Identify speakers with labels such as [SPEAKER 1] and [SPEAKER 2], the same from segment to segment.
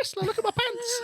[SPEAKER 1] wrestler. Look at my pants.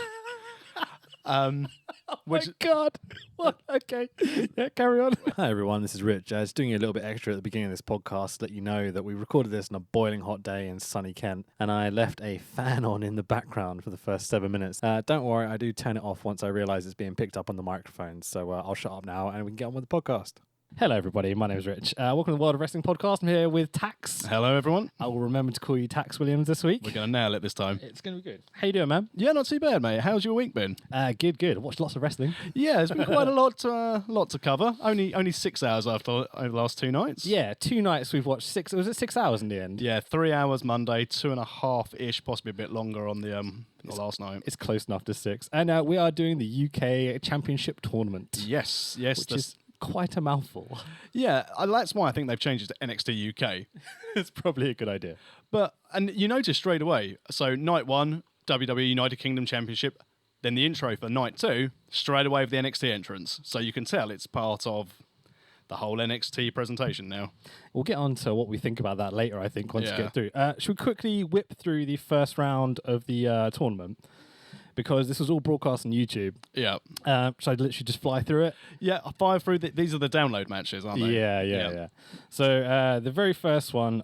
[SPEAKER 2] My God. What? Okay. Yeah, carry on. Hi, everyone. This is Rich. Just doing a little bit extra at the beginning of this podcast to let you know that we recorded this on a boiling hot day in sunny Kent, and I left a fan on in the background for the first 7 minutes. Don't worry, I do turn it off once I realise it's being picked up on the microphone. So I'll shut up now and we can get on with the podcast. Hello, everybody. My name is Rich. Welcome to the World of Wrestling podcast. I'm here with Tax.
[SPEAKER 1] Hello, everyone.
[SPEAKER 2] I will remember to call you Tax Williams this week.
[SPEAKER 1] We're going to nail it this time.
[SPEAKER 2] It's going to be good. How you doing, man?
[SPEAKER 1] Yeah, not too bad, mate. How's your week been?
[SPEAKER 2] Good. Watched lots of wrestling.
[SPEAKER 1] Yeah, there's been quite a lot to cover. Only 6 hours over the last 2 nights.
[SPEAKER 2] Yeah, 2 nights we've watched 6. Was it 6 hours in the end?
[SPEAKER 1] Yeah, 3 hours Monday, 2.5-ish, possibly a bit longer on the last night.
[SPEAKER 2] It's close enough to 6. And we are doing the UK Championship Tournament.
[SPEAKER 1] Yes.
[SPEAKER 2] Which is quite a mouthful.
[SPEAKER 1] Yeah, that's why I think they've changed it to NXT UK.
[SPEAKER 2] It's probably a good idea.
[SPEAKER 1] And you notice straight away, so night 1, WWE United Kingdom Championship, then the intro for night 2, straight away with the NXT entrance. So you can tell it's part of the whole NXT presentation now.
[SPEAKER 2] We'll get on to what we think about that later, I think, once we
[SPEAKER 1] Yeah.
[SPEAKER 2] get through. Should we quickly whip through the first round of the tournament? Because this was all broadcast on YouTube.
[SPEAKER 1] Yeah.
[SPEAKER 2] So I'd literally just fly through it.
[SPEAKER 1] Yeah, I fire through. These are the download matches, aren't they?
[SPEAKER 2] Yeah. So the very first one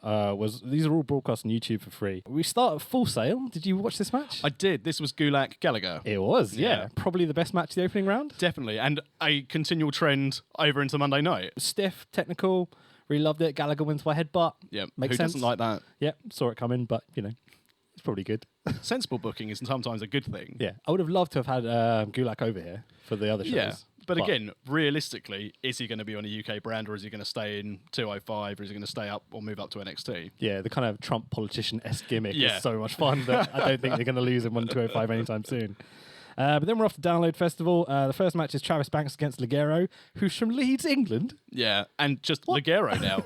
[SPEAKER 2] these are all broadcast on YouTube for free. We start at Full Sail. Did you watch this match?
[SPEAKER 1] I did. This was Gulak Gallagher.
[SPEAKER 2] It was, yeah.
[SPEAKER 1] Yeah.
[SPEAKER 2] Probably the best match of the opening round.
[SPEAKER 1] Definitely. And a continual trend over into Monday night.
[SPEAKER 2] Stiff, technical, really loved it. Gallagher wins by headbutt.
[SPEAKER 1] Yeah.
[SPEAKER 2] Makes
[SPEAKER 1] Who
[SPEAKER 2] sense.
[SPEAKER 1] doesn't like that?
[SPEAKER 2] Yeah, saw it coming, but, it's probably good.
[SPEAKER 1] Sensible booking is sometimes a good thing.
[SPEAKER 2] Yeah, I would have loved to have had Gulak over here for the other shows.
[SPEAKER 1] Yeah. But again, realistically, is he going to be on a UK brand or is he going to stay in 205 or is he going to stay up or move up to NXT?
[SPEAKER 2] Yeah, the kind of Trump politician-esque gimmick
[SPEAKER 1] Yeah.
[SPEAKER 2] is so much fun that I don't think they're going to lose him on 205 anytime soon. But then we're off to Download Festival. The first match is Travis Banks against Ligero, who's from Leeds, England.
[SPEAKER 1] Yeah. And just Ligero now.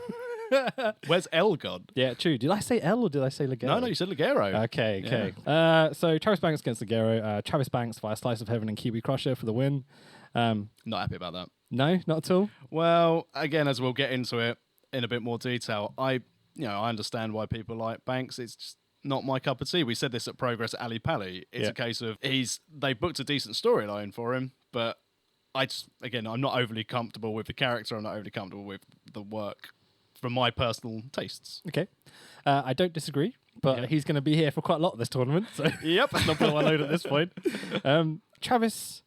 [SPEAKER 1] Where's L gone?
[SPEAKER 2] Yeah, true. Did I say L or did I say Ligero?
[SPEAKER 1] No, you said Ligero.
[SPEAKER 2] Okay. So Travis Banks against Ligero. Travis Banks via Slice of Heaven and Kiwi Crusher for the win.
[SPEAKER 1] Not happy about that.
[SPEAKER 2] No, not at all.
[SPEAKER 1] Well, again, as we'll get into it in a bit more detail, I understand why people like Banks. It's just not my cup of tea. We said this at Progress at Ali Pally. It's a case of they booked a decent storyline for him, but I'm not overly comfortable with the character. I'm not overly comfortable with the work from my personal tastes.
[SPEAKER 2] Okay. I don't disagree, but he's going to be here for quite a lot of this tournament, so
[SPEAKER 1] Yep.
[SPEAKER 2] let's not blow my load at this point. Travis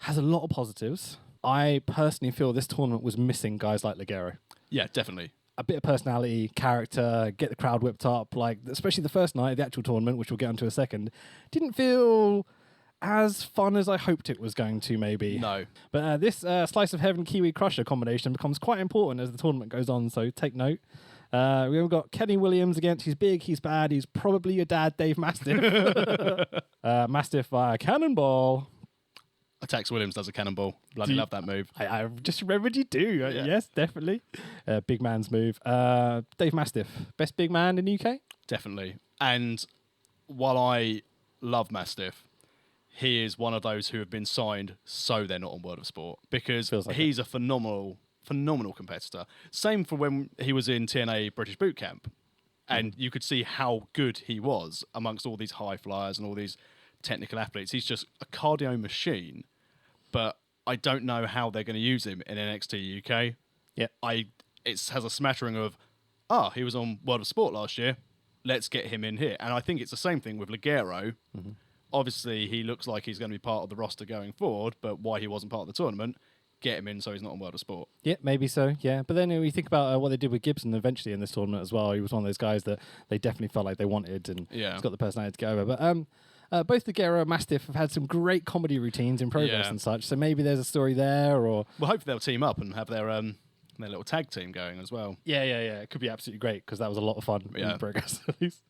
[SPEAKER 2] has a lot of positives. I personally feel this tournament was missing guys like Ligero.
[SPEAKER 1] Yeah, definitely.
[SPEAKER 2] A bit of personality, character, get the crowd whipped up, like especially the first night of the actual tournament, which we'll get onto in a second, didn't feel as fun as I hoped it was going to, maybe.
[SPEAKER 1] No.
[SPEAKER 2] But this Slice of Heaven Kiwi Crusher combination becomes quite important as the tournament goes on, so take note. We've got Kenny Williams against, he's big, he's bad, he's probably your dad, Dave Mastiff. Mastiff via Cannonball.
[SPEAKER 1] Tax Williams does a cannonball. Bloody love that move.
[SPEAKER 2] I just remembered you do.
[SPEAKER 1] Yeah.
[SPEAKER 2] Yes, definitely. Big man's move. Dave Mastiff, best big man in the UK?
[SPEAKER 1] Definitely. And while I love Mastiff, he is one of those who have been signed so they're not on World of Sport because
[SPEAKER 2] Like
[SPEAKER 1] he's a phenomenal competitor. Same for when he was in TNA British Boot Camp. And you could see how good he was amongst all these high flyers and all these technical athletes. He's just a cardio machine. But I don't know how they're going to use him in NXT UK.
[SPEAKER 2] Yeah.
[SPEAKER 1] It has a smattering of, he was on World of Sport last year. Let's get him in here. And I think it's the same thing with Ligero. Mm-hmm. Obviously, he looks like he's going to be part of the roster going forward, but why he wasn't part of the tournament, get him in so he's not on World of Sport.
[SPEAKER 2] Yeah, maybe so, yeah. But then you think about what they did with Gibson eventually in this tournament as well. He was one of those guys that they definitely felt like they wanted, and he's got the personality to get over. But both Ligero and Mastiff have had some great comedy routines in Progress and such, so maybe there's a story there, or...
[SPEAKER 1] Well, hopefully they'll team up and have their little tag team going as well.
[SPEAKER 2] Yeah. It could be absolutely great, because that was a lot of fun in Progress, at least.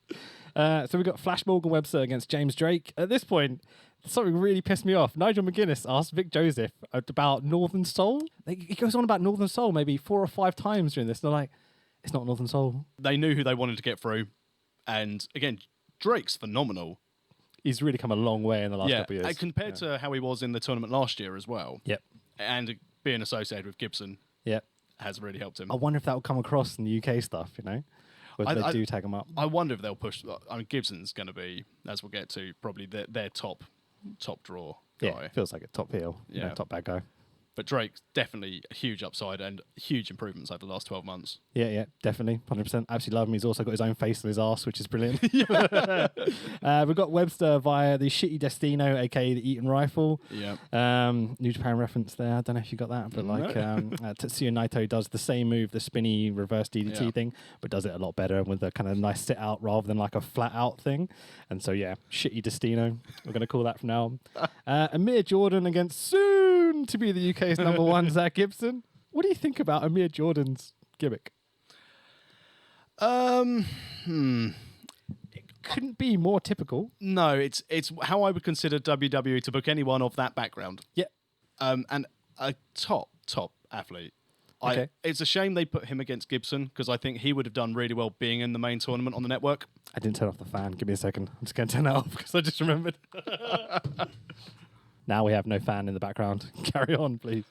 [SPEAKER 2] So we've got Flash Morgan Webster against James Drake. At this point, something really pissed me off. Nigel McGuinness asked Vic Joseph about Northern Soul. He goes on about Northern Soul maybe 4 or 5 times during this. They're like, it's not Northern Soul.
[SPEAKER 1] They knew who they wanted to get through. And again, Drake's phenomenal.
[SPEAKER 2] He's really come a long way in the last couple of years.
[SPEAKER 1] Compared to how he was in the tournament last year as well.
[SPEAKER 2] Yep.
[SPEAKER 1] And being associated with Gibson
[SPEAKER 2] yep.
[SPEAKER 1] has really helped him.
[SPEAKER 2] I wonder if that will come across in the UK stuff, Whether they do tag him up.
[SPEAKER 1] I wonder if they'll push. I mean, Gibson's going to be, as we'll get to, probably their top draw guy.
[SPEAKER 2] Yeah, feels like a top heel, top bad guy.
[SPEAKER 1] But Drake's definitely a huge upside and huge improvements over the last 12 months.
[SPEAKER 2] Yeah, definitely. 100%. Absolutely love him. He's also got his own face on his arse, which is brilliant. We've got Webster via the Shitty Destino, a.k.a. the Eaton Rifle.
[SPEAKER 1] Yeah.
[SPEAKER 2] New Japan reference there. I don't know if you got that, but Tetsuya Naito does the same move, the spinny reverse DDT thing, but does it a lot better with a kind of nice sit out rather than like a flat out thing. And so, Shitty Destino. We're going to call that from now on. Amir Jordan against soon to be the UK's number one, Zach Gibson. What do you think about Amir Jordan's gimmick? It couldn't be more typical.
[SPEAKER 1] No, it's how I would consider WWE to book anyone of that background.
[SPEAKER 2] Yeah.
[SPEAKER 1] And a top athlete.
[SPEAKER 2] Okay.
[SPEAKER 1] It's a shame they put him against Gibson because I think he would have done really well being in the main tournament on the network.
[SPEAKER 2] I didn't turn off the fan. Give me a second. I'm just going to turn that off because I just remembered. Now we have no fan in the background. Carry on, please.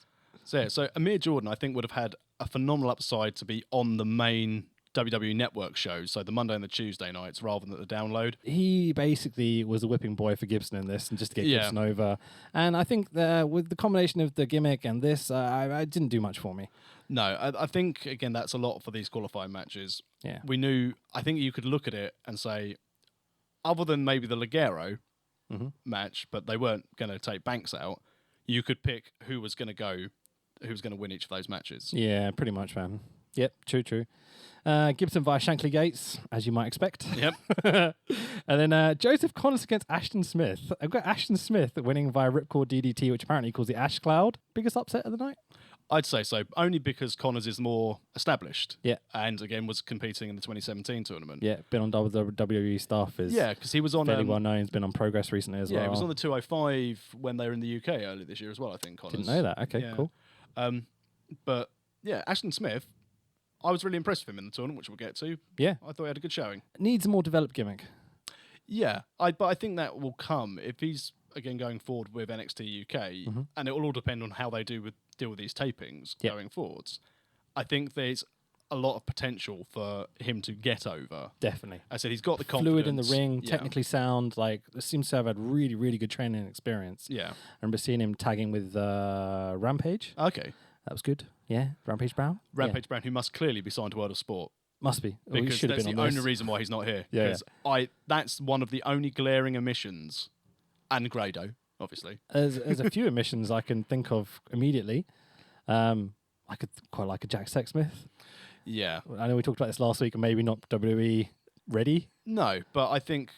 [SPEAKER 1] So Amir Jordan, I think, would have had a phenomenal upside to be on the main WWE Network shows, so the Monday and the Tuesday nights, rather than the download.
[SPEAKER 2] He basically was a whipping boy for Gibson in this, and just to get Gibson over. And I think with the combination of the gimmick and this, I didn't do much for me.
[SPEAKER 1] No, I think, again, that's a lot for these qualifying matches.
[SPEAKER 2] Yeah.
[SPEAKER 1] I think you could look at it and say, other than maybe the Ligero match, but they weren't going to take Banks out, you could pick who was going to win each of those matches.
[SPEAKER 2] Yeah, pretty much, man. Yep, true. Gibson via Shankly Gates, as you might expect.
[SPEAKER 1] Yep.
[SPEAKER 2] And then Joseph Connors against Ashton Smith. I've got Ashton Smith winning via Ripcord DDT, which apparently he calls the Ash Cloud. Biggest upset of the night?
[SPEAKER 1] I'd say so, only because Connors is more established.
[SPEAKER 2] Yeah.
[SPEAKER 1] And again, was competing in the 2017 tournament.
[SPEAKER 2] Yeah, been on WWE stuff.
[SPEAKER 1] Because he was on...
[SPEAKER 2] fairly well known. He's been on Progress recently as well.
[SPEAKER 1] Yeah, he was on the 205 when they were in the UK earlier this year as well, I think, Connors.
[SPEAKER 2] Didn't know that. Okay, cool.
[SPEAKER 1] But, Ashton Smith, I was really impressed with him in the tournament, which we'll get to.
[SPEAKER 2] Yeah.
[SPEAKER 1] I thought he had a good showing.
[SPEAKER 2] Needs a more developed gimmick.
[SPEAKER 1] Yeah, but I think that will come if he's, again, going forward with NXT UK, and it will all depend on how they deal with these tapings going forwards. I think there's a lot of potential for him to get over.
[SPEAKER 2] Definitely.
[SPEAKER 1] I said he's got the confidence.
[SPEAKER 2] Fluid in the ring, technically sound, seems to have had really, really good training experience.
[SPEAKER 1] Yeah.
[SPEAKER 2] I remember seeing him tagging with Rampage.
[SPEAKER 1] Okay.
[SPEAKER 2] That was good. Yeah, Rampage Brown.
[SPEAKER 1] Rampage Brown, who must clearly be signed to World of Sport.
[SPEAKER 2] Must be.
[SPEAKER 1] Because that's the only reason why he's not here. Because that's one of the only glaring omissions. And Grado, obviously.
[SPEAKER 2] There's a few omissions I can think of immediately. I could quite like a Jack Sexsmith.
[SPEAKER 1] Yeah.
[SPEAKER 2] I know we talked about this last week and maybe not WWE ready.
[SPEAKER 1] No, but I think,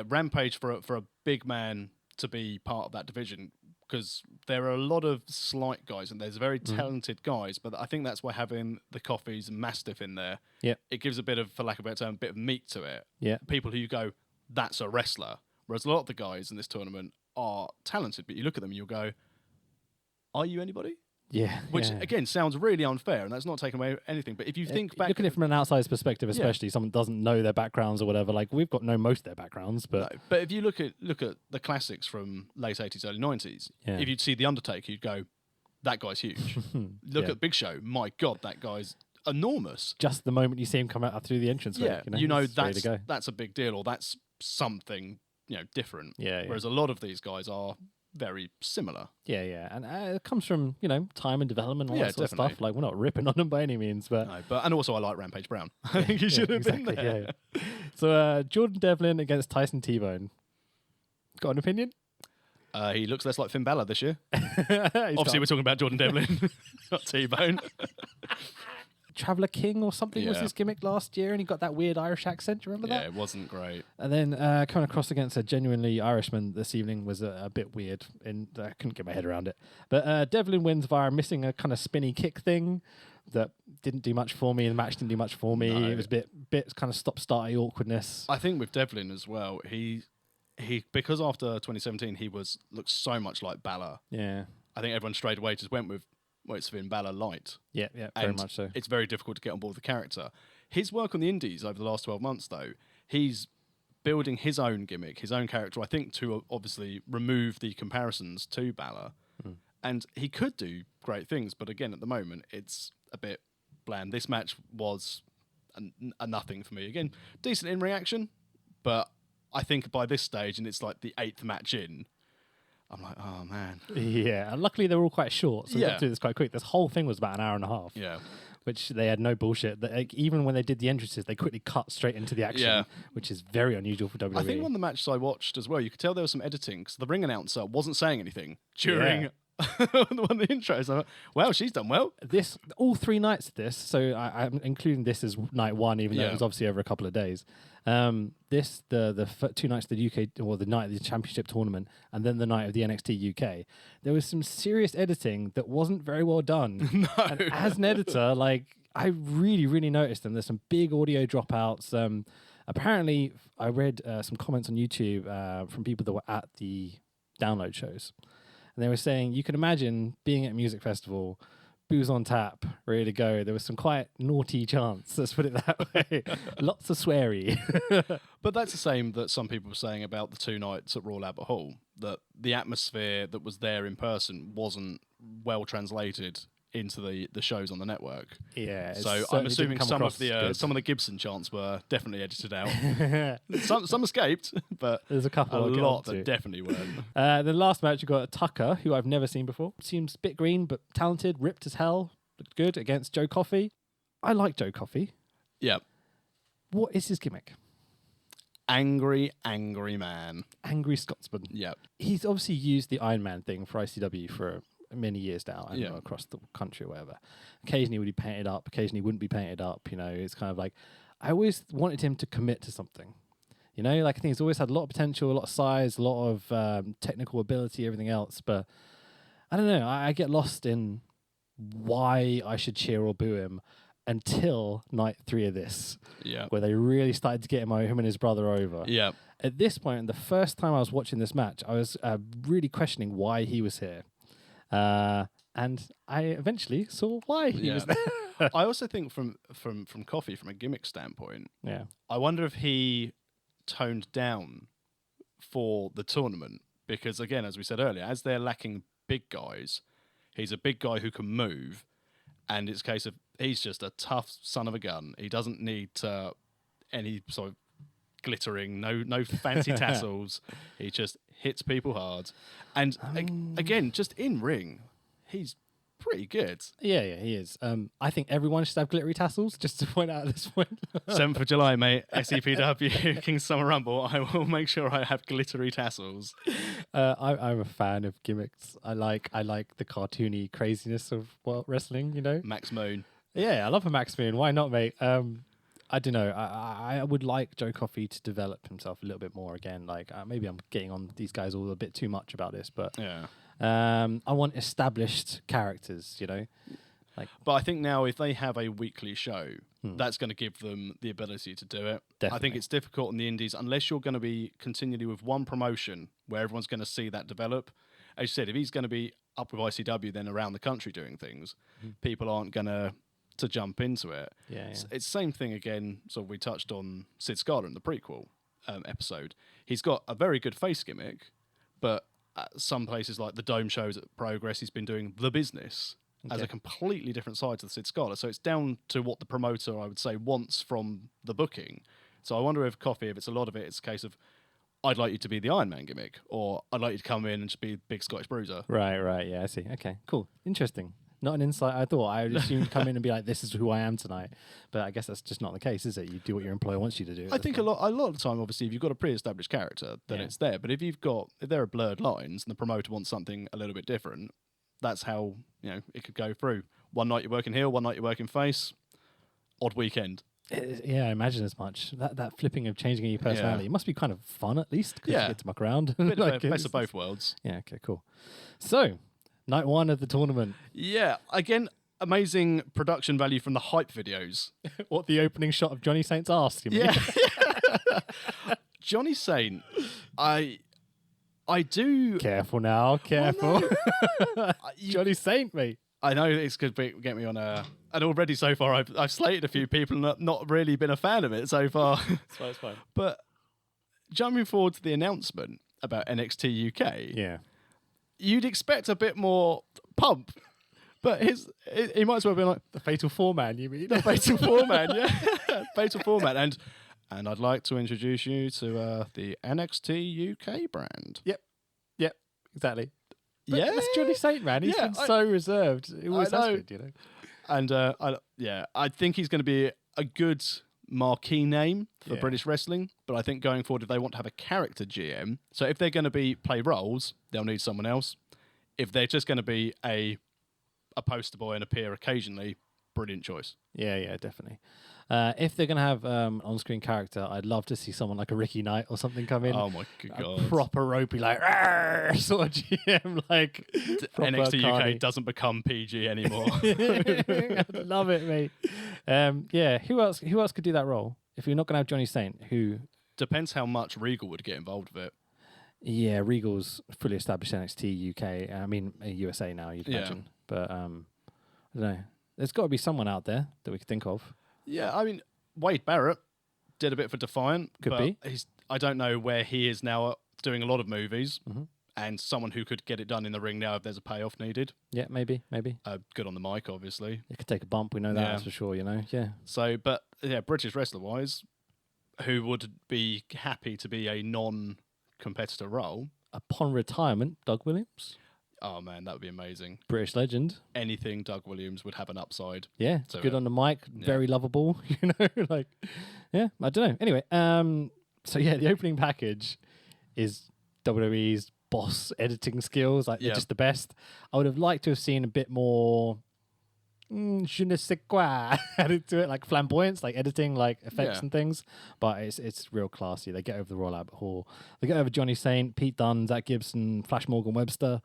[SPEAKER 1] Rampage for a big man to be part of that division, because there are a lot of slight guys and there's very talented guys, but I think that's why having the Coffees and Mastiff in there, it gives a bit of, for lack of a better term, a bit of meat to it.
[SPEAKER 2] Yeah.
[SPEAKER 1] People who you go, that's a wrestler. Whereas a lot of the guys in this tournament are talented, but you look at them and you'll go, are you anybody?
[SPEAKER 2] Yeah.
[SPEAKER 1] Which, again, sounds really unfair, and that's not taking away anything. But if you think back...
[SPEAKER 2] Looking at it from an outsider's perspective, especially, someone doesn't know their backgrounds or whatever, we've got to know most of their backgrounds, but...
[SPEAKER 1] No, but if you look at the classics from late 80s, early 90s, if you'd see The Undertaker, you'd go, that guy's huge. Look at Big Show. My God, that guy's enormous.
[SPEAKER 2] Just the moment you see him come out through the entrance.
[SPEAKER 1] That's a big deal, or that's something, different.
[SPEAKER 2] Yeah.
[SPEAKER 1] Whereas a lot of these guys are very similar.
[SPEAKER 2] Yeah. And it comes from, time and development and all that sort of stuff. We're not ripping on them by any means. But
[SPEAKER 1] no, and also I like Rampage Brown. I think he should have been there.
[SPEAKER 2] Yeah. So Jordan Devlin against Tyson T-Bone. Got an opinion?
[SPEAKER 1] He looks less like Finn Balor this year. Obviously, we're talking about Jordan Devlin, not T-Bone.
[SPEAKER 2] Traveller King or something was his gimmick last year, and he got that weird Irish accent. Do you remember that?
[SPEAKER 1] Yeah, it wasn't great.
[SPEAKER 2] And then coming across against a genuinely Irishman this evening was a bit weird, and I couldn't get my head around it. But Devlin wins via missing a kind of spinny kick thing that didn't do much for me, and the match didn't do much for me. No. It was a bit kind of stop-starty awkwardness.
[SPEAKER 1] I think with Devlin as well, he because after 2017 he looked so much like Balor.
[SPEAKER 2] Yeah.
[SPEAKER 1] I think everyone straight away just went with, it's Finn Balor light.
[SPEAKER 2] Yeah, very much so.
[SPEAKER 1] It's very difficult to get on board with the character. His work on the indies over the last 12 months, though, he's building his own gimmick, his own character, I think, to obviously remove the comparisons to Balor. And he could do great things, but again, at the moment, it's a bit bland. This match was a nothing for me. Again, decent in reaction, but I think by this stage, and it's like the 8th match in, I'm like, oh man.
[SPEAKER 2] Yeah, and luckily they were all quite short, so we
[SPEAKER 1] Yeah.
[SPEAKER 2] got through this quite quick. This whole thing was about an hour and a half.
[SPEAKER 1] Yeah.
[SPEAKER 2] Which they had no bullshit. Like, even when they did the entrances, they quickly cut straight into the action, which is very unusual for WWE.
[SPEAKER 1] I think one of the matches I watched as well, you could tell there was some editing because the ring announcer wasn't saying anything during one of the intros. I'm like, well, she's done well.
[SPEAKER 2] This all 3 nights of this, so I'm including this as night 1, even though it was obviously over a couple of days. This the 2 nights of the UK, or the night of the championship tournament, and then the night of the NXT UK. There was some serious editing that wasn't very well done.
[SPEAKER 1] No.
[SPEAKER 2] And as an editor, like, I really noticed them. There's some big audio dropouts. Apparently, I read some comments on YouTube from people that were at the download shows. And they were saying, you can imagine being at a music festival, booze on tap, ready to go. There was some quite naughty chants, let's put it that way. Lots of sweary.
[SPEAKER 1] But that's the same that some people were saying about the 2 nights at Royal Albert Hall, that the atmosphere that was there in person wasn't well translated into the shows on the network.
[SPEAKER 2] Yeah.
[SPEAKER 1] So I'm assuming some of the Gibson chants were definitely edited out. some escaped, but
[SPEAKER 2] there's a couple.
[SPEAKER 1] A lot that definitely weren't.
[SPEAKER 2] The last match, you got Tucker, who I've never seen before. Seems a bit green, but talented, ripped as hell. Looked good against Joe Coffey. I like Joe Coffey.
[SPEAKER 1] Yeah.
[SPEAKER 2] What is his gimmick?
[SPEAKER 1] Angry man.
[SPEAKER 2] Angry Scotsman.
[SPEAKER 1] Yeah.
[SPEAKER 2] He's obviously used the Iron Man thing for ICW for many years now, and across the country or whatever. Occasionally would be painted up, occasionally wouldn't be painted up. You know, it's kind of like, I always wanted him to commit to something. You know, like, I think he's always had a lot of potential, a lot of size, a lot of technical ability, everything else. But I don't know, I get lost in why I should cheer or boo him until night 3 of this, where they really started to get him and his brother over.
[SPEAKER 1] Yeah.
[SPEAKER 2] At this point, the first time I was watching this match, I was really questioning why he was here. And I eventually saw why he was there.
[SPEAKER 1] I also think from Coffey, from a gimmick standpoint, I wonder if he toned down for the tournament, because again, as we said earlier, as they're lacking big guys, he's a big guy who can move, and it's a case of he's just a tough son of a gun. He doesn't need any sort of glittering, no fancy tassels. He just hits people hard, and again, just in ring, he's pretty good.
[SPEAKER 2] Yeah, he is. I think everyone should have glittery tassels, just to point out at this point.
[SPEAKER 1] 7th of July, mate, SEPW, King's Summer Rumble, I will make sure I have glittery tassels.
[SPEAKER 2] I'm a fan of gimmicks. I like the cartoony craziness of wrestling, you know?
[SPEAKER 1] Max Moon.
[SPEAKER 2] Yeah, I love a Max Moon. Why not, mate? I don't know. I would like Joe Coffey to develop himself a little bit more again. Like, maybe I'm getting on these guys all a bit too much about this, but I want established characters, you know.
[SPEAKER 1] But I think now if they have a weekly show, that's going to give them the ability to do it.
[SPEAKER 2] Definitely.
[SPEAKER 1] I think it's difficult in the indies unless you're going to be continually with one promotion where everyone's going to see that develop. As you said, if he's going to be up with ICW then around the country doing things, people aren't going to jump into it. It's the same thing again. So we touched on Sid Scala in the prequel episode. He's got a very good face gimmick, but at some places like the Dome shows at Progress, he's been doing The Business as a completely different side to the Sid Scala. So it's down to what the promoter, I would say, wants from the booking. So I wonder if Coffey, if it's a lot of it, it's a case of, I'd like you to be the Iron Man gimmick, or I'd like you to come in and just be Big Scottish Bruiser.
[SPEAKER 2] Right. Yeah, I see. Okay, cool. Interesting. Not an insight I thought. I would assume come in and be like, this is who I am tonight. But I guess that's just not the case, is it? You do what your employer wants you to do.
[SPEAKER 1] I think a lot of the time, obviously, if you've got a pre-established character, then it's there. But if there are blurred lines and the promoter wants something a little bit different, that's how, it could go through. One night you're working heel, one night you're working face. Odd weekend.
[SPEAKER 2] Yeah, I imagine as much. That flipping of changing your personality. It must be kind of fun, at least, because you get to muck around.
[SPEAKER 1] Best of both worlds.
[SPEAKER 2] Yeah, okay, cool. So, night 1 of the tournament.
[SPEAKER 1] Yeah, again, amazing production value from the hype videos.
[SPEAKER 2] What, the opening shot of Johnny Saint's arse, you mean?
[SPEAKER 1] Yeah. Johnny Saint, I do...
[SPEAKER 2] Careful now, careful.
[SPEAKER 1] Well, no.
[SPEAKER 2] Johnny Saint, mate.
[SPEAKER 1] I know it's going to get me on a... And already so far, I've slated a few people and not really been a fan of it so far.
[SPEAKER 2] It's fine.
[SPEAKER 1] But jumping forward to the announcement about NXT UK...
[SPEAKER 2] Yeah.
[SPEAKER 1] You'd expect a bit more pump But he might as well be like
[SPEAKER 2] The Fatal Four Man, you mean?
[SPEAKER 1] the Fatal Four Man, yeah, Fatal Four Man, and I'd like to introduce you to the NXT UK brand.
[SPEAKER 2] Yep, exactly. But
[SPEAKER 1] Yeah,
[SPEAKER 2] that's Johnny Saint, man. He's been so reserved. It always has been, you know.
[SPEAKER 1] And I think he's going to be a good marquee name for British wrestling. But I think going forward, if they want to have a character GM, so if they're going to play roles, they'll need someone else. If they're just going to be a poster boy and appear occasionally, brilliant choice.
[SPEAKER 2] Yeah, definitely. If they're going to have an on-screen character, I'd love to see someone like a Ricky Knight or something come in.
[SPEAKER 1] Oh my god!
[SPEAKER 2] Proper ropey, like sort of GM, like
[SPEAKER 1] NXT UK doesn't become PG anymore.
[SPEAKER 2] I'd love it, mate. Yeah, who else could do that role? If you're not going to have Johnny Saint, who?
[SPEAKER 1] Depends how much Regal would get involved with it.
[SPEAKER 2] Yeah, Regal's fully established NXT UK. I mean, USA now, you'd imagine. But I don't know. There's got to be someone out there that we could think of.
[SPEAKER 1] Yeah, I mean, Wade Barrett did a bit for Defiant.
[SPEAKER 2] Could be.
[SPEAKER 1] I don't know where he is now doing a lot of movies, and someone who could get it done in the ring now if there's a payoff needed.
[SPEAKER 2] Yeah, maybe.
[SPEAKER 1] Good on the mic, obviously.
[SPEAKER 2] It could take a bump, we know that, that's for sure, you know. Yeah.
[SPEAKER 1] So, but yeah, British wrestler-wise, who would be happy to be a non-competitor role?
[SPEAKER 2] Upon retirement, Doug Williams.
[SPEAKER 1] Oh man, that would be amazing.
[SPEAKER 2] British legend.
[SPEAKER 1] Anything Doug Williams would have an upside.
[SPEAKER 2] Yeah, good on the mic, very lovable. You know, like, yeah, I don't know. Anyway, so yeah, the opening package is WWE's boss editing skills. Like, they're just the best. I would have liked to have seen a bit more je ne sais quoi added to it, like flamboyance, like editing, like effects and things. But it's real classy. They get over the Royal Albert Hall. They get over Johnny Saint, Pete Dunne, Zach Gibson, Flash Morgan Webster,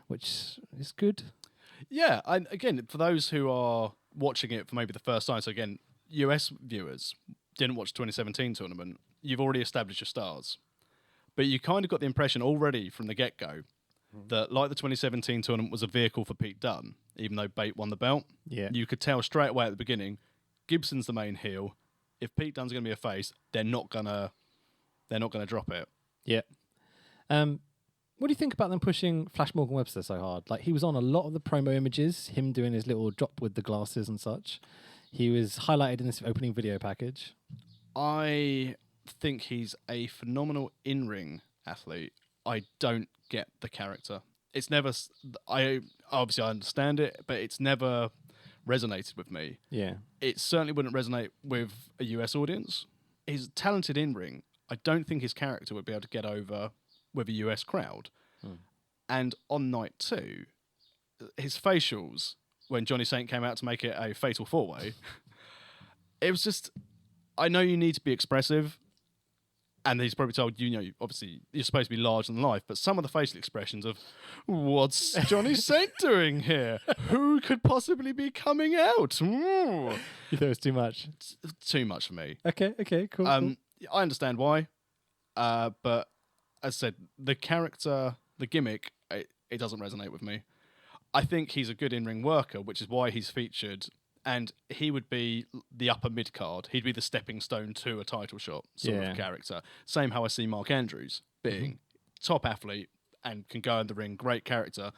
[SPEAKER 2] which is good.
[SPEAKER 1] Yeah, and again, for those who are watching it for maybe the first time, so again, US viewers didn't watch the 2017 tournament, you've already established your stars. But you kind of got the impression already from the get-go that, like the 2017 tournament was a vehicle for Pete Dunne, even though Bate won the belt.
[SPEAKER 2] Yeah.
[SPEAKER 1] You could tell straight away at the beginning, Gibson's the main heel. If Pete Dunne's going to be a face, they're not gonna drop it.
[SPEAKER 2] Yeah. What do you think about them pushing Flash Morgan Webster so hard? Like, he was on a lot of the promo images, him doing his little drop with the glasses and such. He was highlighted in this opening video package.
[SPEAKER 1] I think he's a phenomenal in-ring athlete. I don't get the character. It's never... I understand it, but it's never resonated with me.
[SPEAKER 2] Yeah.
[SPEAKER 1] It certainly wouldn't resonate with a US audience. He's talented in-ring. I don't think his character would be able to get over with a US crowd. And on night 2, his facials, when Johnny Saint came out to make it a fatal 4-way, it was just... I know you need to be expressive, and he's probably told, obviously, you're supposed to be larger than life, but some of the facial expressions of, what's Johnny Saint doing here? Who could possibly be coming out? Ooh.
[SPEAKER 2] You thought it was too much?
[SPEAKER 1] It's too much for me.
[SPEAKER 2] Okay, cool.
[SPEAKER 1] I understand why, but as I said, the character, the gimmick, it doesn't resonate with me. I think he's a good in-ring worker, which is why he's featured, and he would be the upper mid-card. He'd be the stepping stone to a title shot sort of character. Same how I see Mark Andrews being top athlete and can go in the ring, great character,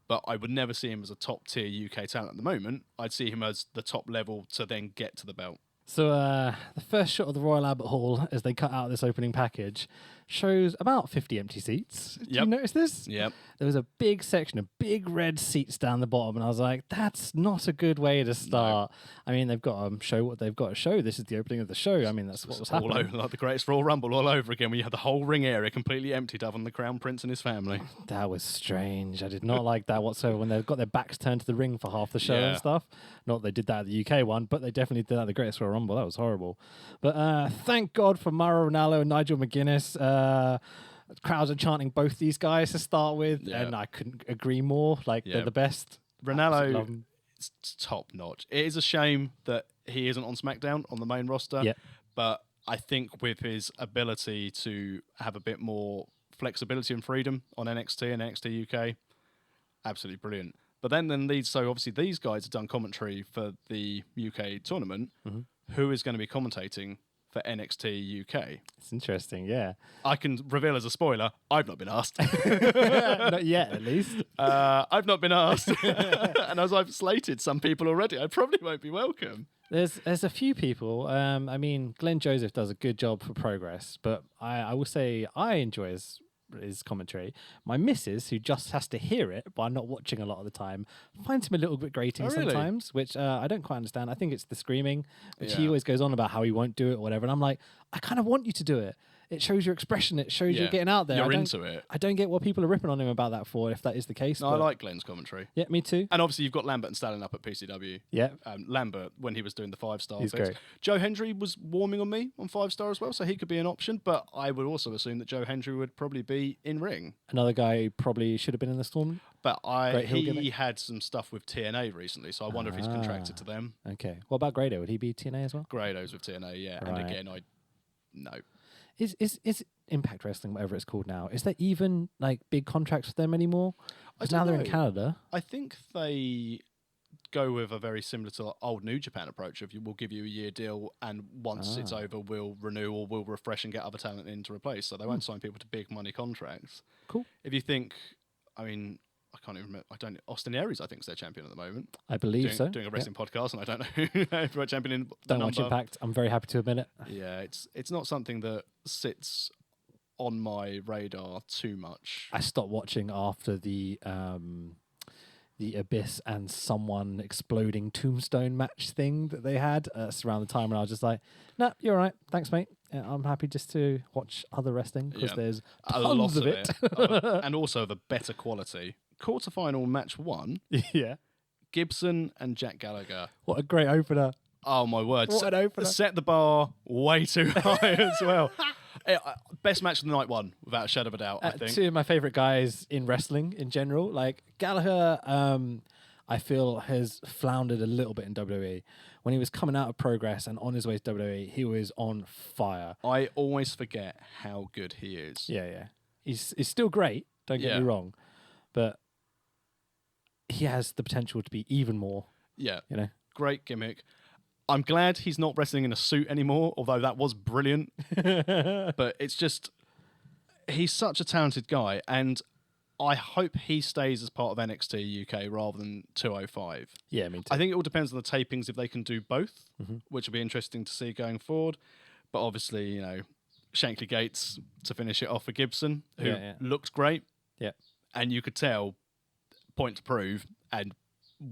[SPEAKER 1] but I would never see him as a top-tier UK talent at the moment. I'd see him as the top level to then get to the belt.
[SPEAKER 2] So the first shot of the Royal Albert Hall, as they cut out this opening package, shows about 50 empty seats. Did you notice this?
[SPEAKER 1] Yep.
[SPEAKER 2] There was a big section of big red seats down the bottom, and I was like, that's not a good way to start. No. I mean, they've got to show what they've got to show. This is the opening of the show. I mean, that's what was happening.
[SPEAKER 1] Over, like the Greatest Royal Rumble all over again, where you have the whole ring area completely emptied other than the Crown Prince and his family.
[SPEAKER 2] That was strange. I did not like that whatsoever when they've got their backs turned to the ring for half the show and stuff. Not they did that at the UK one, but they definitely did that at the Greatest Royal Rumble. That was horrible. But thank God for Mauro Ranallo and Nigel McGuinness. Crowds are chanting both these guys to start with, and I couldn't agree more. Like, they're the best.
[SPEAKER 1] Ranallo is top notch. It is a shame that he isn't on SmackDown on the main roster, but I think with his ability to have a bit more flexibility and freedom on NXT and NXT UK, absolutely brilliant. But then so obviously these guys have done commentary for the UK tournament. Who is going to be commentating for NXT UK.
[SPEAKER 2] It's interesting, yeah.
[SPEAKER 1] I can reveal as a spoiler, I've not been asked.
[SPEAKER 2] Not yet, at least.
[SPEAKER 1] I've not been asked. And as I've slated some people already, I probably won't be welcome.
[SPEAKER 2] There's a few people. I mean, Glenn Joseph does a good job for Progress, but I will say I enjoy his commentary. My missus, who just has to hear it by not watching a lot of the time, finds him a little bit grating sometimes, which I don't quite understand. I think it's the screaming, which he always goes on about how he won't do it or whatever. And I'm like, I kind of want you to do it. It shows your expression. It shows you're getting out there.
[SPEAKER 1] You're into it.
[SPEAKER 2] I don't get what people are ripping on him about that for, if that is the case.
[SPEAKER 1] No, I like Glenn's commentary.
[SPEAKER 2] Yeah, me too.
[SPEAKER 1] And obviously you've got Lambert and Stalin up at PCW.
[SPEAKER 2] Yeah.
[SPEAKER 1] Lambert, when he was doing the 5-star
[SPEAKER 2] He's
[SPEAKER 1] things.
[SPEAKER 2] great.
[SPEAKER 1] Joe Hendry was warming on me on 5-star as well, so he could be an option. But I would also assume that Joe Hendry would probably be in ring.
[SPEAKER 2] Another guy who probably should have been in the Storm.
[SPEAKER 1] But he had some stuff with TNA recently, so I wonder if he's contracted to them.
[SPEAKER 2] Okay. What about Grado? Would he be TNA as well?
[SPEAKER 1] Grado's with TNA, yeah.
[SPEAKER 2] Right.
[SPEAKER 1] And again, no.
[SPEAKER 2] Is Impact Wrestling, whatever it's called now, is there even like big contracts with them anymore? Because now they're in Canada.
[SPEAKER 1] I think they go with a very similar to old New Japan approach of we'll give you a year deal, and once it's over, we'll renew or we'll refresh and get other talent in to replace. So they won't sign people to big money contracts.
[SPEAKER 2] Cool.
[SPEAKER 1] If you think, I mean, I can't even remember. Austin Aries, I think, is their champion at the moment.
[SPEAKER 2] I believe so.
[SPEAKER 1] Doing a wrestling podcast, and I don't know who champion in.
[SPEAKER 2] Don't watch Impact. I'm very happy to admit it.
[SPEAKER 1] Yeah, it's not something that sits on my radar too much.
[SPEAKER 2] I stopped watching after the Abyss and someone exploding tombstone match thing that they had. It's around the time when I was just like, nah, you're all right. Thanks, mate. Yeah, I'm happy just to watch other wrestling because there's tons of it.
[SPEAKER 1] And also the better quality. Quarterfinal match 1.
[SPEAKER 2] Yeah.
[SPEAKER 1] Gibson and Jack Gallagher.
[SPEAKER 2] What a great opener.
[SPEAKER 1] Oh, my word.
[SPEAKER 2] What an opener.
[SPEAKER 1] Set the bar way too high as well. Best match of the night one, without a shadow of a doubt, I think.
[SPEAKER 2] Two of my favourite guys in wrestling in general. Like Gallagher, I feel has floundered a little bit in WWE. When he was coming out of Progress and on his way to WWE, he was on fire.
[SPEAKER 1] I always forget how good he is.
[SPEAKER 2] Yeah. He's still great, don't get me wrong. But he has the potential to be even more.
[SPEAKER 1] Yeah.
[SPEAKER 2] You know?
[SPEAKER 1] Great gimmick. I'm glad he's not wrestling in a suit anymore, although that was brilliant. But it's just, he's such a talented guy, and I hope he stays as part of NXT UK rather than 205.
[SPEAKER 2] Yeah, me too.
[SPEAKER 1] I think it all depends on the tapings if they can do both, which will be interesting to see going forward. But obviously, Shankly Gates to finish it off for Gibson, who looked great.
[SPEAKER 2] Yeah.
[SPEAKER 1] And you could tell, point to prove, and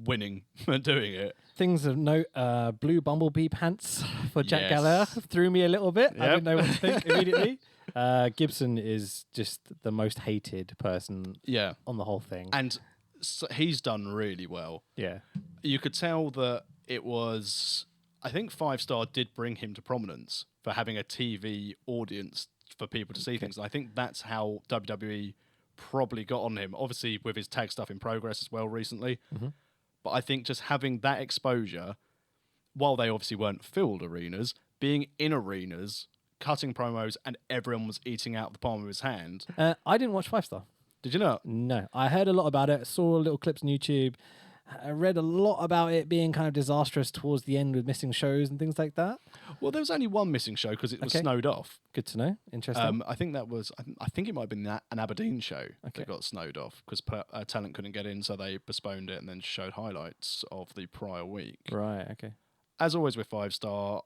[SPEAKER 1] winning and doing it.
[SPEAKER 2] Things of note, blue bumblebee pants for Jack Gallagher threw me a little bit. I didn't know what to think immediately. Gibson is just the most hated person on the whole thing.
[SPEAKER 1] And so he's done really well.
[SPEAKER 2] Yeah.
[SPEAKER 1] You could tell that it was, I think 5-star did bring him to prominence for having a TV audience for people to see things. And I think that's how WWE probably got on him, obviously with his tag stuff in Progress as well recently. But I think just having that exposure, while they obviously weren't filled arenas, being in arenas, cutting promos, and everyone was eating out the palm of his hand.
[SPEAKER 2] I didn't watch 5-star.
[SPEAKER 1] Did you not?
[SPEAKER 2] No. I heard a lot about it, saw little clips on YouTube. I read a lot about it being kind of disastrous towards the end with missing shows and things like that.
[SPEAKER 1] Well, there was only one missing show because it was snowed off.
[SPEAKER 2] Good to know. Interesting.
[SPEAKER 1] I think that was. I think it might have been an Aberdeen show that got snowed off because talent couldn't get in, so they postponed it and then showed highlights of the prior week.
[SPEAKER 2] Right. Okay.
[SPEAKER 1] As always with 5-star,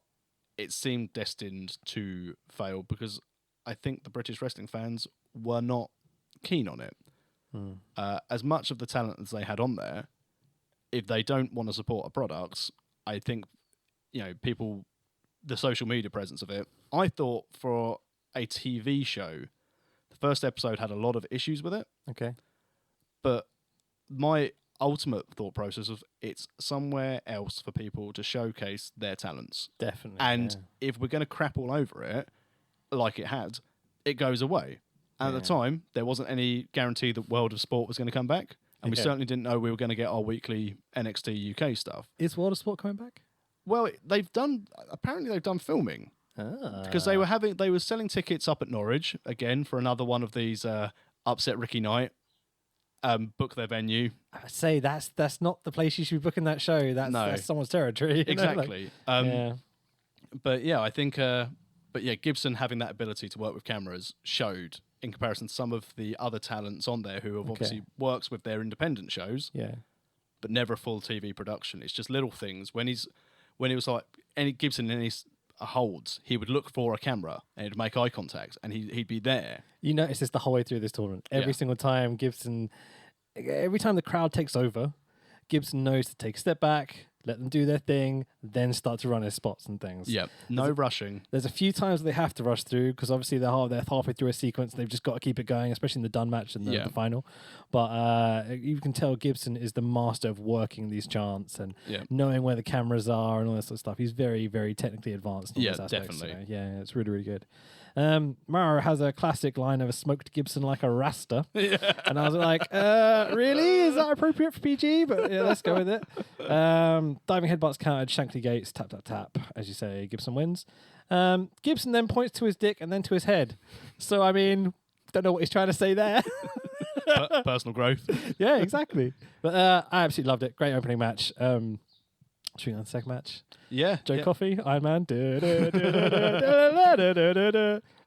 [SPEAKER 1] it seemed destined to fail because I think the British wrestling fans were not keen on it. As much of the talent as they had on there, if they don't want to support a product, I think, people, the social media presence of it, I thought for a TV show, the first episode had a lot of issues with it.
[SPEAKER 2] Okay.
[SPEAKER 1] But my ultimate thought process of it's somewhere else for people to showcase their talents.
[SPEAKER 2] Definitely.
[SPEAKER 1] And if we're going to crap all over it, like it had, it goes away. And at the time, there wasn't any guarantee that World of Sport was going to come back. And we certainly didn't know we were going to get our weekly NXT UK stuff.
[SPEAKER 2] Is World of Sport coming back?
[SPEAKER 1] Well, apparently they've done filming. Because they were selling tickets up at Norwich, again, for another one of these upset Ricky Knight, book their venue.
[SPEAKER 2] I say that's not the place you should be booking that show. That's someone's territory.
[SPEAKER 1] Exactly. But yeah, I think But yeah, Gibson having that ability to work with cameras showed in comparison to some of the other talents on there who have obviously works with their independent shows, but never a full TV production. It's just little things. When he was like Gibson in his holds, he would look for a camera and he'd make eye contact and he'd be there.
[SPEAKER 2] You notice this the whole way through this tournament. Every single time every time the crowd takes over, Gibson knows to take a step back, let them do their thing, then start to run his spots and things.
[SPEAKER 1] Yeah, no rushing.
[SPEAKER 2] There's a few times they have to rush through because obviously they're halfway through a sequence. They've just got to keep it going, especially in the done match and the final. But you can tell Gibson is the master of working these chants and knowing where the cameras are and all that sort of stuff. He's very, very technically advanced in those aspects.
[SPEAKER 1] Definitely.
[SPEAKER 2] So, yeah, it's really, really good. Mara has a classic line of a smoked Gibson like a Rasta. And I was like, really? Is that appropriate for PG? But yeah, let's go with it. Diving headbutts countered, Shankly Gates, tap, tap, tap. As you say, Gibson wins. Gibson then points to his dick and then to his head. So, I mean, don't know what he's trying to say there.
[SPEAKER 1] Personal growth.
[SPEAKER 2] Yeah, exactly. But I absolutely loved it. Great opening match. Should we go on the second match?
[SPEAKER 1] Yeah.
[SPEAKER 2] Joe Coffey, Iron Man.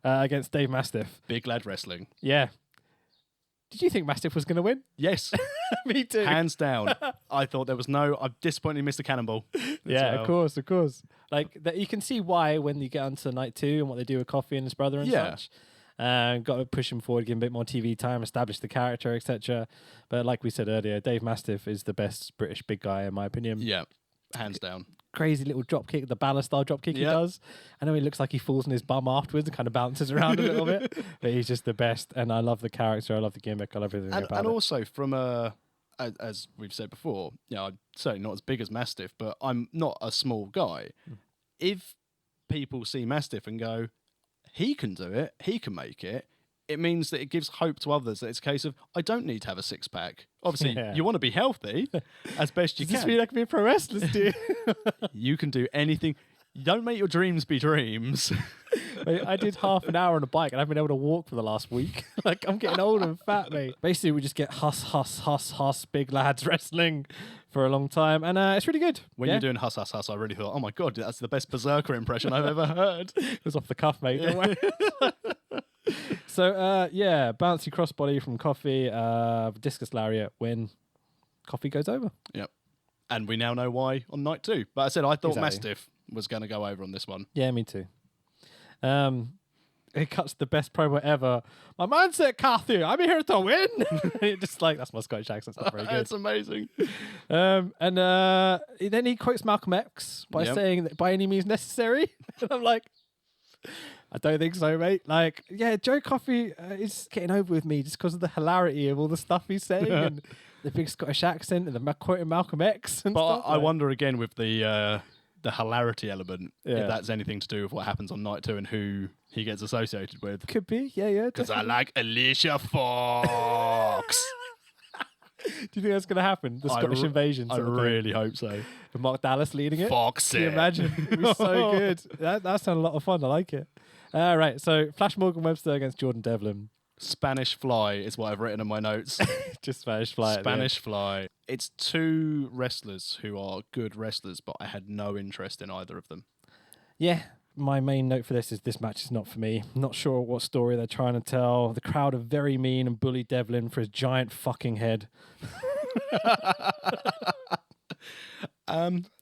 [SPEAKER 2] Against Dave Mastiff.
[SPEAKER 1] Big lad wrestling.
[SPEAKER 2] Yeah. Did you think Mastiff was going to win?
[SPEAKER 1] Yes.
[SPEAKER 2] Me too.
[SPEAKER 1] Hands down. I thought there was I'm disappointed he missed the cannonball.
[SPEAKER 2] Yeah, of course. Like, that you can see why when you get onto night 2 and what they do with Coffey and his brother and such. Got to push him forward, give him a bit more TV time, establish the character, etc. But like we said earlier, Dave Mastiff is the best British big guy, in my opinion.
[SPEAKER 1] Yeah. Hands down.
[SPEAKER 2] Crazy little drop kick, the balor style drop kick he does. I know he looks like he falls on his bum afterwards and kind of bounces around a little bit, but he's just the best. And I love the character, I love the gimmick, I love everything about it.
[SPEAKER 1] And also from as we've said before, I'm certainly not as big as Mastiff, but I'm not a small guy. If people see Mastiff and go, he can do it, he can make it, it means that it gives hope to others that it's a case of, I don't need to have a six-pack. Obviously, you want to be healthy as best you can.
[SPEAKER 2] Does this mean I can be a pro wrestler, dude?
[SPEAKER 1] You can do anything. You don't make your dreams be dreams.
[SPEAKER 2] Mate, I did half an hour on a bike and I've been able to walk for the last week. Like, I'm getting old and fat, mate. Basically, we just get huss, big lads wrestling for a long time. And it's really good.
[SPEAKER 1] When you're doing huss, I really thought, oh my God, that's the best Berserker impression I've ever heard.
[SPEAKER 2] It was off the cuff, mate. Don't worry. So, bouncy crossbody from Coffey, discus lariat when Coffey goes over.
[SPEAKER 1] Yep. And we now know why on night 2. But I said I thought Mastiff was going to go over on this one.
[SPEAKER 2] Yeah, me too. It cuts the best promo ever. My man said, Kathy, I'm here to win. Just like, that's my Scottish accent. It's not very good.
[SPEAKER 1] It's amazing.
[SPEAKER 2] And then he quotes Malcolm X by saying that by any means necessary. And I'm like, I don't think so, mate. Like, Joe Coffey is getting over with me just because of the hilarity of all the stuff he's saying and the big Scottish accent and the quoting Malcolm X and stuff.
[SPEAKER 1] But I wonder again with the hilarity element, if that's anything to do with what happens on night 2 and who he gets associated with.
[SPEAKER 2] Could be, yeah.
[SPEAKER 1] Because I like Alicia Fox.
[SPEAKER 2] Do you think that's going to happen? The Scottish invasion?
[SPEAKER 1] I really hope so.
[SPEAKER 2] With Mark Dallas leading it?
[SPEAKER 1] Fox.
[SPEAKER 2] Can you imagine? It was so good. That sounded a lot of fun. I like it. Right, so Flash Morgan Webster against Jordan Devlin.
[SPEAKER 1] Spanish Fly is what I've written in my notes.
[SPEAKER 2] Just Spanish Fly.
[SPEAKER 1] Spanish Fly. It's 2 wrestlers who are good wrestlers, but I had no interest in either of them.
[SPEAKER 2] Yeah, my main note for this match is not for me. Not sure what story they're trying to tell. The crowd are very mean and bully Devlin for his giant fucking head.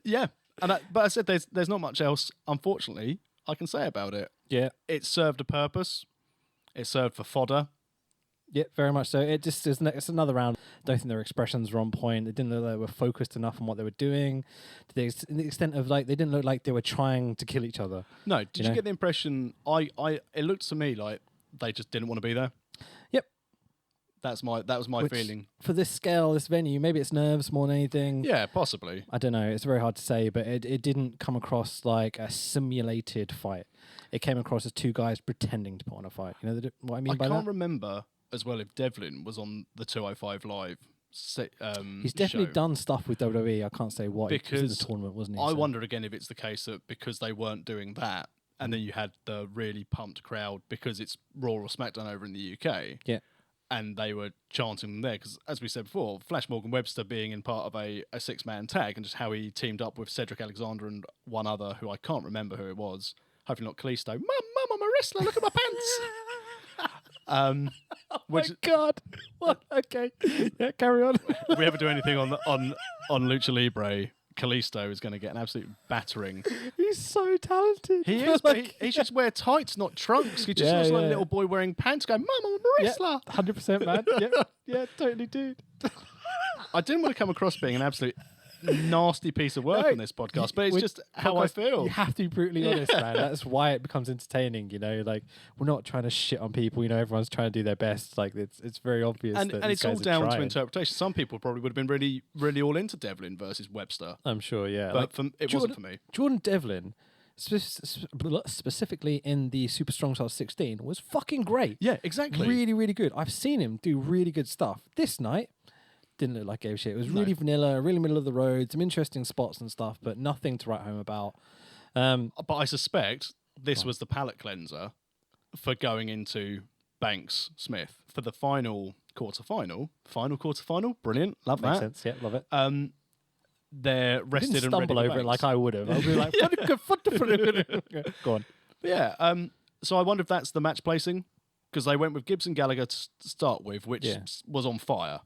[SPEAKER 1] Yeah, but I said there's not much else, unfortunately, I can say about it.
[SPEAKER 2] Yeah.
[SPEAKER 1] It served a purpose. It served for fodder.
[SPEAKER 2] Yeah, very much so. It just is. It's another round. Don't think their expressions were on point. They didn't look like they were focused enough on what they were doing. To the extent of like they didn't look like they were trying to kill each other.
[SPEAKER 1] No. Did you get the impression? It looked to me like they just didn't want to be there. Yep. That was my feeling.
[SPEAKER 2] For this scale, this venue, maybe it's nerves more than anything.
[SPEAKER 1] Yeah, possibly.
[SPEAKER 2] I don't know. It's very hard to say, but it didn't come across like a simulated fight. It came across as 2 guys pretending to put on a fight. You know what I mean by that? I
[SPEAKER 1] can't remember as well if Devlin was on the 205 Live.
[SPEAKER 2] He's definitely done stuff with WWE. I can't say what. Because in the tournament, wasn't he?
[SPEAKER 1] I wonder again if it's the case that because they weren't doing that, and then you had the really pumped crowd because it's Raw or SmackDown over in the UK.
[SPEAKER 2] Yeah.
[SPEAKER 1] And they were chanting them there because, as we said before, Flash Morgan Webster being in part of a 6-man tag and just how he teamed up with Cedric Alexander and one other who I can't remember who it was. hopefully not Kalisto. Mum, I'm a wrestler. Look at my pants.
[SPEAKER 2] My God. What? Okay. Yeah, carry on.
[SPEAKER 1] If we ever do anything on Lucha Libre, Kalisto is going to get an absolute battering.
[SPEAKER 2] He's so talented.
[SPEAKER 1] He is, but he should wear tights, not trunks. He just looks like a little boy wearing pants going, Mum, I'm a wrestler.
[SPEAKER 2] 100%, man. Yeah, totally, dude.
[SPEAKER 1] I didn't want to come across being an absolute nasty piece of work on this podcast, but it's just how I feel.
[SPEAKER 2] You have to be brutally honest, man. That's why it becomes entertaining, Like, we're not trying to shit on people, everyone's trying to do their best. Like, it's very obvious.
[SPEAKER 1] And
[SPEAKER 2] that
[SPEAKER 1] it's all down to interpretation. Some people probably would have been really, really all into Devlin versus Webster.
[SPEAKER 2] I'm sure, yeah.
[SPEAKER 1] But it wasn't for me.
[SPEAKER 2] Jordan Devlin, specifically in the Super Strong Style 16, was fucking great.
[SPEAKER 1] Yeah, exactly.
[SPEAKER 2] Really, really good. I've seen him do really good stuff. This night, didn't look like gave a shit. It was really vanilla, really middle of the road, some interesting spots and stuff, but nothing to write home about.
[SPEAKER 1] But I suspect this was the palate cleanser for going into Banks Smith for the final quarterfinal. Brilliant, love
[SPEAKER 2] Makes
[SPEAKER 1] that.
[SPEAKER 2] sense. Yeah, love it.
[SPEAKER 1] They're rested
[SPEAKER 2] Didn't
[SPEAKER 1] and ready
[SPEAKER 2] stumble
[SPEAKER 1] for
[SPEAKER 2] over it
[SPEAKER 1] Banks.
[SPEAKER 2] like I would have. I'll be like, go on.
[SPEAKER 1] But yeah. So I wonder if that's the match placing, because they went with Gibson Gallagher to start with, which was on fire.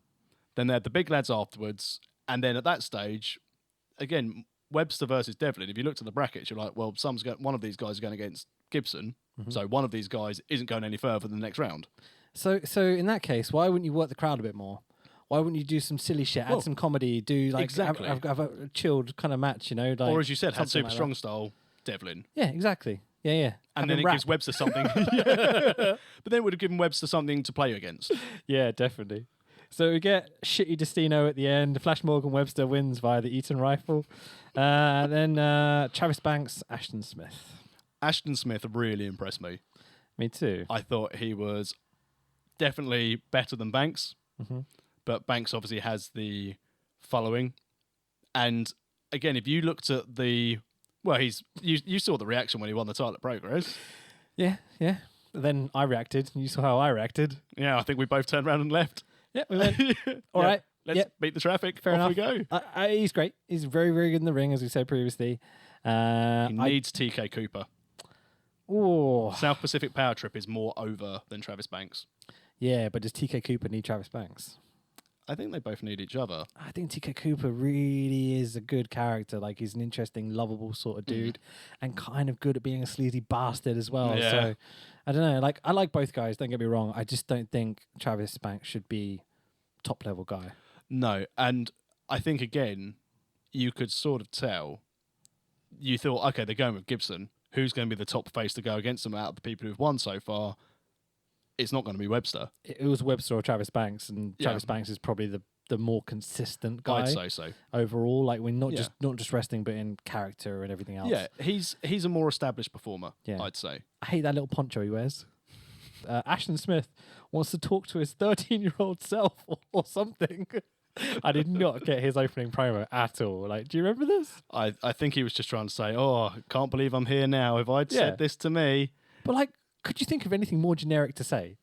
[SPEAKER 1] Then they had the big lads afterwards, and then at that stage, again, Webster versus Devlin. If you looked at the brackets, you're like, well, one of these guys is going against Gibson, so one of these guys isn't going any further than the next round.
[SPEAKER 2] So in that case, why wouldn't you work the crowd a bit more? Why wouldn't you do some silly shit, add some comedy, do like
[SPEAKER 1] exactly.
[SPEAKER 2] have a chilled kind of match, Like,
[SPEAKER 1] or as you said, had Super
[SPEAKER 2] like
[SPEAKER 1] Strong Style Devlin.
[SPEAKER 2] Yeah, exactly. Yeah.
[SPEAKER 1] And then it gives Webster something. But then it would have given Webster something to play against.
[SPEAKER 2] Yeah, definitely. So we get shitty Destino at the end. Flash Morgan Webster wins via the Eaton rifle. Then Travis Banks, Ashton Smith.
[SPEAKER 1] Ashton Smith really impressed me.
[SPEAKER 2] Me too.
[SPEAKER 1] I thought he was definitely better than Banks. But Banks obviously has the following. And again, if you looked at you saw the reaction when he won the title at Progress.
[SPEAKER 2] Yeah. Then I reacted. You saw how I reacted.
[SPEAKER 1] Yeah, I think we both turned around and left.
[SPEAKER 2] Yeah, we went, all right.
[SPEAKER 1] Let's beat the traffic.
[SPEAKER 2] Fair enough.
[SPEAKER 1] We go.
[SPEAKER 2] He's great. He's very, very good in the ring, as we said previously.
[SPEAKER 1] He needs TK Cooper.
[SPEAKER 2] Oh,
[SPEAKER 1] South Pacific Power Trip is more over than Travis Banks.
[SPEAKER 2] Yeah, but does TK Cooper need Travis Banks?
[SPEAKER 1] I think they both need each other.
[SPEAKER 2] I think TK Cooper really is a good character. Like, he's an interesting, lovable sort of dude, and kind of good at being a sleazy bastard as well.
[SPEAKER 1] Yeah.
[SPEAKER 2] So, I don't know. Like, I like both guys. Don't get me wrong. I just don't think Travis Banks should be top level guy.
[SPEAKER 1] No, and I think again, you could sort of tell. You thought, okay, they're going with Gibson. Who's going to be the top face to go against them out of the people who've won so far? It's not going to be Webster.
[SPEAKER 2] It was Webster or Travis Banks, and Travis Banks is probably the more consistent guy.
[SPEAKER 1] I'd say so.
[SPEAKER 2] Overall, like, we're not just wrestling, but in character and everything else.
[SPEAKER 1] Yeah, he's a more established performer.
[SPEAKER 2] Yeah.
[SPEAKER 1] I'd say.
[SPEAKER 2] I hate that little poncho he wears. Ashton Smith wants to talk to his 13-year-old self or something. I did not get his opening promo at all. Like, do you remember this?
[SPEAKER 1] I think he was just trying to say, "Oh, can't believe I'm here now. If I'd said this to me."
[SPEAKER 2] But like, could you think of anything more generic to say?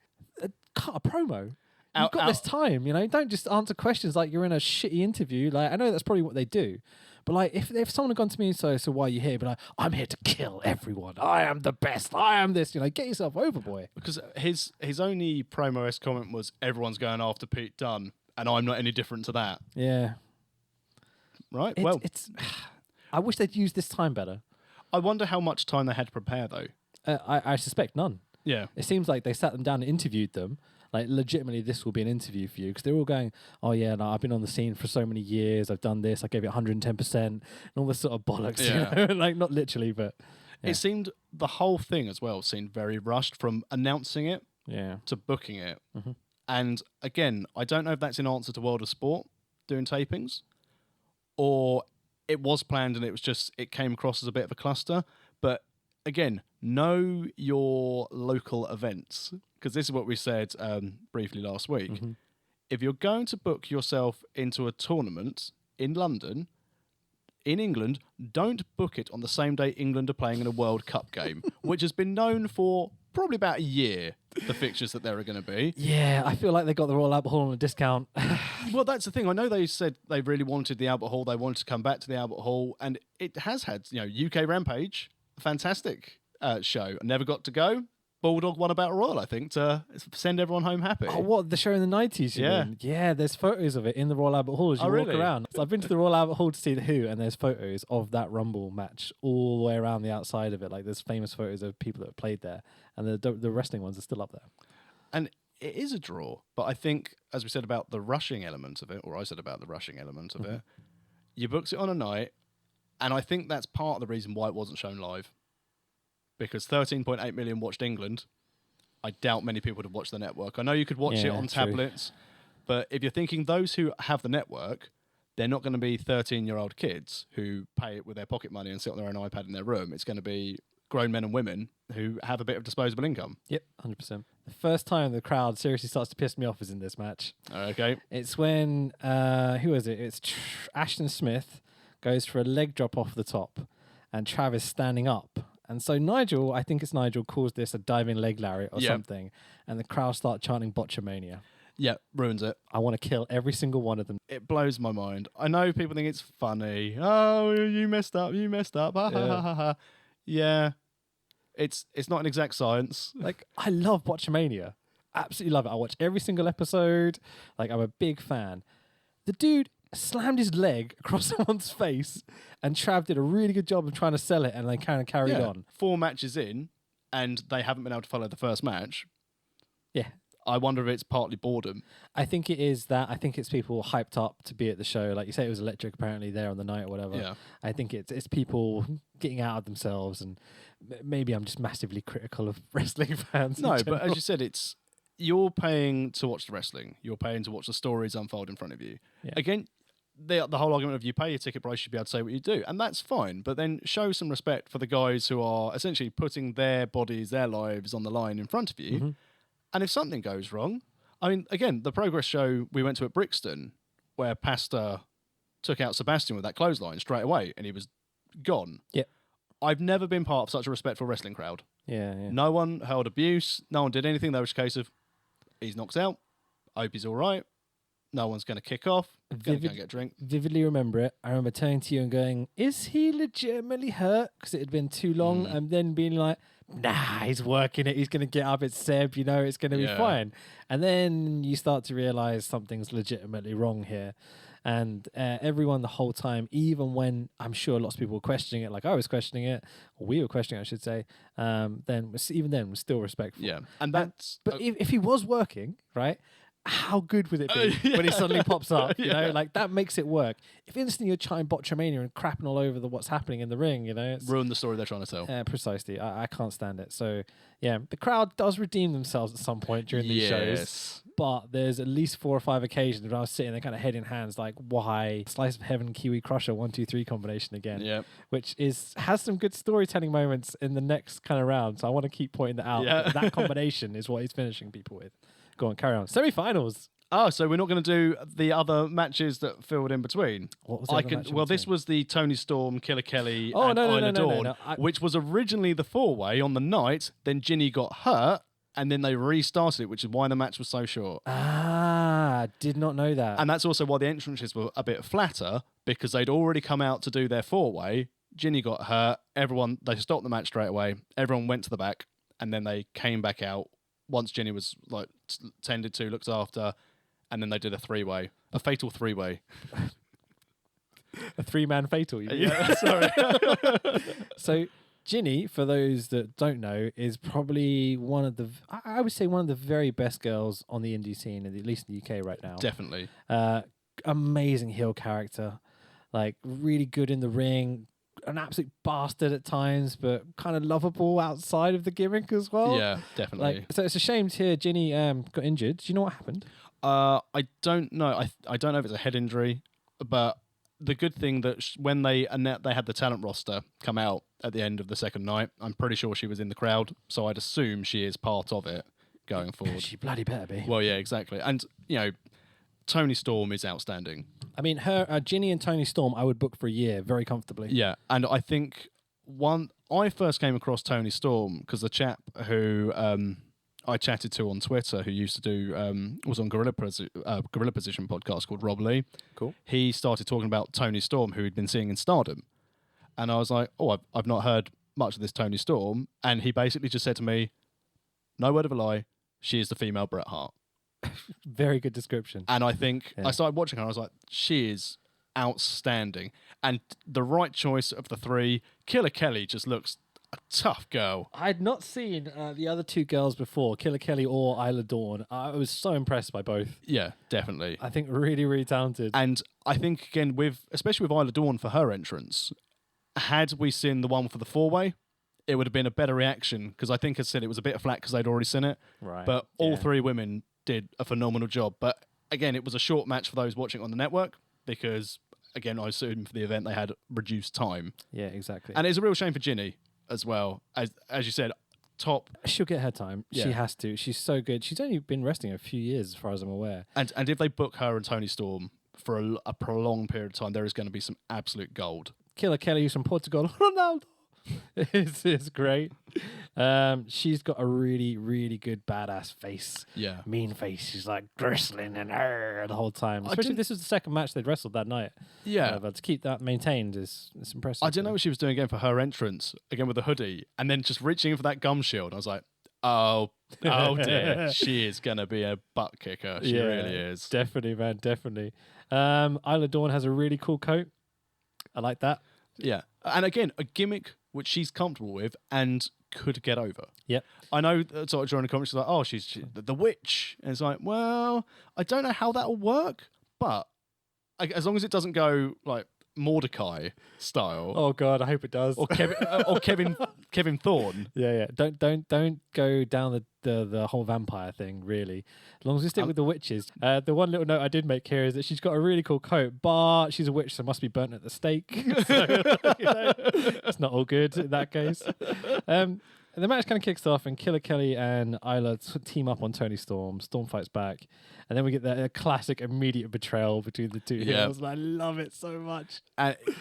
[SPEAKER 2] Cut a promo. You've got this time, Don't just answer questions like you're in a shitty interview. Like, I know that's probably what they do, but like, if someone had gone to me and so why are you here? But like, I'm here to kill everyone. I am the best. I am this. Get yourself over, boy.
[SPEAKER 1] Because his only promo-esque comment was, "Everyone's going after Pete Dunne, and I'm not any different to that."
[SPEAKER 2] Yeah.
[SPEAKER 1] Right.
[SPEAKER 2] It's. I wish they'd used this time better.
[SPEAKER 1] I wonder how much time they had to prepare, though.
[SPEAKER 2] I suspect none.
[SPEAKER 1] Yeah.
[SPEAKER 2] It seems like they sat them down and interviewed them. Like, legitimately, this will be an interview for you. Because they're all going, oh, yeah, no, I've been on the scene for so many years. I've done this. I gave it 110%. And all this sort of bollocks, Like, not literally, but... Yeah.
[SPEAKER 1] It seemed, the whole thing as well seemed very rushed from announcing it to booking it. Mm-hmm. And, again, I don't know if that's in answer to World of Sport doing tapings, or it was planned and it came across as a bit of a cluster. But, again, know your local events. Because this is what we said briefly last week. Mm-hmm. If you're going to book yourself into a tournament in London, in England, don't book it on the same day England are playing in a World Cup game, which has been known for probably about a year, the fixtures that there are going to be.
[SPEAKER 2] Yeah, I feel like they got the Royal Albert Hall on a discount.
[SPEAKER 1] Well, that's the thing. I know they said they really wanted the Albert Hall. They wanted to come back to the Albert Hall, and it has had, UK Rampage, fantastic show. Never got to go. Bulldog won a Battle Royal, I think, to send everyone home happy.
[SPEAKER 2] Oh, what, the show in the 90s, you mean? Yeah, there's photos of it in the Royal Albert Hall as you walk around. So I've been to the Royal Albert Hall to see The Who, and there's photos of that Rumble match all the way around the outside of it. Like, there's famous photos of people that have played there, and the wrestling ones are still up there.
[SPEAKER 1] And it is a draw, but I think, as we said about the rushing element of it, or I said about the rushing element of it, you booked it on a night, and I think that's part of the reason why it wasn't shown live. Because 13.8 million watched England. I doubt many people would have watched the network. I know you could watch it on tablets, but if you're thinking those who have the network, they're not going to be 13-year-old kids who pay it with their pocket money and sit on their own iPad in their room. It's going to be grown men and women who have a bit of disposable income.
[SPEAKER 2] Yep, 100%. The first time the crowd seriously starts to piss me off is in this match.
[SPEAKER 1] Okay.
[SPEAKER 2] It's when, who is it? It's Ashton Smith goes for a leg drop off the top, and Travis standing up. And so Nigel, I think it's Nigel, calls this a diving leg lariat or something. And the crowd start chanting Botchamania.
[SPEAKER 1] Yeah, ruins it.
[SPEAKER 2] I want to kill every single one of them.
[SPEAKER 1] It blows my mind. I know people think it's funny. Oh, you messed up. Ha, ha, ha, ha. Yeah. It's not an exact science.
[SPEAKER 2] Like, I love Botchamania. Absolutely love it. I watch every single episode. Like, I'm a big fan. The dude slammed his leg across someone's face, and Trav did a really good job of trying to sell it, and they kind of carried on. 4
[SPEAKER 1] matches in, and they haven't been able to follow the first match.
[SPEAKER 2] Yeah.
[SPEAKER 1] I wonder if it's partly boredom.
[SPEAKER 2] I think it is that. I think it's people hyped up to be at the show. Like you say, it was electric apparently there on the night or whatever.
[SPEAKER 1] Yeah.
[SPEAKER 2] I think it's people getting out of themselves, and maybe I'm just massively critical of wrestling fans.
[SPEAKER 1] No, but as you said, you're paying to watch the wrestling. You're paying to watch the stories unfold in front of you.
[SPEAKER 2] Yeah.
[SPEAKER 1] Again, the whole argument of you pay your ticket price, you should be able to say what you do. And that's fine. But then show some respect for the guys who are essentially putting their bodies, their lives on the line in front of you. Mm-hmm. And if something goes wrong, I mean, again, the Progress show we went to at Brixton, where Pastor took out Sebastian with that clothesline straight away, and he was gone.
[SPEAKER 2] Yeah.
[SPEAKER 1] I've never been part of such a respectful wrestling crowd.
[SPEAKER 2] Yeah.
[SPEAKER 1] No one held abuse. No one did anything. There was a case of, he's knocked out. I hope he's all right. No one's going to kick off. Going to go get a drink.
[SPEAKER 2] Vividly remember it. I remember turning to you and going, is he legitimately hurt? Because it had been too long. And then being like, nah, he's working it. He's going to get up. It's Seb. It's going to be fine. And then you start to realize something's legitimately wrong here. And everyone the whole time, even when I'm sure lots of people were questioning it, like I was questioning it, or we were questioning it, I should say, even then was still respectful.
[SPEAKER 1] Yeah. And that's...
[SPEAKER 2] But if he was working, right... How good would it be when he suddenly pops up? You know, like that makes it work. If instantly you're trying Botchamania and crapping all over what's happening in the ring, it's
[SPEAKER 1] ruin the story they're trying to tell.
[SPEAKER 2] Precisely. I can't stand it. So yeah, the crowd does redeem themselves at some point during these shows. But there's at least 4 or 5 occasions when I was sitting there kind of head in hands, like, why Slice of Heaven Kiwi Crusher 1 2 3 combination again?
[SPEAKER 1] Yeah.
[SPEAKER 2] Which has some good storytelling moments in the next kind of round. So I want to keep pointing that out. Yeah. That combination is what he's finishing people with. Go on, carry on. Semi-finals.
[SPEAKER 1] Oh, so we're not going to do the other matches that filled in between.
[SPEAKER 2] What was the other match in between?
[SPEAKER 1] This was the Tony Storm, Killer Kelly, and Isla Dawn, which was originally the 4-way on the night. Then Ginny got hurt, and then they restarted it, which is why the match was so short.
[SPEAKER 2] Did not know that.
[SPEAKER 1] And that's also why the entrances were a bit flatter, because they'd already come out to do their 4-way. Ginny got hurt. They stopped the match straight away. Everyone went to the back, and then they came back out once Ginny was like tended to, looked after. And then they did a 3-way, a fatal 3-way.
[SPEAKER 2] A 3-man fatal, you mean?
[SPEAKER 1] Yeah, sorry.
[SPEAKER 2] So Ginny, for those that don't know, is probably I would say one of the very best girls on the indie scene, at least in the UK right now.
[SPEAKER 1] Definitely.
[SPEAKER 2] Amazing heel character. Like, really good in the ring. An absolute bastard at times, but kind of lovable outside of the gimmick as well.
[SPEAKER 1] Yeah, definitely.
[SPEAKER 2] Like, so it's a shame to hear Ginny got injured. Do you know what happened?
[SPEAKER 1] I don't know. I don't know if it's a head injury, but the good thing that when they had the talent roster come out at the end of the second night, I'm pretty sure she was in the crowd, so I'd assume she is part of it going forward.
[SPEAKER 2] She bloody better be.
[SPEAKER 1] Well, yeah, exactly. And, Tony Storm is outstanding.
[SPEAKER 2] I mean, Ginny and Tony Storm, I would book for a year very comfortably.
[SPEAKER 1] Yeah, and I think I first came across Tony Storm because the chap who I chatted to on Twitter, who used to do was on Gorilla Position podcast called Rob Lee.
[SPEAKER 2] Cool.
[SPEAKER 1] He started talking about Tony Storm, who he'd been seeing in Stardom, and I was like, oh, I've not heard much of this Tony Storm, and he basically just said to me, no word of a lie, she is the female Bret Hart.
[SPEAKER 2] Very good description.
[SPEAKER 1] And I think I started watching her, and I was like, she is outstanding. And the right choice of the three. Killer Kelly just looks a tough girl.
[SPEAKER 2] I'd not seen the other two girls before, Killer Kelly or Isla Dawn. I was so impressed by both.
[SPEAKER 1] Yeah, definitely.
[SPEAKER 2] I think really, really talented.
[SPEAKER 1] And I think, again, especially with Isla Dawn for her entrance, had we seen the one for the four-way, it would have been a better reaction, because I think, as I said, it was a bit of flack because they'd already seen it.
[SPEAKER 2] Right.
[SPEAKER 1] But all three women did a phenomenal job. But again, it was a short match for those watching on the network, because, again, I assume for the event they had reduced time.
[SPEAKER 2] Yeah, exactly.
[SPEAKER 1] And it's a real shame for Ginny as well. As you said, top.
[SPEAKER 2] She'll get her time.
[SPEAKER 1] Yeah.
[SPEAKER 2] She has to. She's so good. She's only been wrestling a few years, as far as I'm aware.
[SPEAKER 1] And if they book her and Tony Storm for a prolonged period of time, there is going to be some absolute gold.
[SPEAKER 2] Killer Kelly, who's from Portugal. Ronaldo. It's great. She's got a really, really good badass face.
[SPEAKER 1] Yeah.
[SPEAKER 2] Mean face. She's like bristling and the whole time. Especially this was the second match they'd wrestled that night.
[SPEAKER 1] Yeah.
[SPEAKER 2] But to keep that maintained is impressive.
[SPEAKER 1] I didn't know what she was doing again for her entrance, again with the hoodie, and then just reaching in for that gum shield. I was like, oh dear. She is going to be a butt kicker. She really is.
[SPEAKER 2] Definitely, man. Definitely. Isla Dawn has a really cool coat. I like that.
[SPEAKER 1] Yeah. And again, a gimmick which she's comfortable with and could get over.
[SPEAKER 2] Yep.
[SPEAKER 1] I know sort of during the comments, she's like, oh, she's the witch. And it's like, well, I don't know how that'll work, but as long as it doesn't go like Mordecai style.
[SPEAKER 2] Oh God, I hope it does.
[SPEAKER 1] Or Kevin Thorne.
[SPEAKER 2] Yeah. Don't go down the whole vampire thing, really. As long as we stick with the witches. The one little note I did make here is that she's got a really cool coat, but she's a witch, so must be burnt at the stake. So, it's not all good in that case. And the match kind of kicks off, and Killer Kelly and Isla team up on Tony Storm. Storm fights back, and then we get the classic immediate betrayal between the two heels. And I love it so much.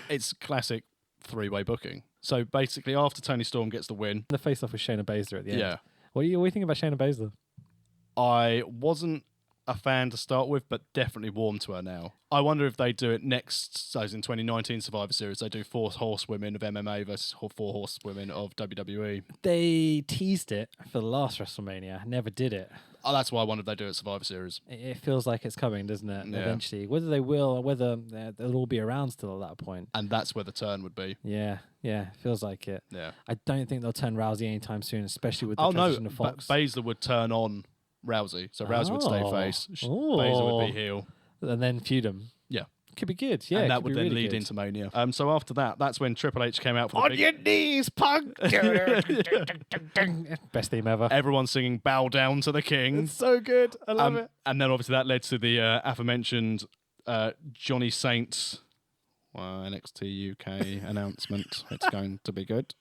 [SPEAKER 1] It's classic three-way booking. So basically, after Tony Storm gets the win,
[SPEAKER 2] the face-off with Shayna Baszler at the end.
[SPEAKER 1] Yeah.
[SPEAKER 2] What do you think about Shayna Baszler?
[SPEAKER 1] I wasn't a fan to start with, but definitely warm to her now. I wonder if they do it next, so in 2019 Survivor Series, they do 4 horsewomen of MMA versus 4 horsewomen of WWE.
[SPEAKER 2] They teased it for the last WrestleMania, never did it.
[SPEAKER 1] Oh, that's why I wonder if they do it Survivor Series.
[SPEAKER 2] It feels like it's coming, doesn't it?
[SPEAKER 1] Yeah.
[SPEAKER 2] Eventually. Whether they will or whether they'll all be around still at that point.
[SPEAKER 1] And that's where the turn would be.
[SPEAKER 2] Yeah, feels like it.
[SPEAKER 1] Yeah.
[SPEAKER 2] I don't think they'll turn Rousey anytime soon, especially with the transition of Fox.
[SPEAKER 1] Baszler would turn on Rousey. So Rousey would stay face. Baszler would be heel.
[SPEAKER 2] And then feud them.
[SPEAKER 1] Yeah.
[SPEAKER 2] Could be good, yeah.
[SPEAKER 1] And that would then
[SPEAKER 2] really
[SPEAKER 1] lead
[SPEAKER 2] good.
[SPEAKER 1] into Mania. So after that, that's when Triple H came out for the
[SPEAKER 2] On your knees, punk! Best theme ever.
[SPEAKER 1] Everyone singing "Bow Down to the King."
[SPEAKER 2] It's so good. I love it.
[SPEAKER 1] And then obviously that led to the aforementioned Johnny Saint NXT UK announcement. It's going to be good.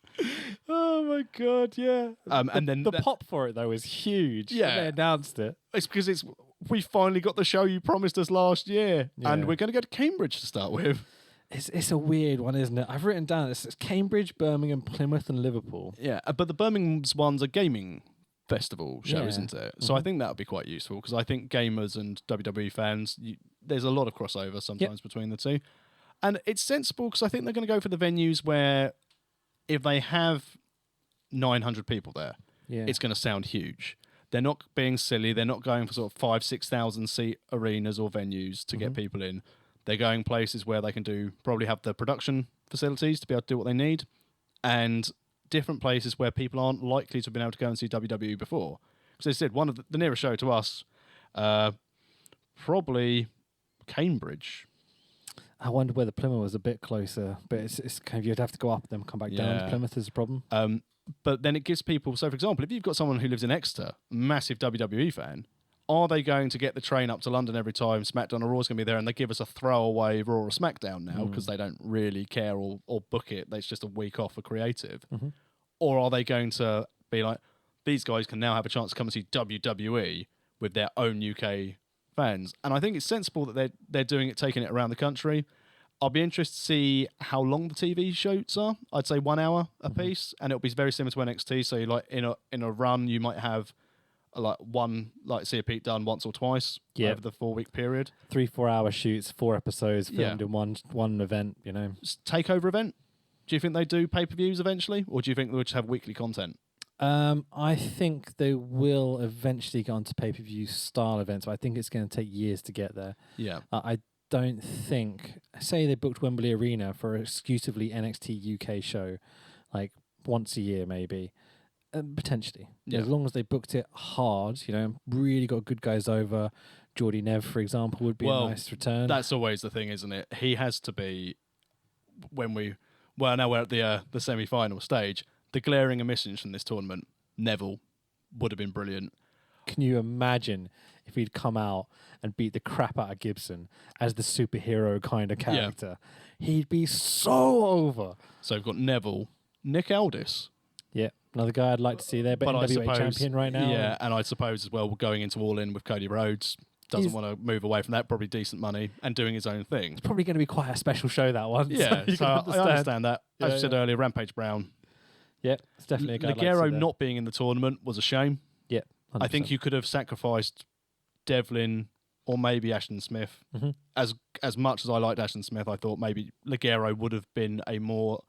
[SPEAKER 2] Oh my God, yeah.
[SPEAKER 1] And then
[SPEAKER 2] the pop for it though is huge.
[SPEAKER 1] Yeah.
[SPEAKER 2] When they announced it.
[SPEAKER 1] It's because we finally got the show you promised us last year,
[SPEAKER 2] Yeah.
[SPEAKER 1] and we're going to go to Cambridge to start with.
[SPEAKER 2] It's a weird one, isn't it? I've written down it's Cambridge, Birmingham, Plymouth, and Liverpool.
[SPEAKER 1] Yeah, but the Birmingham's one's a gaming festival show,
[SPEAKER 2] Yeah.
[SPEAKER 1] isn't it? So I think that would be quite useful, because I think gamers and WWE fans, there's a lot of crossover sometimes between the two. And it's sensible, because I think they're going to go for the venues where if they have 900 people there, it's going to sound huge. They're not being silly. They're not going for sort of 5,000-6,000 seat arenas or venues to get people in. They're going places where they can probably have the production facilities to be able to do what they need, and different places where people aren't likely to have been able to go and see WWE before. Because they said one of the nearest show to us, probably Cambridge.
[SPEAKER 2] I wonder whether Plymouth was a bit closer, but it's kind of, you'd have to go up and then come back down. Plymouth is a problem.
[SPEAKER 1] But then it gives people, so for example, if you've got someone who lives in Exeter, massive WWE fan, are they going to get the train up to London every time SmackDown or Raw's going to be there, and they give us a throwaway Raw or SmackDown now because they don't really care or book it? It's just a week off for creative. Or are they going to be like, these guys can now have a chance to come and see WWE with their own UK fans? And I think it's sensible that they're doing it, taking it around the country. I'll be interested to see how long the TV shows are. I'd say 1 hour a piece, and it'll be very similar to NXT. So, like in a run, you might have see a Pete Dunne once or twice over the 4-week period.
[SPEAKER 2] 3-4 hour shoots, 4 episodes filmed in one event.
[SPEAKER 1] Takeover event. Do you think they do pay-per-views eventually, or do you think they'll just have weekly content?
[SPEAKER 2] I think they will eventually go on to pay-per-view style events, but I think it's going to take years to get there.
[SPEAKER 1] Yeah.
[SPEAKER 2] I don't think... Say they booked Wembley Arena for an exclusively NXT UK show, like once a year maybe. Potentially.
[SPEAKER 1] Yeah.
[SPEAKER 2] As long as they booked it hard, really got good guys over. Geordie Nev, for example, would be a nice return.
[SPEAKER 1] That's always the thing, isn't it? He has to be, now we're at the semi-final stage, the glaring omissions from this tournament, Neville would have been brilliant.
[SPEAKER 2] Can you imagine if he'd come out and beat the crap out of Gibson as the superhero kind of character? Yeah. He'd be so over.
[SPEAKER 1] So we've got Neville, Nick Aldis.
[SPEAKER 2] Yeah, another guy I'd like to see there, but NWA champion right now.
[SPEAKER 1] Yeah, and I suppose as well, we're going into All In with Cody Rhodes. Doesn't want to move away from that, probably decent money, and doing his own thing.
[SPEAKER 2] It's probably going to be quite a special show, that one.
[SPEAKER 1] Yeah, so I understand that. As you said earlier, Rampage Brown.
[SPEAKER 2] Yeah, it's definitely a guy
[SPEAKER 1] Ligero not being in the tournament was a shame.
[SPEAKER 2] Yeah, 100%.
[SPEAKER 1] I think you could have sacrificed Devlin or maybe Ashton Smith.
[SPEAKER 2] Mm-hmm.
[SPEAKER 1] As much as I liked Ashton Smith, I thought maybe Ligero would have been a more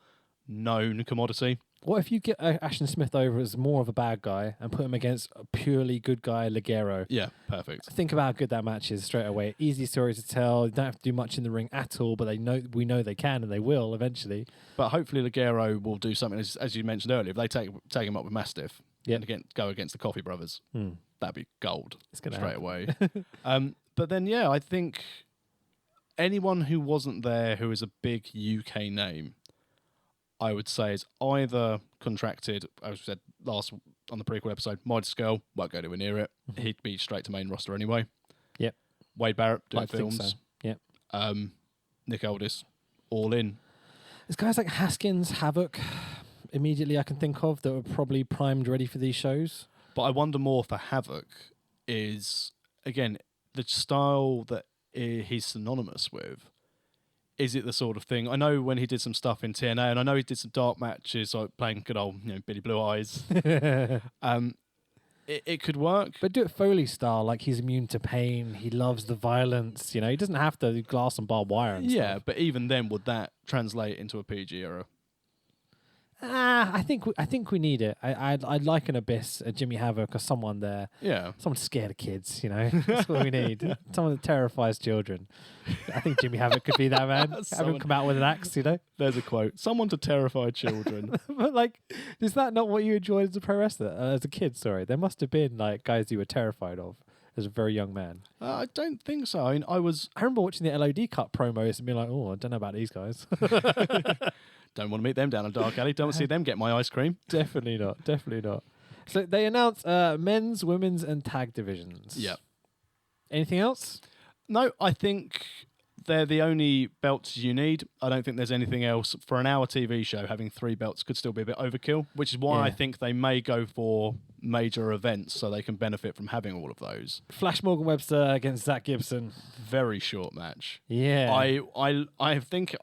[SPEAKER 1] known commodity.
[SPEAKER 2] What if you get Ashton Smith over as more of a bad guy and put him against a purely good guy, Ligero?
[SPEAKER 1] Yeah, perfect.
[SPEAKER 2] Think about how good that match is straight away. Easy story to tell. You don't have to do much in the ring at all, but we know they can and they will eventually.
[SPEAKER 1] But hopefully Ligero will do something, as you mentioned earlier. If they take him up with Mastiff and go against the Coffee Brothers, that'd be gold straight away. But then, I think anyone who wasn't there who is a big UK name, I would say is either contracted, as we said last on the prequel episode, Midas Girl, won't go anywhere near it. He'd be straight to main roster anyway.
[SPEAKER 2] Yep.
[SPEAKER 1] Wade Barrett doing films.
[SPEAKER 2] So. Yep.
[SPEAKER 1] Nick Aldis, All In.
[SPEAKER 2] There's guys like Haskins, Havoc, immediately I can think of that were probably primed ready for these shows.
[SPEAKER 1] But I wonder more for Havoc is, again, the style that he's synonymous with. Is it the sort of thing? I know when he did some stuff in TNA, and I know he did some dark matches, like playing good old, Billy Blue Eyes. It could work.
[SPEAKER 2] But do it Foley style, like he's immune to pain, he loves the violence, he doesn't have to glass and barbed wire and stuff.
[SPEAKER 1] But even then, would that translate into a PG era?
[SPEAKER 2] I think we need it. I'd like an Abyss, a Jimmy Havoc, or someone there.
[SPEAKER 1] Yeah.
[SPEAKER 2] Someone scared of kids, That's what we need. Someone that terrifies children. I think Jimmy Havoc could be that man. Have him come out with an axe,
[SPEAKER 1] There's a quote. Someone to terrify children.
[SPEAKER 2] But is that not what you enjoyed as a pro wrestler? As a kid, sorry. There must have been guys you were terrified of as a very young man.
[SPEAKER 1] I don't think so. I
[SPEAKER 2] remember watching the LOD Cup promos and being like, oh, I don't know about these guys.
[SPEAKER 1] Don't want to meet them down a dark alley. Don't want to see them get my ice cream.
[SPEAKER 2] Definitely not. So they announced men's, women's, and tag divisions.
[SPEAKER 1] Yeah.
[SPEAKER 2] Anything else?
[SPEAKER 1] No, I think they're the only belts you need. I don't think there's anything else. For an hour TV show, having 3 belts could still be a bit overkill, which is why I think they may go for major events so they can benefit from having all of those.
[SPEAKER 2] Flash Morgan Webster against Zach Gibson.
[SPEAKER 1] Very short match.
[SPEAKER 2] Yeah.
[SPEAKER 1] I think...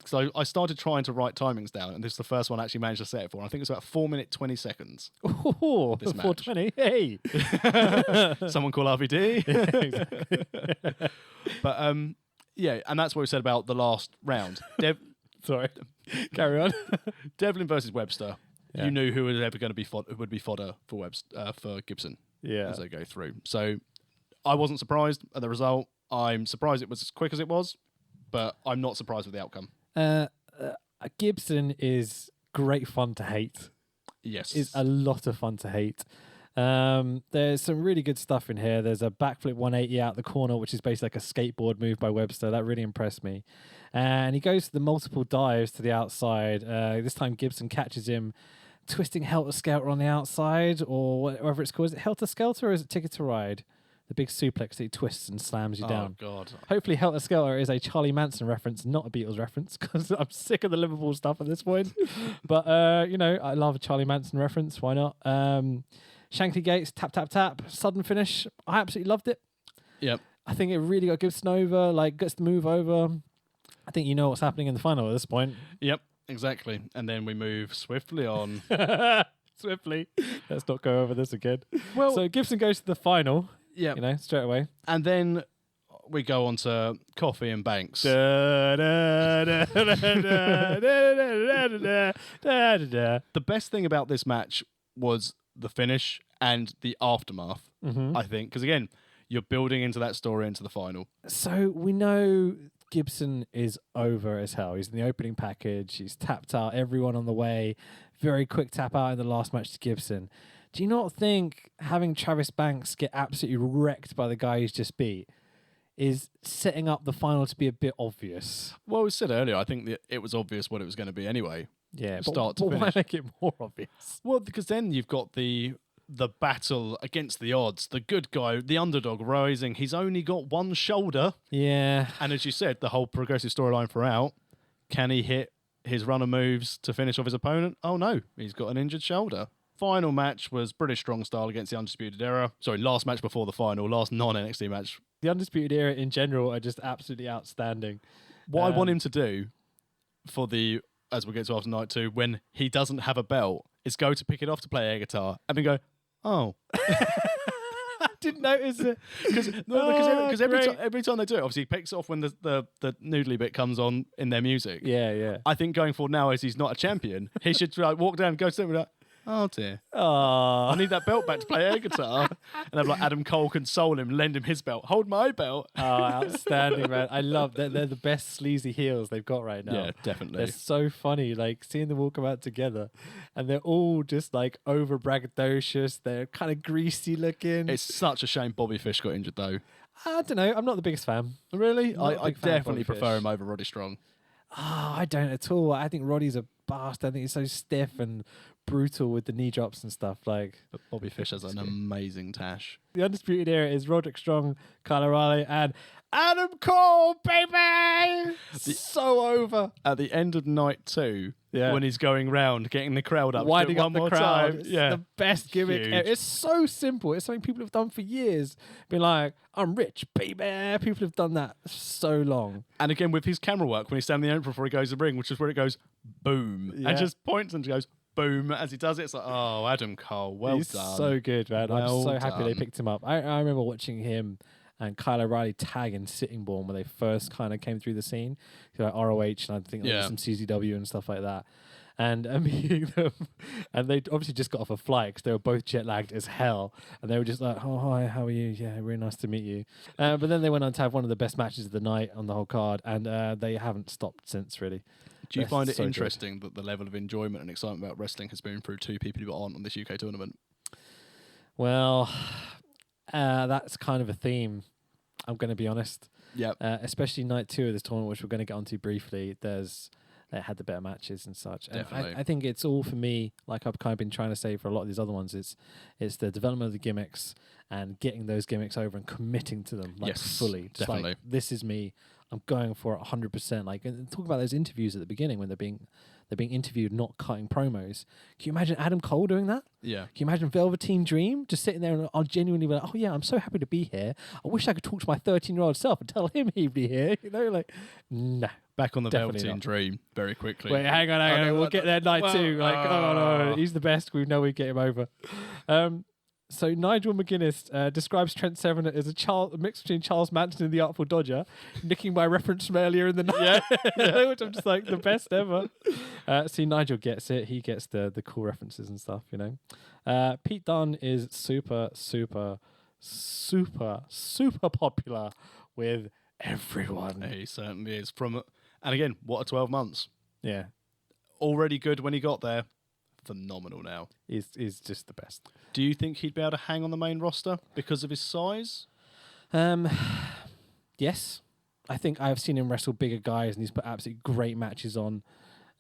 [SPEAKER 1] So I started trying to write timings down, and this is the first one I actually managed to set it for. And I think it's about 4 minutes, 20 seconds.
[SPEAKER 2] Oh, 4:20. Hey.
[SPEAKER 1] Someone call RVD.
[SPEAKER 2] Exactly.
[SPEAKER 1] But, and that's what we said about the last round.
[SPEAKER 2] Sorry. Carry on.
[SPEAKER 1] Devlin versus Webster. Yeah. You knew who was ever going to be would be fodder for for Gibson as they go through. So I wasn't surprised at the result. I'm surprised it was as quick as it was, but I'm not surprised with the outcome.
[SPEAKER 2] Gibson is great fun to hate.
[SPEAKER 1] Yes.
[SPEAKER 2] Is a lot of fun to hate. There's some really good stuff in here. There's a backflip 180 out the corner, which is basically like a skateboard move by Webster. That really impressed me. And he goes to the multiple dives to the outside. This time Gibson catches him twisting Helter Skelter on the outside, or whatever it's called. Is it Helter Skelter or is it Ticket to Ride? The big suplex that he twists and slams you down.
[SPEAKER 1] Oh, God.
[SPEAKER 2] Hopefully Helter Skelter is a Charlie Manson reference, not a Beatles reference, because I'm sick of the Liverpool stuff at this point. But, I love a Charlie Manson reference. Why not? Shankly Gates, tap, tap, tap, sudden finish. I absolutely loved it.
[SPEAKER 1] Yep.
[SPEAKER 2] I think it really got Gibson over, gets the move over. I think you know what's happening in the final at this point.
[SPEAKER 1] Yep, exactly. And then we move swiftly on.
[SPEAKER 2] Swiftly. Let's not go over this again. Well, so Gibson goes to the final.
[SPEAKER 1] Yeah.
[SPEAKER 2] Straight away.
[SPEAKER 1] And then we go on to Coffee and Banks.
[SPEAKER 2] The
[SPEAKER 1] best thing about this match was the finish and the aftermath, I think. Because, again, you're building into that story into the final.
[SPEAKER 2] So we know Gibson is over as hell. He's in the opening package. He's tapped out everyone on the way. Very quick tap out in the last match to Gibson. Do you not think having Travis Banks get absolutely wrecked by the guy he's just beat is setting up the final to be a bit obvious?
[SPEAKER 1] Well, we said earlier, I think that it was obvious what it was going to be anyway.
[SPEAKER 2] Yeah,
[SPEAKER 1] start to
[SPEAKER 2] but why
[SPEAKER 1] finish.
[SPEAKER 2] make it more obvious?
[SPEAKER 1] Well, because then you've got the battle against the odds. The good guy, the underdog rising. He's only got one shoulder.
[SPEAKER 2] Yeah.
[SPEAKER 1] And as you said, the whole progressive storyline throughout, can he hit his runner moves to finish off his opponent? Oh no, he's got an injured shoulder. Final match was British Strong Style against the Undisputed Era. Sorry, last match before the final, last non-NXT match.
[SPEAKER 2] The Undisputed Era in general are just absolutely outstanding.
[SPEAKER 1] What I want him to do for the, as we get to after night 2, when he doesn't have a belt, is go to pick it off to play air guitar and then go, oh.
[SPEAKER 2] I didn't notice it.
[SPEAKER 1] Because every time they do it, obviously he picks it off when the noodly bit comes on in their music.
[SPEAKER 2] Yeah, yeah.
[SPEAKER 1] I think going forward now, as he's not a champion, he should walk down and go to them and be like, oh dear.
[SPEAKER 2] Oh,
[SPEAKER 1] I need that belt back to play air guitar. And I'm like, Adam Cole console him, lend him his belt. Hold my belt.
[SPEAKER 2] Oh, outstanding, man. I love that. They're the best sleazy heels they've got right now.
[SPEAKER 1] Yeah, definitely.
[SPEAKER 2] They're so funny, like seeing them all come out together. And they're all just like over braggadocious. They're kind of greasy looking.
[SPEAKER 1] It's such a shame Bobby Fish got injured, though.
[SPEAKER 2] I don't know. I'm not the biggest fan.
[SPEAKER 1] Really?
[SPEAKER 2] Not a
[SPEAKER 1] I
[SPEAKER 2] big fan of
[SPEAKER 1] definitely
[SPEAKER 2] Bobby
[SPEAKER 1] prefer
[SPEAKER 2] Fish.
[SPEAKER 1] him over Roddy Strong.
[SPEAKER 2] Oh, I don't at all. I think Roddy's a bastard. I think he's so stiff and brutal with the knee drops and stuff. Like,
[SPEAKER 1] But Bobby Fish has an amazing tash.
[SPEAKER 2] the Undisputed Era is Roderick Strong, Kyle O'Reilly, and Adam Cole, baby! So over.
[SPEAKER 1] At the end of night 2,
[SPEAKER 2] Yeah.
[SPEAKER 1] when he's going round, getting the crowd up,
[SPEAKER 2] Winding
[SPEAKER 1] one
[SPEAKER 2] up the
[SPEAKER 1] more
[SPEAKER 2] crowd.
[SPEAKER 1] time.
[SPEAKER 2] It's
[SPEAKER 1] Yeah.
[SPEAKER 2] the best gimmick
[SPEAKER 1] Huge.
[SPEAKER 2] ever. It's so simple. It's something people have done for years. Been like, I'm rich, baby. People have done that so long.
[SPEAKER 1] And again, with his camera work, when he's standing in the apron before he goes to the ring, which is where it goes, boom.
[SPEAKER 2] Yeah.
[SPEAKER 1] And just points and goes, boom. As he does it, it's like, oh, Adam Cole, well
[SPEAKER 2] He's
[SPEAKER 1] done.
[SPEAKER 2] so good, man. I'm
[SPEAKER 1] Well
[SPEAKER 2] so happy they
[SPEAKER 1] done.
[SPEAKER 2] picked him up. I remember watching him and Kyle O'Reilly tag in Sittingbourne when they first kind of came through the scene. Like ROH and I think there was
[SPEAKER 1] Yeah.
[SPEAKER 2] some CZW and stuff like that. And meeting them, and they obviously just got off a flight because they were both jet lagged as hell, and they were just like, "Oh hi, how are you? Yeah, really nice to meet you." But then they went on to have one of the best matches of the night on the whole card, and they haven't stopped since. Really,
[SPEAKER 1] Do you
[SPEAKER 2] They're
[SPEAKER 1] find it
[SPEAKER 2] so good.
[SPEAKER 1] interesting that the level of enjoyment and excitement about wrestling has been through 2 people who aren't on this UK tournament?
[SPEAKER 2] Well, that's kind of a theme. I'm going to be honest.
[SPEAKER 1] Yep.
[SPEAKER 2] Especially night 2 of this tournament, which we're going to get onto briefly. They had the better matches and such. And
[SPEAKER 1] Definitely.
[SPEAKER 2] I think it's all for me, like I've kind of been trying to say for a lot of these other ones, it's the development of the gimmicks and getting those gimmicks over and committing to them like
[SPEAKER 1] Yes,
[SPEAKER 2] fully. Just
[SPEAKER 1] definitely.
[SPEAKER 2] Like, this is me. I'm going for it 100%. Like, and talk about those interviews at the beginning when they're being interviewed, not cutting promos. Can you imagine Adam Cole doing that?
[SPEAKER 1] Yeah.
[SPEAKER 2] Can you imagine Velveteen Dream just sitting there and I'll genuinely be like, oh yeah, I'm so happy to be here. I wish I could talk to my 13-year-old self and tell him he'd be here. You know, like, nah.
[SPEAKER 1] Back on the
[SPEAKER 2] Definitely
[SPEAKER 1] Velveteen
[SPEAKER 2] not.
[SPEAKER 1] Dream very quickly.
[SPEAKER 2] Wait, hang on.
[SPEAKER 1] Okay,
[SPEAKER 2] We'll get there night 2. Like, oh no,
[SPEAKER 1] oh.
[SPEAKER 2] he's the best. We know we get him over. So Nigel McGuinness describes Trent Seven as a mix between Charles Manson and the Artful Dodger, nicking my reference from earlier in the night, which I'm just like the best ever. See, Nigel gets it. He gets the cool references and stuff, you know. Pete Dunne is super, super, super, super popular with everyone.
[SPEAKER 1] He certainly is. And again, what a 12 months.
[SPEAKER 2] Yeah,
[SPEAKER 1] Already good when he got there. Phenomenal now.
[SPEAKER 2] he's just the best.
[SPEAKER 1] Do you think he'd be able to hang on the main roster because of his size?
[SPEAKER 2] Yes. I think I've seen him wrestle bigger guys and he's put absolutely great matches on.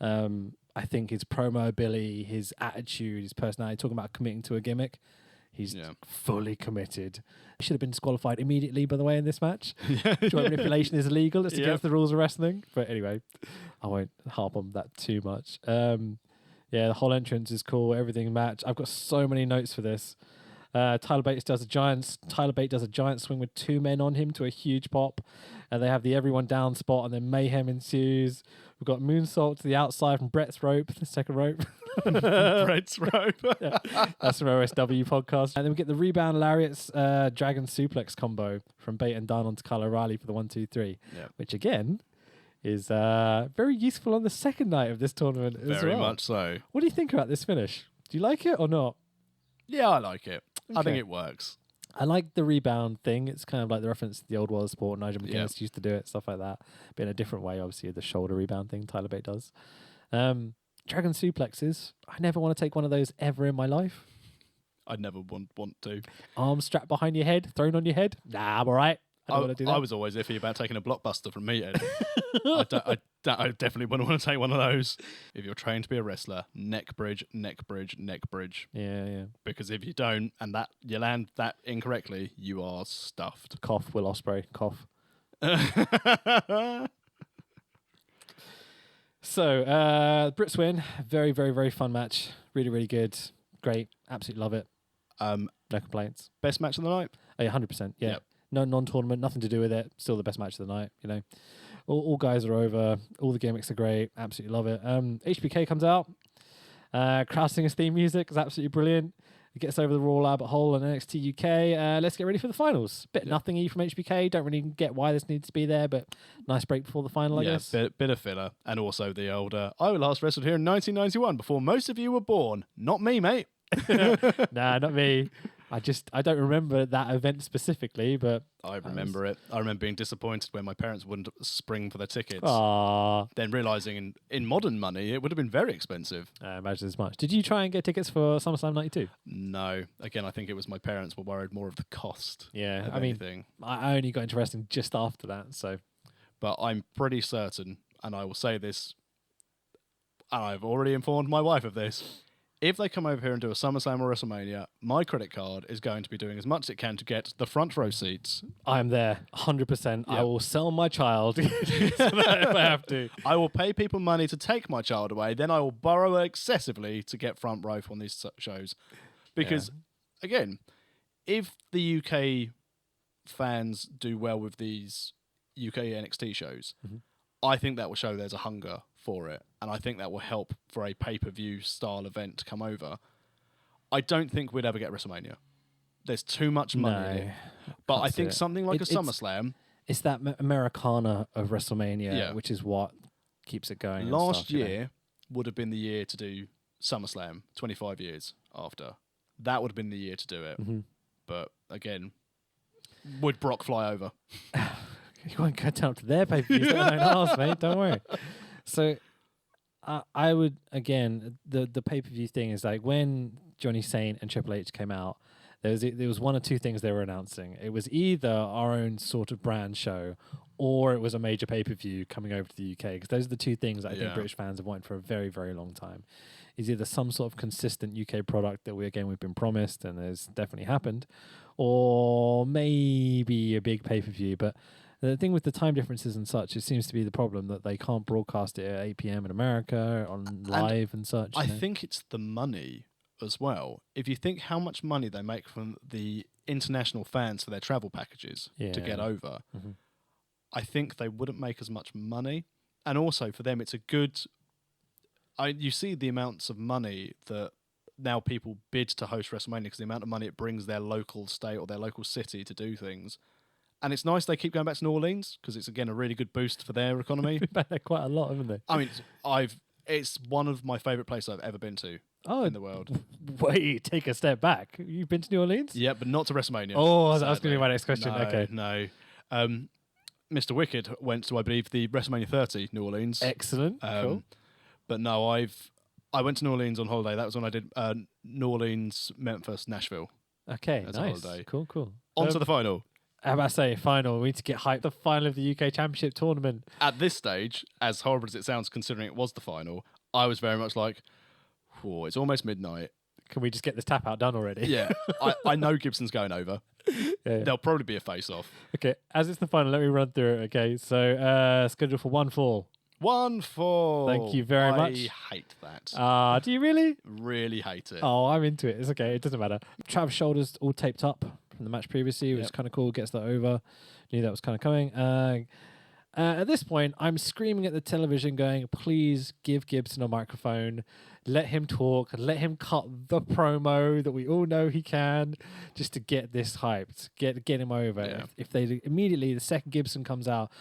[SPEAKER 2] I think his promo ability, his attitude, his personality, talking about committing to a gimmick, he's fully committed. He should have been disqualified immediately, by the way, in this match. Joint manipulation is illegal. It's against the rules of wrestling. But anyway, I won't harp on that too much. Yeah, the whole entrance is cool. Everything match. I've got so many notes for this. Tyler Bate does a giant swing with 2 men on him to a huge pop, and they have the everyone down spot, and then mayhem ensues. We've got moonsault to the outside from Brett's rope, the second rope.
[SPEAKER 1] Bread's rope.
[SPEAKER 2] That's from OSW podcast. And then we get the rebound lariats, dragon suplex combo from Bait and Dunn onto Kyle O'Reilly for the 1-2-3, which again is very useful on the second night of this tournament as well.
[SPEAKER 1] Very much so.
[SPEAKER 2] What do you think about this finish? Do you like it or not?
[SPEAKER 1] Yeah, I like it.
[SPEAKER 2] Okay.
[SPEAKER 1] I think it works.
[SPEAKER 2] I like the rebound thing. It's kind of like the reference to the old world of sport. Nigel McGuinness used to do it, stuff like that. But in a different way, obviously, the shoulder rebound thing Tyler Bate does. Dragon suplexes. I never want to take one of those ever in my life.
[SPEAKER 1] I'd never want to.
[SPEAKER 2] Arms strapped behind your head, thrown on your head. Nah, I'm all right. I don't want to do that.
[SPEAKER 1] I was always iffy about taking a blockbuster from Meathead. I definitely wouldn't want to take one of those. If you're trained to be a wrestler, neck bridge, neck bridge, neck bridge.
[SPEAKER 2] Yeah.
[SPEAKER 1] Because if you don't, and that you land that incorrectly, you are stuffed.
[SPEAKER 2] Cough, Will Ospreay. Cough. So, Brits win. Very, very, very fun match. Really, really good. Great. Absolutely love it. No complaints.
[SPEAKER 1] Best match of the night?
[SPEAKER 2] Oh, yeah, 100%. Yeah.
[SPEAKER 1] Yep.
[SPEAKER 2] No non-tournament, nothing to do with it. Still the best match of the night, you know. All guys are over. All the gimmicks are great. Absolutely love it. HBK comes out. Crowd singers theme music is absolutely brilliant. It gets over the Raw Albert Hole and NXT UK. Let's get ready for the finals. Bit nothing-y from HBK. Don't really get why this needs to be there, but nice break before the final, I guess.
[SPEAKER 1] Bit of filler. And also the older, I last wrestled here in 1991 before most of you were born. Not me, mate.
[SPEAKER 2] Nah, not me. I don't remember that event specifically, but
[SPEAKER 1] I remember it. I remember being disappointed when my parents wouldn't spring for their tickets.
[SPEAKER 2] Aww.
[SPEAKER 1] Then realising in modern money it would have been very expensive.
[SPEAKER 2] I imagine as much. Did you try and get tickets for SummerSlam 92?
[SPEAKER 1] No. Again, I think it was my parents were worried more of the cost.
[SPEAKER 2] Yeah,
[SPEAKER 1] I mean,
[SPEAKER 2] I only got into wrestling just after that, so.
[SPEAKER 1] But I'm pretty certain, and I will say this, and I've already informed my wife of this. If they come over here and do a SummerSlam or WrestleMania, my credit card is going to be doing as much as it can to get the front row seats.
[SPEAKER 2] I'm there, 100%. Yep. I will sell my child if I have to.
[SPEAKER 1] I will pay people money to take my child away, then I will borrow excessively to get front row on these shows. Because, again, if the UK fans do well with these UK NXT shows, I think that will show there's a hunger for it, and I think that will help for a pay-per-view style event to come over. I don't think we'd ever get WrestleMania. There's too much money in it. But I think something like a SummerSlam...
[SPEAKER 2] It's that Americana of WrestleMania, which is what keeps it going.
[SPEAKER 1] Last year would have been the year to do SummerSlam, 25 years after. That would have been the year to do it. But, again, would Brock fly over?
[SPEAKER 2] You won't go down to their pay-per-views, let alone ours, mate. Don't worry. So, I would, again, the pay-per-view thing is like when Johnny Saint and Triple H came out, there was one or two things they were announcing. It was either our own sort of brand show or it was a major pay-per-view coming over to the UK, because those are the two things that I think British fans have wanted for a very, very long time. Is either some sort of consistent UK product that we've been promised and has definitely happened, or maybe a big pay-per-view. But the thing with the time differences and such, it seems to be the problem that they can't broadcast it at 8 p.m. in America on live and such.
[SPEAKER 1] I think it's the money as well. If you think how much money they make from the international fans for their travel packages to get over, I think they wouldn't make as much money. And also for them, it's a good... you see the amounts of money that now people bid to host WrestleMania because the amount of money it brings their local state or their local city to do things. And it's nice they keep going back to New Orleans because it's, again, a really good boost for their economy.
[SPEAKER 2] They've been back there quite a lot, haven't they?
[SPEAKER 1] I mean, it's one of my favourite places I've ever been to in the world.
[SPEAKER 2] Wait, take a step back. You've been to New Orleans?
[SPEAKER 1] Yeah, but not to WrestleMania.
[SPEAKER 2] Oh, that was going to be my next question. Okay.
[SPEAKER 1] No. Mr. Wicked went to, I believe, the WrestleMania 30 New Orleans.
[SPEAKER 2] Excellent. Cool.
[SPEAKER 1] But no, I went to New Orleans on holiday. That was when I did New Orleans, Memphis, Nashville.
[SPEAKER 2] Okay,
[SPEAKER 1] as
[SPEAKER 2] nice.
[SPEAKER 1] A holiday.
[SPEAKER 2] Cool.
[SPEAKER 1] On to the final.
[SPEAKER 2] How about I say final? We need to get hyped. The final of the UK Championship tournament.
[SPEAKER 1] At this stage, as horrible as it sounds, considering it was the final, I was very much like, it's almost midnight.
[SPEAKER 2] Can we just get this tap out done already?
[SPEAKER 1] Yeah. I know Gibson's going over.
[SPEAKER 2] Yeah.
[SPEAKER 1] There'll probably be a face-off.
[SPEAKER 2] Okay, as it's the final, let me run through it. Okay, so scheduled for 1 fall.
[SPEAKER 1] 1 fall.
[SPEAKER 2] Thank you very much.
[SPEAKER 1] I hate that.
[SPEAKER 2] Do you really?
[SPEAKER 1] Really hate it.
[SPEAKER 2] Oh, I'm into it. It's okay. It doesn't matter. Trav's shoulders all taped up from the match previously, which is kind of cool. Gets that over. Knew that was kind of coming. At this point, I'm screaming at the television going, please give Gibson a microphone. Let him talk. Let him cut the promo that we all know he can, just to get this hyped, get him over.
[SPEAKER 1] Yeah.
[SPEAKER 2] If they immediately, the second Gibson comes out,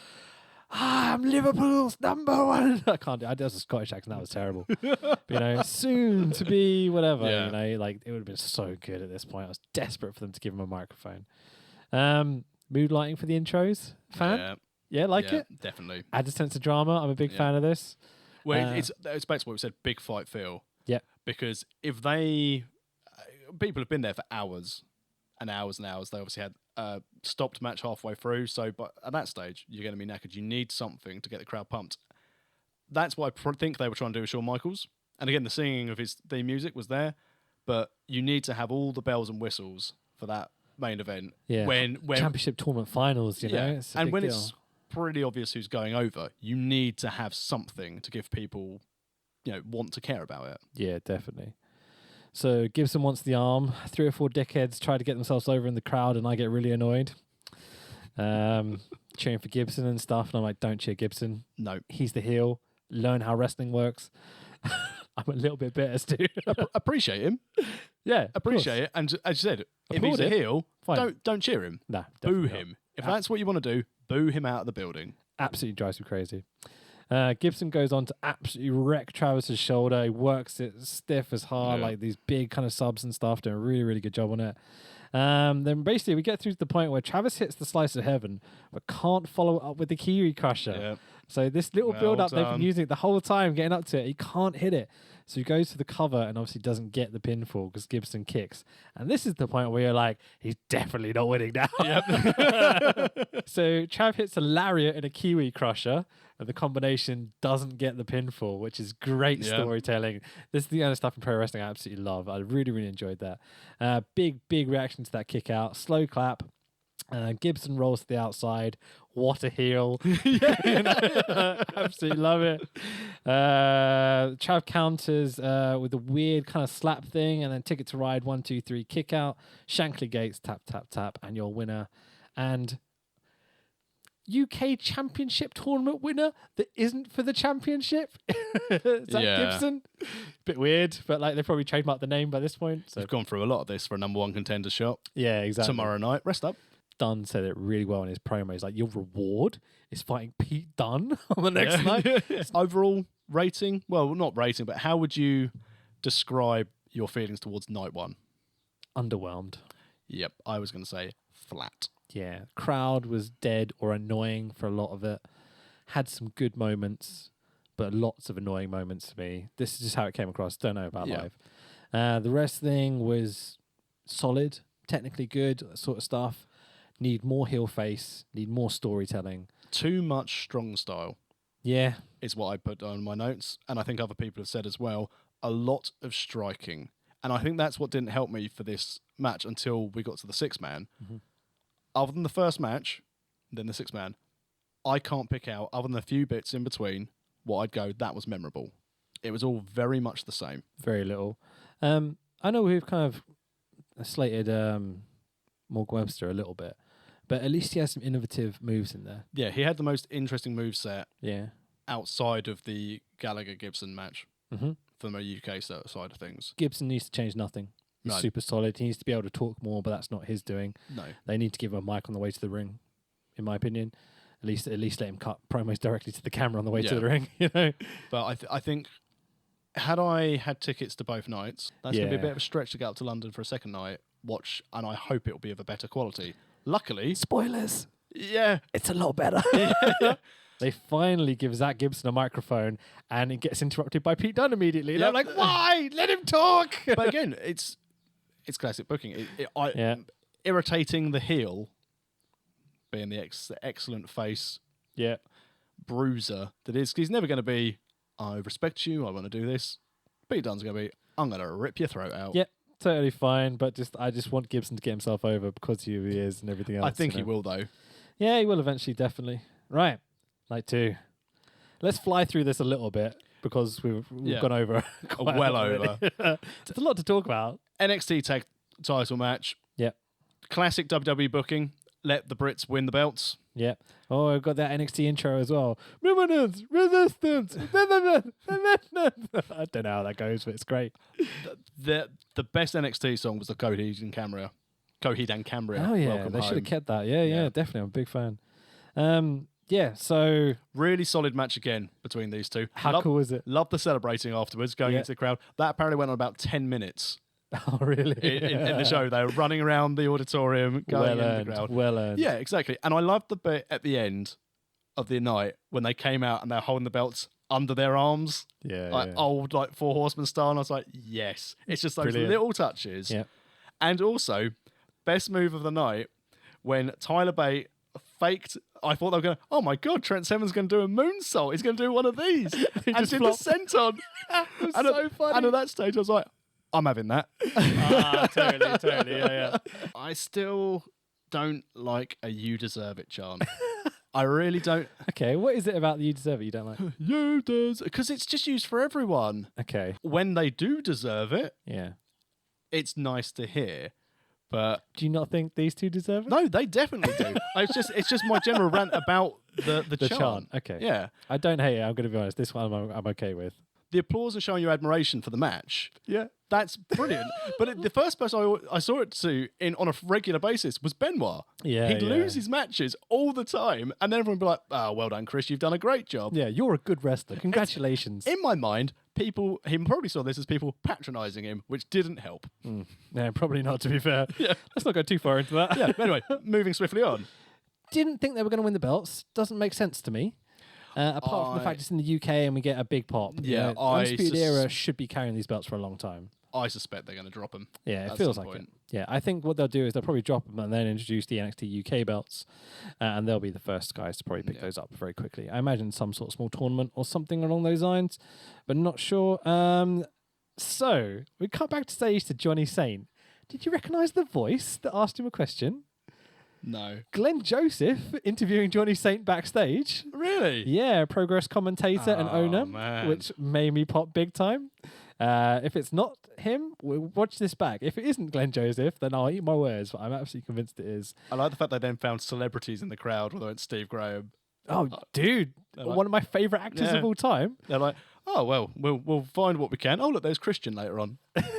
[SPEAKER 2] I'm Liverpool's number one. I can't do. I did a Scottish accent. That was terrible. But, soon to be whatever.
[SPEAKER 1] Yeah.
[SPEAKER 2] Like it would have been so good at this point. I was desperate for them to give him a microphone. Mood lighting for the intros. Fan? Yeah, like it?
[SPEAKER 1] Definitely.
[SPEAKER 2] Add a sense of drama. I'm a big fan of this.
[SPEAKER 1] Well, it's back to what we said, big fight feel.
[SPEAKER 2] Yeah.
[SPEAKER 1] Because if people have been there for hours and hours and hours. They obviously had stopped match halfway through. So, but at that stage, you're going to be knackered. You need something to get the crowd pumped. That's what I think they were trying to do with Shawn Michaels. And again, the singing of his theme music was there. But you need to have all the bells and whistles for that main event.
[SPEAKER 2] Yeah.
[SPEAKER 1] When
[SPEAKER 2] Championship tournament finals, you know. It's a
[SPEAKER 1] and
[SPEAKER 2] big
[SPEAKER 1] when
[SPEAKER 2] deal.
[SPEAKER 1] it's pretty obvious who's going over, you need to have something to give people, want to care about it.
[SPEAKER 2] Yeah, definitely. So Gibson wants the arm. 3 or 4 dickheads try to get themselves over in the crowd, and I get really annoyed. Cheering for Gibson and stuff, and I'm like, don't cheer Gibson.
[SPEAKER 1] No.
[SPEAKER 2] He's the heel. Learn how wrestling works. I'm a little bit bitter, Stu.
[SPEAKER 1] Appreciate him.
[SPEAKER 2] Yeah,
[SPEAKER 1] Appreciate it. And as you said, if he's a heel, don't cheer him.
[SPEAKER 2] Nah,
[SPEAKER 1] boo him. If that's what you want to do, boo him out of the building.
[SPEAKER 2] Absolutely drives me crazy. Gibson goes on to absolutely wreck Travis's shoulder. He works it stiff as hard, like these big kind of subs and stuff, doing a really, really good job on it. Then basically we get through to the point where Travis hits the slice of heaven, but can't follow it up with the Kiwi Crusher.
[SPEAKER 1] Yep.
[SPEAKER 2] So this little build-up they've been using it the whole time, getting up to it, he can't hit it. So he goes to the cover and obviously doesn't get the pinfall because Gibson kicks. And this is the point where you're like, he's definitely not winning now. Yep. So Trav hits a lariat and a Kiwi Crusher, and the combination doesn't get the pinfall, which is great storytelling. This is the kind of stuff in pro wrestling I absolutely love. I really, really enjoyed that. Big reaction to that kick out. Slow clap. Gibson rolls to the outside. What a heel. Absolutely love it. Trav counters with a weird kind of slap thing, and then Ticket to Ride, 1, 2, 3, kick out. Shankly Gates, tap, tap, tap, and your winner. And UK Championship tournament winner that isn't for the championship. Is that Gibson? Bit weird, but like they probably trademarked the name by this point. So
[SPEAKER 1] we've gone through a lot of this for a number 1 contender shot.
[SPEAKER 2] Yeah, exactly.
[SPEAKER 1] Tomorrow night. Rest up.
[SPEAKER 2] Dunn said it really well in his promo. He's like, your reward is fighting Pete Dunne on the next night.
[SPEAKER 1] Overall rating? Well, not rating, but how would you describe your feelings towards night 1?
[SPEAKER 2] Underwhelmed.
[SPEAKER 1] Yep, I was going to say flat.
[SPEAKER 2] Yeah, crowd was dead or annoying for a lot of it. Had some good moments, but lots of annoying moments to me. This is just how it came across. Don't know about live. The wrestling was solid, technically good, that sort of stuff. Need more heel face, need more storytelling.
[SPEAKER 1] Too much strong style.
[SPEAKER 2] Yeah.
[SPEAKER 1] Is what I put on my notes. And I think other people have said as well, a lot of striking. And I think that's what didn't help me for this match until we got to the 6-man. Mm-hmm. Other than the first match, then the 6-man, I can't pick out, other than a few bits in between, what I'd go, that was memorable. It was all very much the same.
[SPEAKER 2] Very little. I know we've kind of slated Morgan Webster a little bit, but at least he has some innovative moves in there.
[SPEAKER 1] Yeah, he had the most interesting moveset outside of the Gallagher-Gibson match from a UK side of things.
[SPEAKER 2] Gibson needs to change nothing. He's super solid. He needs to be able to talk more, but that's not his doing.
[SPEAKER 1] No.
[SPEAKER 2] They need to give him a mic on the way to the ring, in my opinion. At least let him cut promos directly to the camera on the way to the ring, you know?
[SPEAKER 1] But I think had I had tickets to both nights, that's going to be a bit of a stretch to get up to London for a second night, watch, and I hope it'll be of a better quality. Luckily...
[SPEAKER 2] Spoilers!
[SPEAKER 1] Yeah.
[SPEAKER 2] It's a lot better. They finally give Zach Gibson a microphone, and it gets interrupted by Pete Dunne immediately. Yep. I'm like, why? Let him talk!
[SPEAKER 1] But again, it's classic booking. Irritating the heel, being the excellent face bruiser that is. He's never going to be, I respect you, I want to do this. Pete Dunne's going to be, I'm going to rip your throat out.
[SPEAKER 2] Yep, totally fine, but I just want Gibson to get himself over because he is and everything else.
[SPEAKER 1] I think he will, though.
[SPEAKER 2] Yeah, he will eventually, definitely. Right, like 2. Let's fly through this a little bit because we've gone over.
[SPEAKER 1] Well over.
[SPEAKER 2] There's a lot to talk about.
[SPEAKER 1] NXT tag title match.
[SPEAKER 2] Yeah.
[SPEAKER 1] Classic WWE booking.
[SPEAKER 2] Let
[SPEAKER 1] the Brits win the belts.
[SPEAKER 2] Yeah. Oh, I've got that NXT intro as well. Resistance. I don't know how that goes, but it's great.
[SPEAKER 1] The best NXT song was the Coheed and Cambria.
[SPEAKER 2] Oh yeah,
[SPEAKER 1] Welcome
[SPEAKER 2] they should have
[SPEAKER 1] Home.
[SPEAKER 2] kept that. Yeah, definitely. I'm a big fan. So
[SPEAKER 1] really solid match again between these two.
[SPEAKER 2] How cool is it?
[SPEAKER 1] Love the celebrating afterwards, going into the crowd. That apparently went on about 10 minutes.
[SPEAKER 2] Oh, really?
[SPEAKER 1] In the show, they were running around the auditorium, going in the crowd.
[SPEAKER 2] Well earned.
[SPEAKER 1] Yeah, exactly. And I loved the bit at the end of the night when they came out and they're holding the belts under their arms.
[SPEAKER 2] Yeah.
[SPEAKER 1] Old, Four Horsemen style. And I was like, yes. It's just those little touches.
[SPEAKER 2] Yeah.
[SPEAKER 1] And also, best move of the night, when Tyler Bate faked. I thought they were going, oh my God, Trent Seven's going to do a moonsault. He's going to do one of these. And
[SPEAKER 2] just
[SPEAKER 1] did
[SPEAKER 2] flopped.
[SPEAKER 1] the senton.
[SPEAKER 2] It was so funny.
[SPEAKER 1] And at that stage, I was like, I'm having that.
[SPEAKER 2] Totally. Yeah.
[SPEAKER 1] I still don't like a "you deserve it" chant. I really don't.
[SPEAKER 2] Okay, what is it about the "you deserve it" you don't like?
[SPEAKER 1] You deserve, because it's just used for everyone.
[SPEAKER 2] Okay.
[SPEAKER 1] When they do deserve it,
[SPEAKER 2] Yeah.
[SPEAKER 1] it's nice to hear. But
[SPEAKER 2] do you not think these two deserve it?
[SPEAKER 1] No, they definitely do. It's just my general rant about the chant.
[SPEAKER 2] Okay.
[SPEAKER 1] Yeah.
[SPEAKER 2] I don't hate it. I'm going to be honest. This one I'm okay with.
[SPEAKER 1] The applause and showing you admiration for the match.
[SPEAKER 2] Yeah.
[SPEAKER 1] That's brilliant. But the first person I saw it to on a regular basis was Benoit.
[SPEAKER 2] Yeah.
[SPEAKER 1] He'd lose his matches all the time. And then everyone would be like, oh, well done, Chris. You've done a great job.
[SPEAKER 2] Yeah, you're a good wrestler. Congratulations.
[SPEAKER 1] In my mind, he probably saw this as people patronising him, which didn't help.
[SPEAKER 2] Yeah, probably not, to be fair. Yeah. Let's not go too far into that.
[SPEAKER 1] Yeah. Anyway, moving swiftly on.
[SPEAKER 2] Didn't think they were going to win the belts. Doesn't make sense to me. Apart from the fact it's in the UK and we get a big pop.
[SPEAKER 1] Yeah,
[SPEAKER 2] you know, Undisputed Era should be carrying these belts for a long time.
[SPEAKER 1] I suspect they're going to drop them.
[SPEAKER 2] Yeah, it feels like it. Yeah, I think what they'll do is they'll probably drop them and then introduce the NXT UK belts, and they'll be the first guys to probably pick those up very quickly. I imagine some sort of small tournament or something along those lines, but not sure. So we cut back to stage to Johnny Saint. Did you recognise the voice that asked him a question?
[SPEAKER 1] No.
[SPEAKER 2] Glenn Joseph interviewing Johnny Saint backstage.
[SPEAKER 1] Really?
[SPEAKER 2] Yeah, Progress commentator and owner,
[SPEAKER 1] man.
[SPEAKER 2] which made me pop big time. If it's not him, we'll watch this back. If it isn't Glenn Joseph, then I'll eat my words, but I'm absolutely convinced it is.
[SPEAKER 1] I like the fact they then found celebrities in the crowd, whether it's Steve Graham.
[SPEAKER 2] Oh, dude,
[SPEAKER 1] like,
[SPEAKER 2] one of my favourite actors of all time.
[SPEAKER 1] They're like, oh, well, we'll find what we can. Oh, look, there's Christian later on,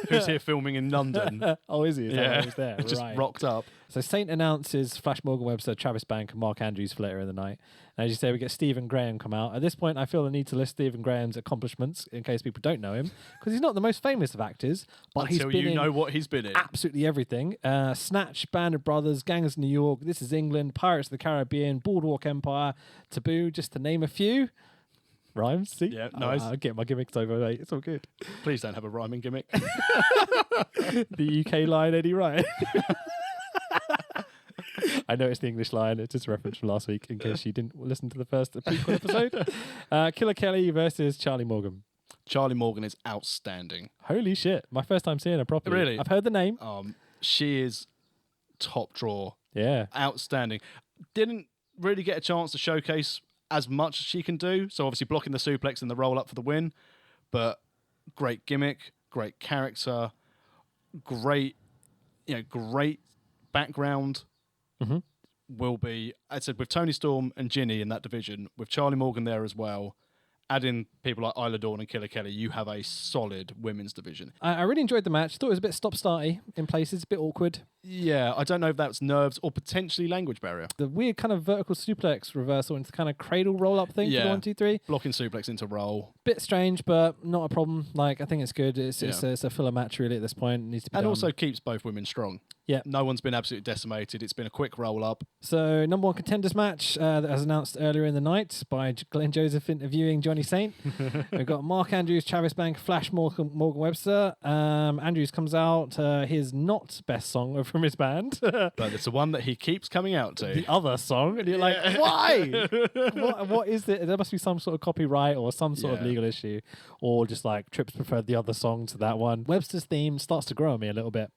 [SPEAKER 1] who's here filming in London.
[SPEAKER 2] Oh, is he? Is that why he's there?
[SPEAKER 1] Just
[SPEAKER 2] right.
[SPEAKER 1] rocked up.
[SPEAKER 2] So Saint announces Flash Morgan Webster, Travis Bank, and Mark Andrews for later in the night. And as you say, we get Stephen Graham come out. At this point, I feel the need to list Stephen Graham's accomplishments in case people don't know him, because he's not the most famous of actors, but
[SPEAKER 1] Until
[SPEAKER 2] he's been
[SPEAKER 1] you know what he's been in.
[SPEAKER 2] Absolutely everything. Snatch, Band of Brothers, Gangs of New York, This Is England, Pirates of the Caribbean, Boardwalk Empire, Taboo, just to name a few. Rhymes, see?
[SPEAKER 1] Yeah, nice.
[SPEAKER 2] I'll get my gimmicks over, mate. It's all good.
[SPEAKER 1] Please don't have a rhyming gimmick.
[SPEAKER 2] The UK line, Eddie Ryan. I know it's the English line. It's just a reference from last week in case you didn't listen to the first prequel episode. Killer Kelly versus Charlie Morgan.
[SPEAKER 1] Charlie Morgan is outstanding.
[SPEAKER 2] Holy shit. My first time seeing her properly.
[SPEAKER 1] Really?
[SPEAKER 2] I've heard the name.
[SPEAKER 1] She is top draw.
[SPEAKER 2] Yeah.
[SPEAKER 1] Outstanding. Didn't really get a chance to showcase as much as she can do. So obviously blocking the suplex and the roll up for the win. But great gimmick, great character, great background.
[SPEAKER 2] Mm-hmm.
[SPEAKER 1] Will be, I said, with Tony Storm and Ginny in that division, with Charlie Morgan there as well, add in people like Isla Dawn and Killer Kelly, you have a solid women's division.
[SPEAKER 2] I really enjoyed the match. Thought it was a bit stop-starty in places, a bit awkward.
[SPEAKER 1] Yeah, I don't know if that's nerves or potentially language barrier.
[SPEAKER 2] The weird kind of vertical suplex reversal into kind of cradle roll-up thing for the 1, 2, 3.
[SPEAKER 1] Blocking suplex into roll.
[SPEAKER 2] Bit strange, but not a problem. Like, I think it's good. It's a filler match really at this point. It needs to be done.
[SPEAKER 1] Also keeps both women strong.
[SPEAKER 2] Yeah.
[SPEAKER 1] No one's been absolutely decimated. It's been a quick roll-up.
[SPEAKER 2] So, number 1 contenders match that was announced earlier in the night by Glenn Joseph interviewing Johnny Saint. We've got Mark Andrews, Travis Bank, Flash Morgan Webster. Andrews comes out his not best song from his band.
[SPEAKER 1] But it's the one that he keeps coming out to.
[SPEAKER 2] The other song. And you're like, why? What is it? There must be some sort of copyright or some sort of legal issue. Or just like Trips preferred the other song to that one. Webster's theme starts to grow on me a little bit.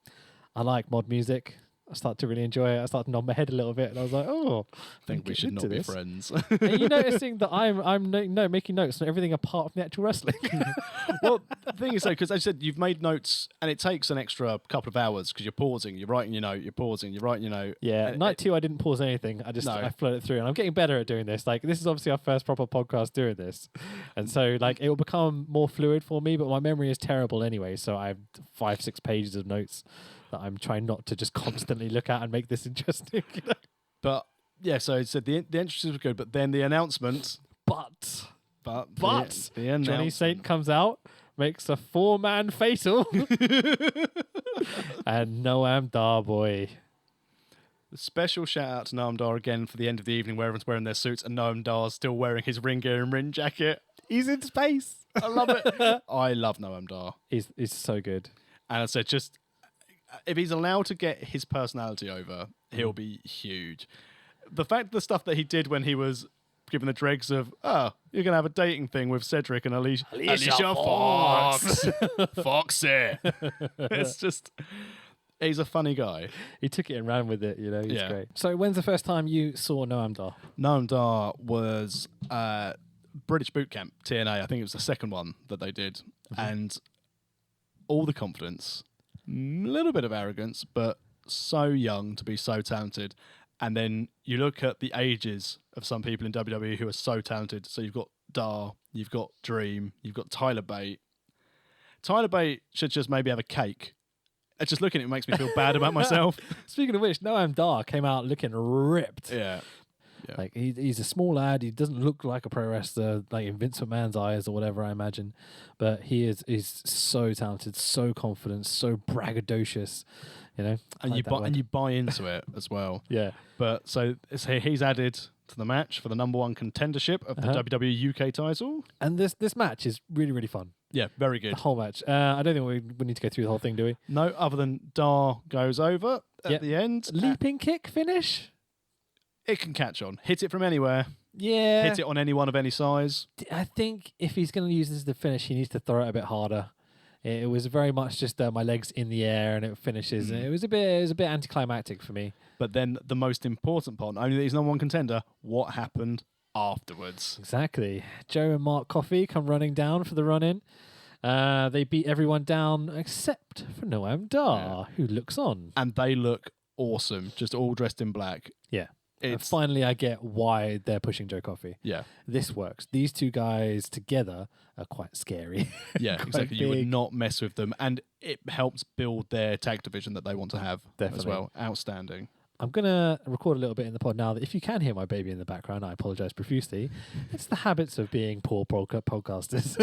[SPEAKER 2] I like mod music. I started to really enjoy it. I started to nod my head a little bit, and I was like, "Oh,
[SPEAKER 1] I think we should not be friends."
[SPEAKER 2] Are you noticing that I'm making notes on everything apart from the actual wrestling?
[SPEAKER 1] Well, the thing is, though, because as I said, you've made notes, and it takes an extra couple of hours because you're pausing, you're writing your note, you're pausing, you're writing your note.
[SPEAKER 2] Yeah, night 2, I didn't pause anything. I flowed it through, and I'm getting better at doing this. Like, this is obviously our first proper podcast doing this, and so like it will become more fluid for me. But my memory is terrible anyway, so I have 5-6 pages of notes that I'm trying not to just constantly look at and make this interesting.
[SPEAKER 1] But yeah, so it said the entrances were good, but then the announcement.
[SPEAKER 2] But
[SPEAKER 1] the
[SPEAKER 2] Johnny Saint comes out, makes a 4-man fatal, and Noam Dar, boy.
[SPEAKER 1] Special shout out to Noam Dar again for the end of the evening where everyone's wearing their suits and Noam Dar's still wearing his ring gear and ring jacket.
[SPEAKER 2] He's in space.
[SPEAKER 1] I love it. I love Noam Dar.
[SPEAKER 2] He's so good.
[SPEAKER 1] And I said, just if he's allowed to get his personality over, he'll be huge. The fact, the stuff that he did when he was given the dregs of, you're going to have a dating thing with Cedric and Alicia Fox. Foxy. It's just, he's a funny guy.
[SPEAKER 2] He took it and ran with it, he's great. So when's the first time you saw Noam Dar?
[SPEAKER 1] Noam Dar was British Boot Camp, TNA. I think it was the second one that they did. Mm-hmm. And all the confidence, a little bit of arrogance, but so young to be so talented. And then you look at the ages of some people in WWE who are so talented. So you've got Dar, you've got Dream, you've got Tyler Bate. Tyler Bate should just maybe have a cake. Just looking at it makes me feel bad about myself.
[SPEAKER 2] Speaking of which, Noam Dar came out looking ripped.
[SPEAKER 1] Yeah.
[SPEAKER 2] Like he's a small lad. He doesn't look like a pro wrestler, like in Vince McMahon's eyes or whatever, I imagine. But he's so talented, so confident, so braggadocious. And
[SPEAKER 1] you buy into it as well.
[SPEAKER 2] Yeah.
[SPEAKER 1] But so he's added to the match for the number 1 contendership of the WWE UK title.
[SPEAKER 2] And this match is really, really fun.
[SPEAKER 1] Yeah, very good.
[SPEAKER 2] The whole match. I don't think we need to go through the whole thing, do we?
[SPEAKER 1] No, other than Dar goes over at the end.
[SPEAKER 2] Leaping kick finish?
[SPEAKER 1] It can catch on. Hit it from anywhere.
[SPEAKER 2] Yeah.
[SPEAKER 1] Hit it on anyone of any size.
[SPEAKER 2] I think if he's going to use this as the finish, he needs to throw it a bit harder. It was very much just my legs in the air and it finishes. And it was a bit anticlimactic for me. But
[SPEAKER 1] then the most important part, not only that he's number 1 contender, what happened afterwards?
[SPEAKER 2] Exactly. Joe and Mark Coffey come running down for the run-in. They beat everyone down except for Noam Dar, who looks on.
[SPEAKER 1] And they look awesome, just all dressed in black.
[SPEAKER 2] Yeah. Finally, I get why they're pushing Joe Coffey.
[SPEAKER 1] Yeah.
[SPEAKER 2] This works. These two guys together are quite scary.
[SPEAKER 1] Yeah, exactly. Big. You would not mess with them. And it helps build their tag division that they want to have as well. Outstanding. I'm going to record a little bit in the pod now that if you can hear my baby in the background, I apologise profusely. It's the habits of being poor podcasters.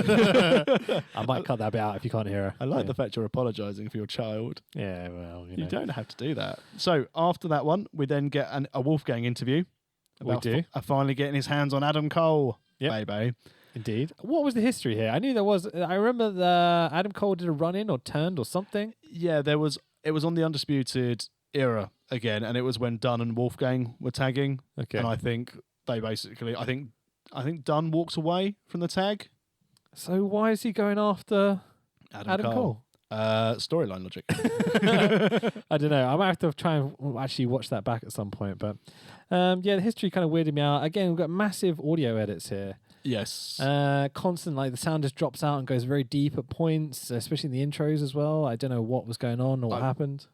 [SPEAKER 1] I might cut that bit out if you can't hear her. I like the fact you're apologising for your child.
[SPEAKER 2] Yeah, well,
[SPEAKER 1] you don't have to do that. So after that one, we then get a Wolfgang interview.
[SPEAKER 2] We do.
[SPEAKER 1] Finally getting his hands on Adam Cole.
[SPEAKER 2] Yep.
[SPEAKER 1] Baby.
[SPEAKER 2] Indeed. What was the history here? I knew there was. I remember Adam Cole did a run-in or turned or something.
[SPEAKER 1] Yeah, there was. It was on the Undisputed Era again, and it was when Dunn and Wolfgang were tagging.
[SPEAKER 2] Okay.
[SPEAKER 1] And I think they basically, I think Dunn walks away from the tag.
[SPEAKER 2] So why is he going after Adam Cole?
[SPEAKER 1] Storyline logic.
[SPEAKER 2] I don't know. I might have to try and actually watch that back at some point. But the history kind of weirded me out. Again, we've got massive audio edits here.
[SPEAKER 1] Yes.
[SPEAKER 2] Constant, like the sound just drops out and goes very deep at points, especially in the intros as well. I don't know what was going on or what happened.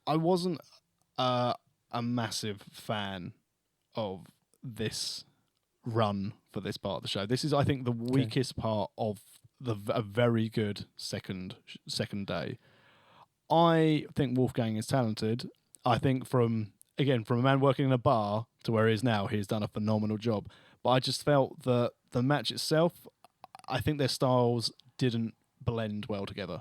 [SPEAKER 1] I wasn't a massive fan of this run for this part of the show. This is, I think, the weakest part of a very good second day. I think Wolfgang is talented. I think from a man working in a bar to where he is now, he's done a phenomenal job. But I just felt that the match itself, I think their styles didn't blend well together.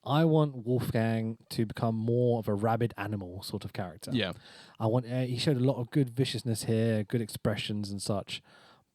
[SPEAKER 2] I want Wolfgang to become more of a rabid animal sort of character.
[SPEAKER 1] Yeah.
[SPEAKER 2] I want. He showed a lot of good viciousness here, good expressions and such.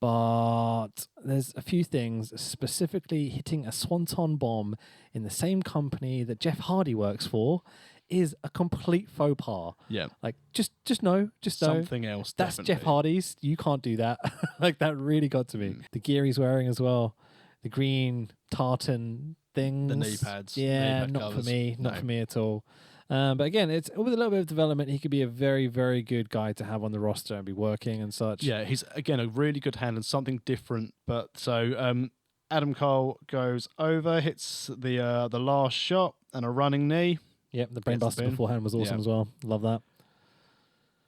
[SPEAKER 2] But there's a few things, specifically hitting a swanton bomb in the same company that Jeff Hardy works for is a complete faux pas.
[SPEAKER 1] Yeah.
[SPEAKER 2] Like, just know.
[SPEAKER 1] Something else,
[SPEAKER 2] That's
[SPEAKER 1] definitely.
[SPEAKER 2] Jeff Hardy's. You can't do that. Like, that really got to me. The gear he's wearing as well. The green tartan things.
[SPEAKER 1] The knee pads.
[SPEAKER 2] Yeah,
[SPEAKER 1] knee pad
[SPEAKER 2] not
[SPEAKER 1] covers.
[SPEAKER 2] for me. Not for me at all. But again, it's with a little bit of development, he could be a very, very good guy to have on the roster and be working and such.
[SPEAKER 1] Yeah, he's again a really good hand and something different. But so Adam Cole goes over, hits the last shot and a running knee.
[SPEAKER 2] Yep, the brainbuster beforehand was awesome as well. Love that.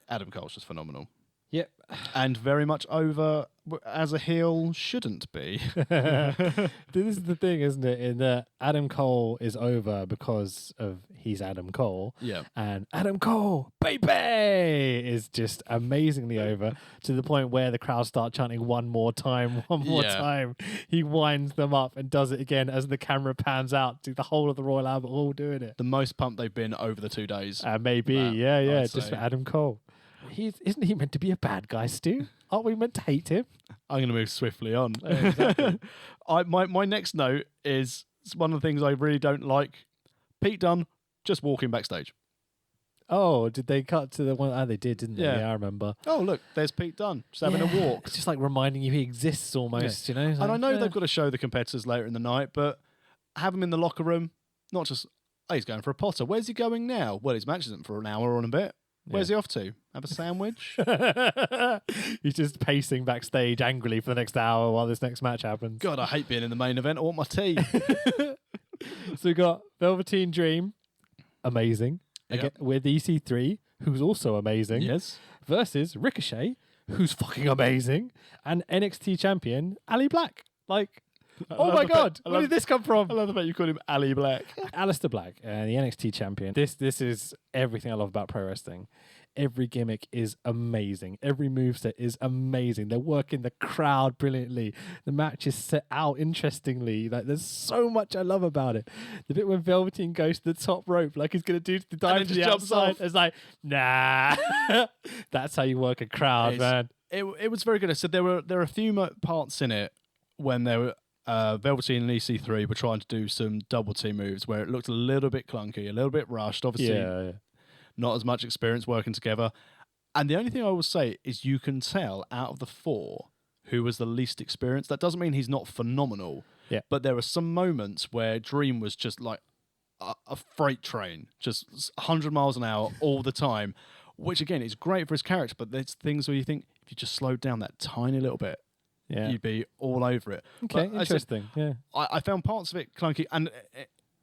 [SPEAKER 1] Adam Cole's just phenomenal.
[SPEAKER 2] Yep.
[SPEAKER 1] And very much over as a heel shouldn't be.
[SPEAKER 2] This is the thing, isn't it? In that Adam Cole is over because of he's Adam Cole.
[SPEAKER 1] Yeah.
[SPEAKER 2] And Adam Cole, baby, is just amazingly over to the point where the crowd start chanting one more time. He winds them up and does it again as the camera pans out to the whole of the Royal Albert Hall doing it.
[SPEAKER 1] The most pumped they've been over the 2 days.
[SPEAKER 2] Maybe, yeah, just for Adam Cole. Isn't he meant to be a bad guy, Stu? Aren't we meant to hate him?
[SPEAKER 1] I'm going to move swiftly on.
[SPEAKER 2] Yeah, exactly.
[SPEAKER 1] My next note is one of the things I really don't like. Pete Dunne just walking backstage.
[SPEAKER 2] Oh, did they cut to the one? Oh, they did, didn't they?
[SPEAKER 1] Yeah.
[SPEAKER 2] Yeah, I remember.
[SPEAKER 1] Oh, look, there's Pete Dunne just having a walk.
[SPEAKER 2] It's just like reminding you he exists almost, you know?
[SPEAKER 1] And I know they've got to show the competitors later in the night, but have him in the locker room, not just, he's going for a Potter. Where's he going now? Well, his match isn't for an hour and a bit. Where's he off to? Have a sandwich?
[SPEAKER 2] He's just pacing backstage angrily for the next hour while this next match happens.
[SPEAKER 1] God, I hate being in the main event. I want my tea.
[SPEAKER 2] So we got Velveteen Dream, amazing, again, with EC3, who's also amazing.
[SPEAKER 1] Yes.
[SPEAKER 2] Versus Ricochet, who's fucking amazing, and NXT champion Ali Black. Like, oh my God, where did this come from?
[SPEAKER 1] I love the fact you called him Ali Black.
[SPEAKER 2] Alistair Black, the NXT champion. This is everything I love about pro wrestling. Every gimmick is amazing. Every moveset is amazing. They're working the crowd brilliantly. The match is set out interestingly. Like, there's so much I love about it. The bit when Velveteen goes to the top rope, like he's going to do the dive to the outside. It's like, nah. That's how you work a crowd, man.
[SPEAKER 1] It was very good. So there were a few parts in it when there were Velveteen and EC3 were trying to do some double team moves where it looked a little bit clunky, a little bit rushed. Obviously, not as much experience working together. And the only thing I will say is you can tell out of the 4 who was the least experienced. That doesn't mean he's not phenomenal.
[SPEAKER 2] Yeah.
[SPEAKER 1] But there were some moments where Dream was just like a freight train, just 100 miles an hour all the time, which again is great for his character. But there's things where you think if you just slowed down that tiny little bit, you'd be all over it.
[SPEAKER 2] Okay,
[SPEAKER 1] but
[SPEAKER 2] interesting.
[SPEAKER 1] I found parts of it clunky. And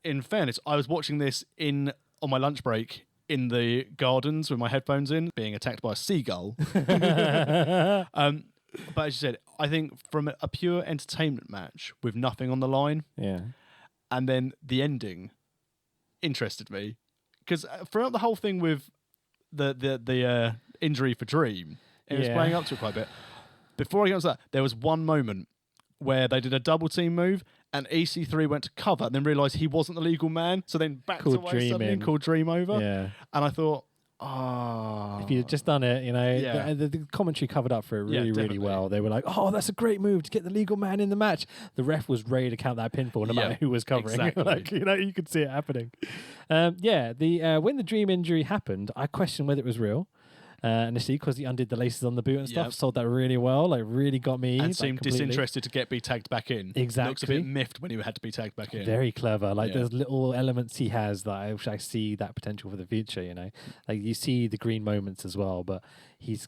[SPEAKER 1] in fairness, I was watching this on my lunch break in the gardens with my headphones in, being attacked by a seagull. But as you said, I think from a pure entertainment match with nothing on the line, and then the ending interested me. Because throughout the whole thing with the injury for Dream, it was playing up to it quite a bit. Before I get to that, there was one moment where they did a double team move and EC3 went to cover and then realised he wasn't the legal man, so then backed away suddenly and called Dream over.
[SPEAKER 2] Yeah.
[SPEAKER 1] And I thought,
[SPEAKER 2] if you'd just done it, you know, the commentary covered up for it really well. They were like, oh, that's a great move to get the legal man in the match. The ref was ready to count that pinfall no matter who was covering.
[SPEAKER 1] Exactly.
[SPEAKER 2] Like, you know, you could see it happening. When the Dream injury happened, I questioned whether it was real. Initially, because he undid the laces on the boot and stuff, sold that really well, like really got me.
[SPEAKER 1] And seemed disinterested to be tagged back in.
[SPEAKER 2] Exactly.
[SPEAKER 1] Looks a bit miffed when he had to be tagged back in.
[SPEAKER 2] Very clever. Like there's little elements he has that I see that potential for the future, you know. Like you see the green moments as well, but he's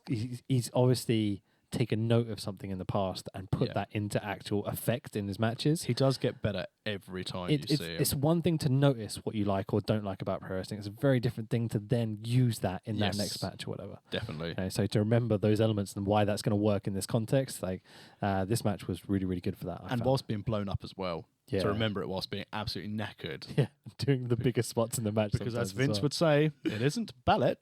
[SPEAKER 2] obviously taken note of something in the past and put that into actual effect in his matches.
[SPEAKER 1] He does get better every time you see him.
[SPEAKER 2] It's one thing to notice what you like or don't like about pro wrestling. It's a very different thing to then use that in that next match or whatever.
[SPEAKER 1] Definitely.
[SPEAKER 2] You know, so to remember those elements and why that's going to work in this context, like this match was really, really good for that.
[SPEAKER 1] And whilst being blown up as well. Yeah. To remember it whilst being absolutely knackered.
[SPEAKER 2] Yeah, doing the biggest spots in the match.
[SPEAKER 1] Because as Vince would say, it isn't ballet.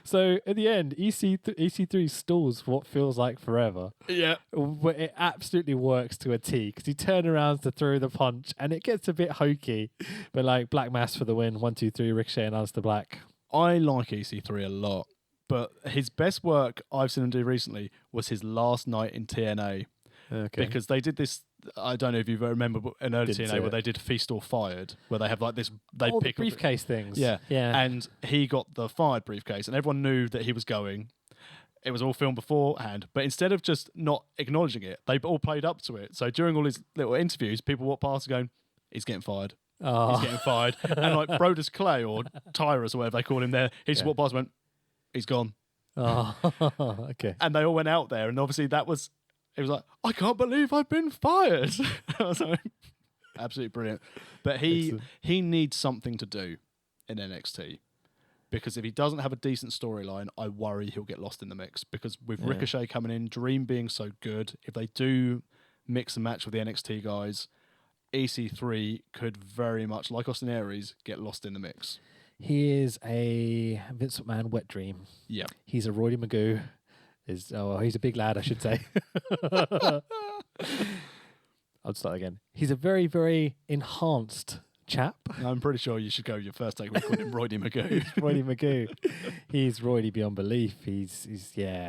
[SPEAKER 2] So at the end, EC3 stalls for what feels like forever.
[SPEAKER 1] Yeah.
[SPEAKER 2] But it absolutely works to a T because he turns around to throw the punch and it gets a bit hokey. But like Black Mass for the win, 1, 2, 3, Ricochet and Alistair Black.
[SPEAKER 1] I like EC3 a lot. But his best work I've seen him do recently was his last night in TNA.
[SPEAKER 2] Okay.
[SPEAKER 1] Because they did this, I don't know if you remember an early TNA where they did Feast or Fired, where they have like this, they pick
[SPEAKER 2] the briefcase things.
[SPEAKER 1] Yeah.
[SPEAKER 2] Yeah.
[SPEAKER 1] And he got the Fired briefcase and everyone knew that he was going. It was all filmed beforehand, but instead of just not acknowledging it, they all played up to it. So during all his little interviews, people walked past going, he's getting fired. He's getting fired. And like Brodus Clay or Tyrus or whatever they call him there, he just walked past and went, he's gone.
[SPEAKER 2] Oh, okay.
[SPEAKER 1] And they all went out there, and obviously it was like, I can't believe I've been fired. I was like, absolutely brilliant. But he needs something to do in NXT. Because if he doesn't have a decent storyline, I worry he'll get lost in the mix. Because with Ricochet coming in, Dream being so good, if they do mix and match with the NXT guys, EC3 could very much, like Austin Aries, get lost in the mix.
[SPEAKER 2] He is a Vince McMahon wet dream.
[SPEAKER 1] Yeah.
[SPEAKER 2] He's a Roy Magoo. He's a big lad, I should say. I'll start again. He's a very, very enhanced chap.
[SPEAKER 1] I'm pretty sure you should go your first take with him Roy Magoo.
[SPEAKER 2] Roy Magoo. He's Roy beyond belief. He's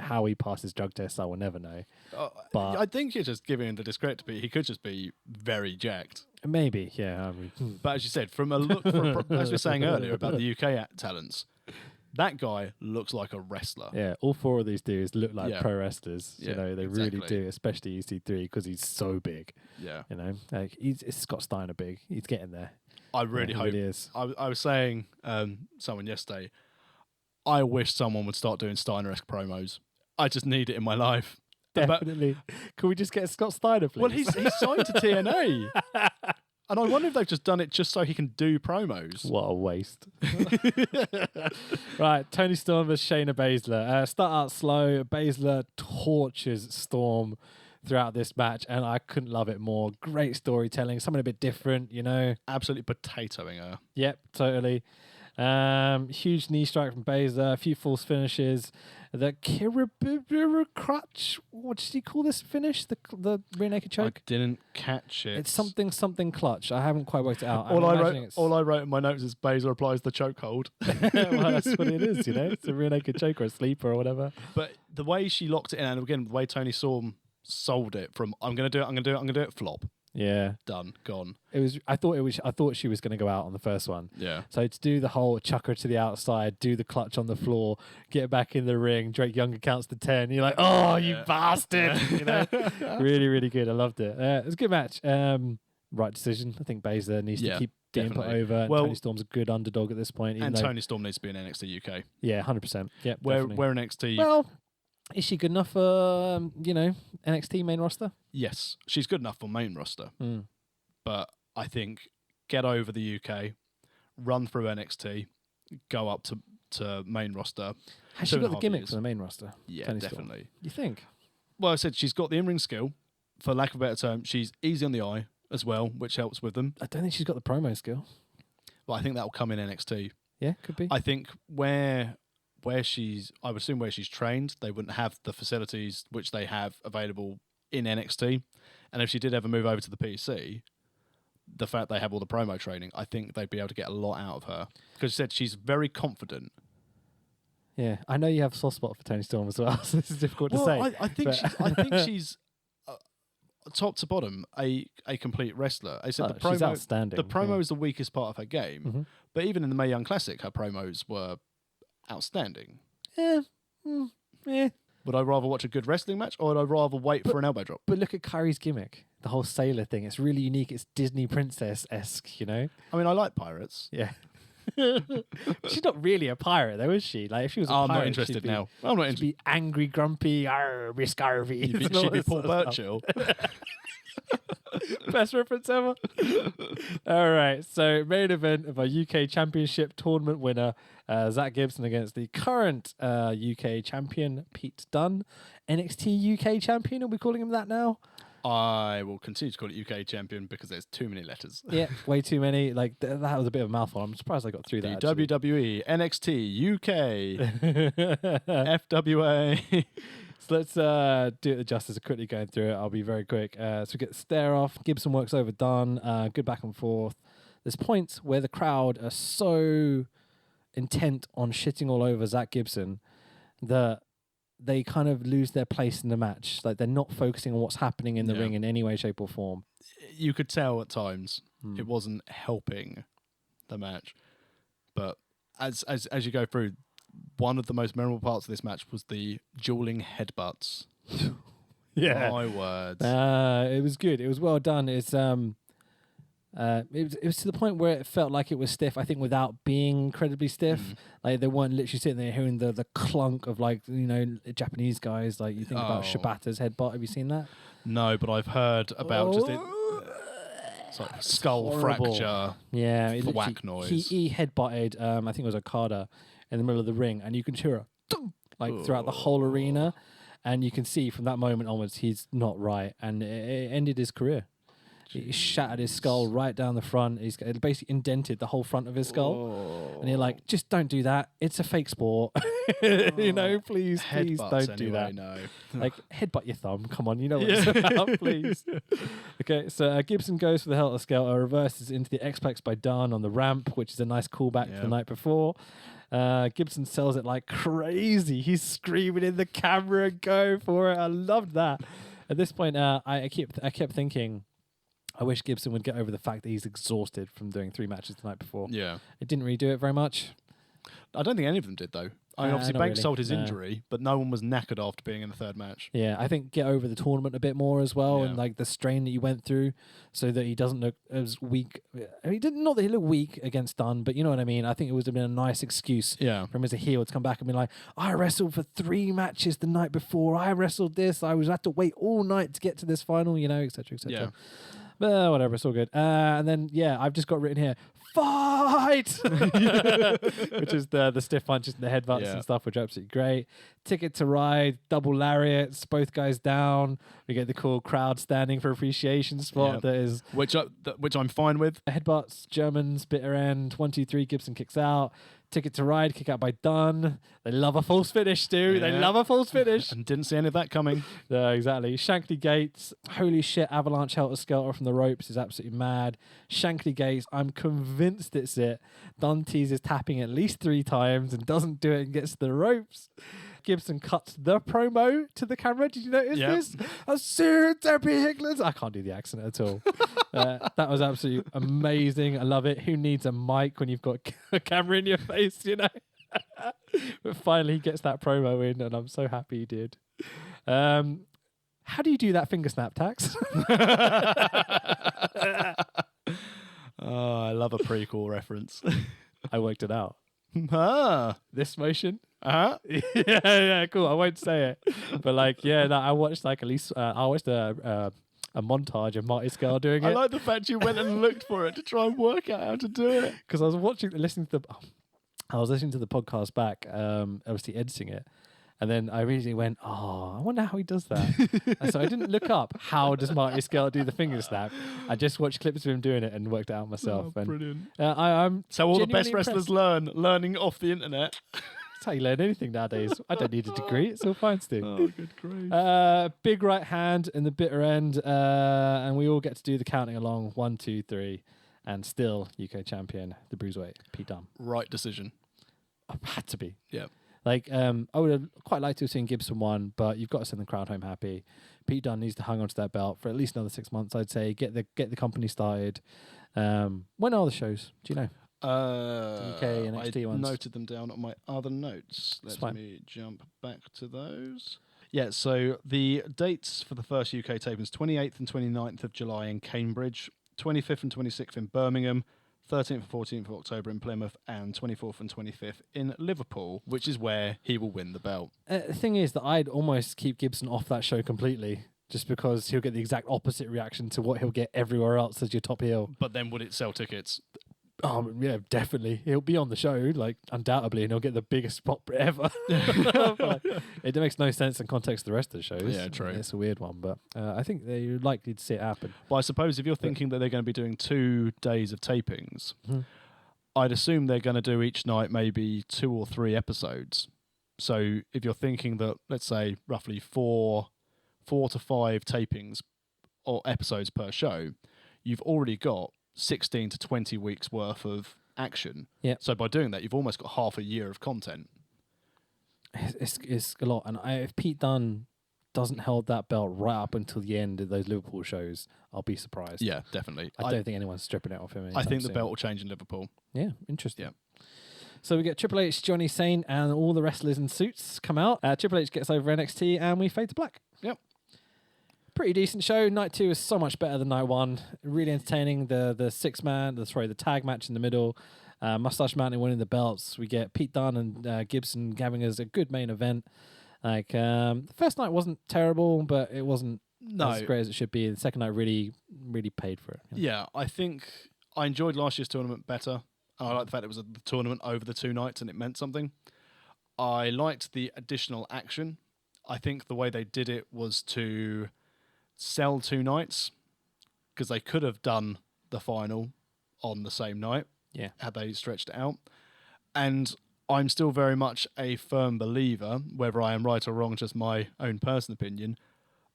[SPEAKER 2] how he passes drug tests, I will never know. But
[SPEAKER 1] I think you're just giving him the discredit. He could just be very jacked.
[SPEAKER 2] Maybe, yeah. I mean,
[SPEAKER 1] but as you said, from a look, as we were saying earlier about the UK talents, that guy looks like a wrestler.
[SPEAKER 2] Yeah, all four of these dudes look like pro wrestlers.
[SPEAKER 1] Yeah,
[SPEAKER 2] they really do, especially EC3 because he's so big.
[SPEAKER 1] Yeah,
[SPEAKER 2] like it's Scott Steiner big. He's getting there.
[SPEAKER 1] I really hope.
[SPEAKER 2] Really is.
[SPEAKER 1] I was saying someone yesterday, I wish someone would start doing Steiner-esque promos. I just need it in my life.
[SPEAKER 2] Definitely. Can we just get Scott Steiner, please?
[SPEAKER 1] Well, he's signed to TNA. And I wonder if they've just done it just so he can do promos.
[SPEAKER 2] What a waste. Right, Toni Storm versus Shayna Baszler. Start out slow. Baszler tortures Storm throughout this match, and I couldn't love it more. Great storytelling, something a bit different,
[SPEAKER 1] Absolutely potatoing her.
[SPEAKER 2] Yep, totally. Huge knee strike from Baszler, a few false finishes. The Kiribiri crutch. What did he call this finish? The rear naked choke?
[SPEAKER 1] I didn't catch it.
[SPEAKER 2] It's something clutch. I haven't quite worked it out.
[SPEAKER 1] All I wrote in my notes is Baszler applies the chokehold.
[SPEAKER 2] Well, that's what it is, It's a rear naked choke or a sleeper or whatever.
[SPEAKER 1] But the way she locked it in, and again, the way Toni Storm sold it from I'm gonna do it, flop.
[SPEAKER 2] Yeah.
[SPEAKER 1] Done. Gone.
[SPEAKER 2] I thought she was going to go out on the first one.
[SPEAKER 1] Yeah.
[SPEAKER 2] So to do the whole chuck her to the outside, do the clutch on the floor, get back in the ring, Drake Younger counts to 10. You're like, oh, you bastard. Really, really good. I loved it. It was a good match. Right decision. I think Baszler needs to keep getting put over. Well, Toni Storm's a good underdog at this point.
[SPEAKER 1] And Toni Storm needs to be in NXT UK.
[SPEAKER 2] Yeah, 100%. Yeah.
[SPEAKER 1] Where NXT...
[SPEAKER 2] Well... Is she good enough for, NXT main roster?
[SPEAKER 1] Yes, she's good enough for main roster. But I think get over the UK, run through NXT, go up to main roster.
[SPEAKER 2] Has she got the gimmick for the main roster?
[SPEAKER 1] Yeah,
[SPEAKER 2] Toni
[SPEAKER 1] definitely.
[SPEAKER 2] Storm? You think?
[SPEAKER 1] Well, I said she's got the in-ring skill. For lack of a better term, she's easy on the eye as well, which helps with them.
[SPEAKER 2] I don't think she's got the promo skill.
[SPEAKER 1] Well, I think that will come in NXT.
[SPEAKER 2] Yeah, could be.
[SPEAKER 1] I think where I would assume where she's trained, they wouldn't have the facilities which they have available in NXT. And if she did ever move over to the PC, the fact they have all the promo training, I think they'd be able to get a lot out of her. Because she said she's very confident.
[SPEAKER 2] Yeah, I know you have a soft spot for Toni Storm as well, so this is difficult to say.
[SPEAKER 1] I think she's top to bottom a complete wrestler. I said the promo,
[SPEAKER 2] she's outstanding.
[SPEAKER 1] The promo is the weakest part of her game, but even in the Mae Young Classic, her promos were outstanding.
[SPEAKER 2] Yeah.
[SPEAKER 1] Would I rather watch a good wrestling match, or would I rather wait for an elbow drop?
[SPEAKER 2] But look at Kyrie's gimmick, the whole sailor thing. It's really unique. It's Disney princess-esque,
[SPEAKER 1] I mean, I like pirates.
[SPEAKER 2] Yeah. She's not really a pirate, though, is she? Like, if she was a pirate,
[SPEAKER 1] I'm not interested now. I'm not interested.
[SPEAKER 2] She'd be angry, grumpy, Miss Garvey.
[SPEAKER 1] She'd be Paul Burchill.
[SPEAKER 2] Best reference ever. All right, so main event of our UK Championship tournament winner, Zach Gibson against the current UK champion, Pete Dunne. NXT UK champion, are we calling him that now?
[SPEAKER 1] I will continue to call it UK champion because there's too many letters.
[SPEAKER 2] Yeah, way too many. Like that was a bit of a mouthful. I'm surprised I got through that.
[SPEAKER 1] WWE, NXT, UK, FWA.
[SPEAKER 2] So let's do it the justice of quickly going through it. I'll be very quick. So we get the stare off. Gibson works over Dunne. Good back and forth. There's points where the crowd are so intent on shitting all over Zach Gibson that they kind of lose their place in the match. Like they're not focusing on what's happening in the ring in any way, shape, or form.
[SPEAKER 1] You could tell at times it wasn't helping the match. But as you go through, one of the most memorable parts of this match was the dueling headbutts.
[SPEAKER 2] Yeah.
[SPEAKER 1] My words.
[SPEAKER 2] It was good. It was well done. It's It was to the point where it felt like it was stiff, I think, without being incredibly stiff. Like they weren't literally sitting there hearing the clunk of Japanese guys. Like you think about Shibata's headbutt. Have you seen that?
[SPEAKER 1] No, but I've heard about it's like skull fracture.
[SPEAKER 2] Yeah,
[SPEAKER 1] whack noise.
[SPEAKER 2] He headbutted. I think it was Okada in the middle of the ring, and you can hear throughout the whole arena, and you can see from that moment onwards he's not right, and it ended his career. He shattered his skull right down the front. It basically indented the whole front of his skull. And you're like, just don't do that. It's a fake sport. Please don't do that.
[SPEAKER 1] No.
[SPEAKER 2] Like, headbutt your thumb. Come on, you know what it's about, please. Okay, so Gibson goes for the Helter Skelter, reverses into the X-Plex by Dunn on the ramp, which is a nice callback to the night before. Gibson sells it like crazy. He's screaming in the camera, go for it. I loved that. At this point, I kept thinking, I wish Gibson would get over the fact that he's exhausted from doing 3 matches the night before.
[SPEAKER 1] Yeah.
[SPEAKER 2] It didn't really do it very much.
[SPEAKER 1] I don't think any of them did, though. I mean, obviously, Banks
[SPEAKER 2] really.
[SPEAKER 1] sold his injury, but no one was knackered after being in the third match.
[SPEAKER 2] Yeah, I think get over the tournament a bit more as well, and like the strain that you went through, so that he doesn't look as weak. I mean, not that he looked weak against Dunn, but you know what I mean. I think it would have been a nice excuse for him as a heel to come back and be like, "I wrestled for 3 matches the night before. I wrestled this. I had to wait all night to get to this final. Etc. Etc."
[SPEAKER 1] Yeah.
[SPEAKER 2] But whatever, it's all good. And then, I've just got written here, fight! Which is the stiff punches and the headbutts and stuff, which are absolutely great. Ticket to Ride, double lariats, both guys down. We get the cool crowd standing for appreciation spot that is...
[SPEAKER 1] Which I'm fine with.
[SPEAKER 2] Headbutts, Germans, bitter end, 1, 2, 3, Gibson kicks out. Ticket to Ride, kick out by Dunn. They love a false finish, Stu. Yeah. They love a false finish.
[SPEAKER 1] And didn't see any of that coming.
[SPEAKER 2] No, exactly. Shankly Gates. Holy shit, Avalanche Helter Skelter from the ropes is absolutely mad. Shankly Gates, I'm convinced it's it. Dunn teases tapping at least 3 times and doesn't do it and gets to the ropes. Gibson cuts the promo to the camera. Did you notice this? I see Debbie Higglins. I can't do the accent at all. That was absolutely amazing. I love it. Who needs a mic when you've got a camera in your face, But finally he gets that promo in, and I'm so happy he did. How do you do that finger snap, Tax?
[SPEAKER 1] Oh, I love a prequel reference.
[SPEAKER 2] I worked it out. This motion.
[SPEAKER 1] Yeah,
[SPEAKER 2] cool. I won't say it, but I watched at least I watched a montage of Marty Scurll doing it.
[SPEAKER 1] I like the fact you went and looked for it to try and work out how to do it.
[SPEAKER 2] Because I was listening to the podcast back, obviously editing it, and then I immediately went, "Oh, I wonder how he does that." And so I didn't look up how does Marty Scurll do the finger snap. I just watched clips of him doing it and worked it out myself.
[SPEAKER 1] Oh, brilliant!
[SPEAKER 2] I'm
[SPEAKER 1] so all the best wrestlers learning off the internet.
[SPEAKER 2] That's how you learn anything nowadays. I don't need a degree. It's all fine, Stu.
[SPEAKER 1] Oh, good grief.
[SPEAKER 2] Big right hand in the bitter end, and we all get to do the counting along. 1, 2, 3, and still UK champion, the Bruiserweight, Pete Dunne.
[SPEAKER 1] Right decision.
[SPEAKER 2] Had to be.
[SPEAKER 1] Yeah.
[SPEAKER 2] I would have quite liked to have seen Gibson won, but you've got to send the crowd home happy. Pete Dunne needs to hang on to that belt for at least another 6 months, I'd say. Get the company started. When are the shows? Do you know? UK and NXT ones.
[SPEAKER 1] I noted them down on my other notes. Let me jump back to those. Yeah, so the dates for the first UK tapings, 28th and 29th of July in Cambridge, 25th and 26th in Birmingham, 13th and 14th of October in Plymouth, and 24th and 25th in Liverpool, which is where he will win the belt.
[SPEAKER 2] The thing is that I'd almost keep Gibson off that show completely, just because he'll get the exact opposite reaction to what he'll get everywhere else as your top heel.
[SPEAKER 1] But then would it sell tickets?
[SPEAKER 2] Oh, yeah, definitely. He'll be on the show, undoubtedly, and he'll get the biggest spot ever. It makes no sense in context of the rest of the shows.
[SPEAKER 1] Yeah, true.
[SPEAKER 2] It's a weird one, but I think they're likely to see it happen.
[SPEAKER 1] But I suppose if you're thinking that they're going to be doing 2 days of tapings, I'd assume they're going to do each night maybe 2 or 3 episodes. So if you're thinking that, let's say, roughly 4 to 5 tapings or episodes per show, you've already got 16 to 20 weeks worth of action.
[SPEAKER 2] Yeah.
[SPEAKER 1] So by doing that, you've almost got half a year of content.
[SPEAKER 2] It's a lot. And if Pete Dunne doesn't hold that belt right up until the end of those Liverpool shows, I'll be surprised.
[SPEAKER 1] Yeah, definitely.
[SPEAKER 2] I don't think anyone's stripping it off him.
[SPEAKER 1] I think the
[SPEAKER 2] soon.
[SPEAKER 1] belt will change in Liverpool.
[SPEAKER 2] Yeah, interesting.
[SPEAKER 1] Yeah.
[SPEAKER 2] So we get Triple H, Johnny Sane, and all the wrestlers in suits come out. Triple H gets over NXT, and we fade to black.
[SPEAKER 1] Yep.
[SPEAKER 2] pretty decent show. Night 2 is so much better than night 1. Really entertaining. The the tag match in the middle. Mustache Mountain winning the belts. We get Pete Dunne and Gibson having us a good main event. Like the first night wasn't terrible, but it wasn't as great as it should be. The second night really paid for it.
[SPEAKER 1] Yeah, I think I enjoyed last year's tournament better. I like the fact it was a tournament over the 2 nights and it meant something. I liked the additional action. I think the way they did it was to sell 2 nights because they could have done the final on the same night had they stretched it out. And I'm still very much a firm believer, whether I am right or wrong, just my own personal opinion,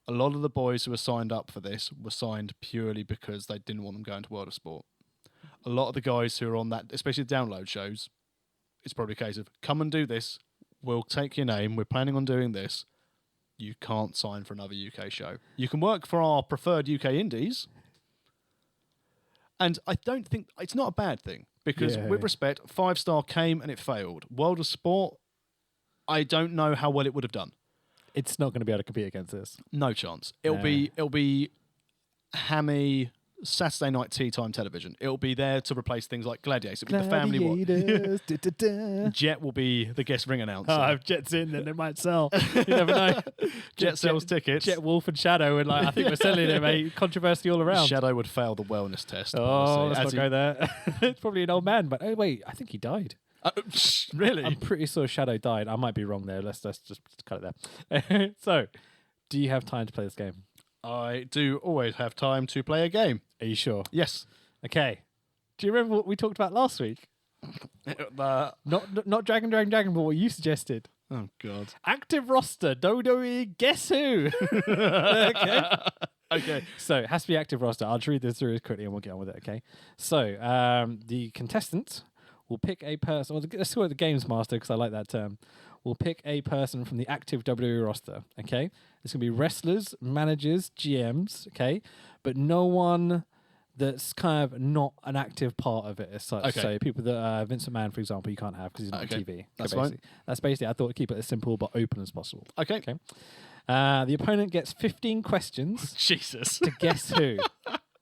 [SPEAKER 1] a lot of the boys who were signed up for this were signed purely because they didn't want them going to World of Sport. A lot of the guys who are on that, especially the download shows, it's probably a case of, come and do this, we'll take your name, we're planning on doing this. You can't sign for another UK show. You can work for our preferred UK indies. And I don't think, it's not a bad thing, because with respect, 5-star came and it failed. World of Sport, I don't know how well it would have done.
[SPEAKER 2] It's not going to be able to compete against this.
[SPEAKER 1] No chance. It'll be hammy Saturday night tea time television. It'll be there to replace things like Gladiator. It'll be the family. Jet will be the guest ring announcer.
[SPEAKER 2] Oh, if Jet's in, then it might sell. You never know.
[SPEAKER 1] Jet sells tickets.
[SPEAKER 2] Jet, Wolf, and Shadow, and I think we're selling it, mate. Controversy all around.
[SPEAKER 1] Shadow would fail the wellness test.
[SPEAKER 2] Oh, let's not go there. It's probably an old man, but oh wait, I think he died.
[SPEAKER 1] Really?
[SPEAKER 2] I'm pretty sure Shadow died. I might be wrong there. Let's just cut it there. So, do you have time to play this game?
[SPEAKER 1] I do always have time to play a game.
[SPEAKER 2] Are you sure?
[SPEAKER 1] Yes.
[SPEAKER 2] Okay. Do you remember what we talked about last week? Not Dragon, but what you suggested.
[SPEAKER 1] Oh, God.
[SPEAKER 2] Active roster, WWE, guess who? Okay. So it has to be active roster. I'll just read this through quickly and we'll get on with it, okay? So the contestant will pick a person. Well, let's call it the Games Master because I like that term. We'll pick a person from the active WWE roster, okay? It's going to be wrestlers, managers, GMs, okay? But no one that's kind of not an active part of it as such.
[SPEAKER 1] Okay.
[SPEAKER 2] So people that Vince McMahon, for example, you can't have because he's not on TV.
[SPEAKER 1] That's
[SPEAKER 2] fine. That's basically, I thought I'd keep it as simple but open as possible.
[SPEAKER 1] Okay.
[SPEAKER 2] The opponent gets 15 questions.
[SPEAKER 1] Jesus.
[SPEAKER 2] To guess who.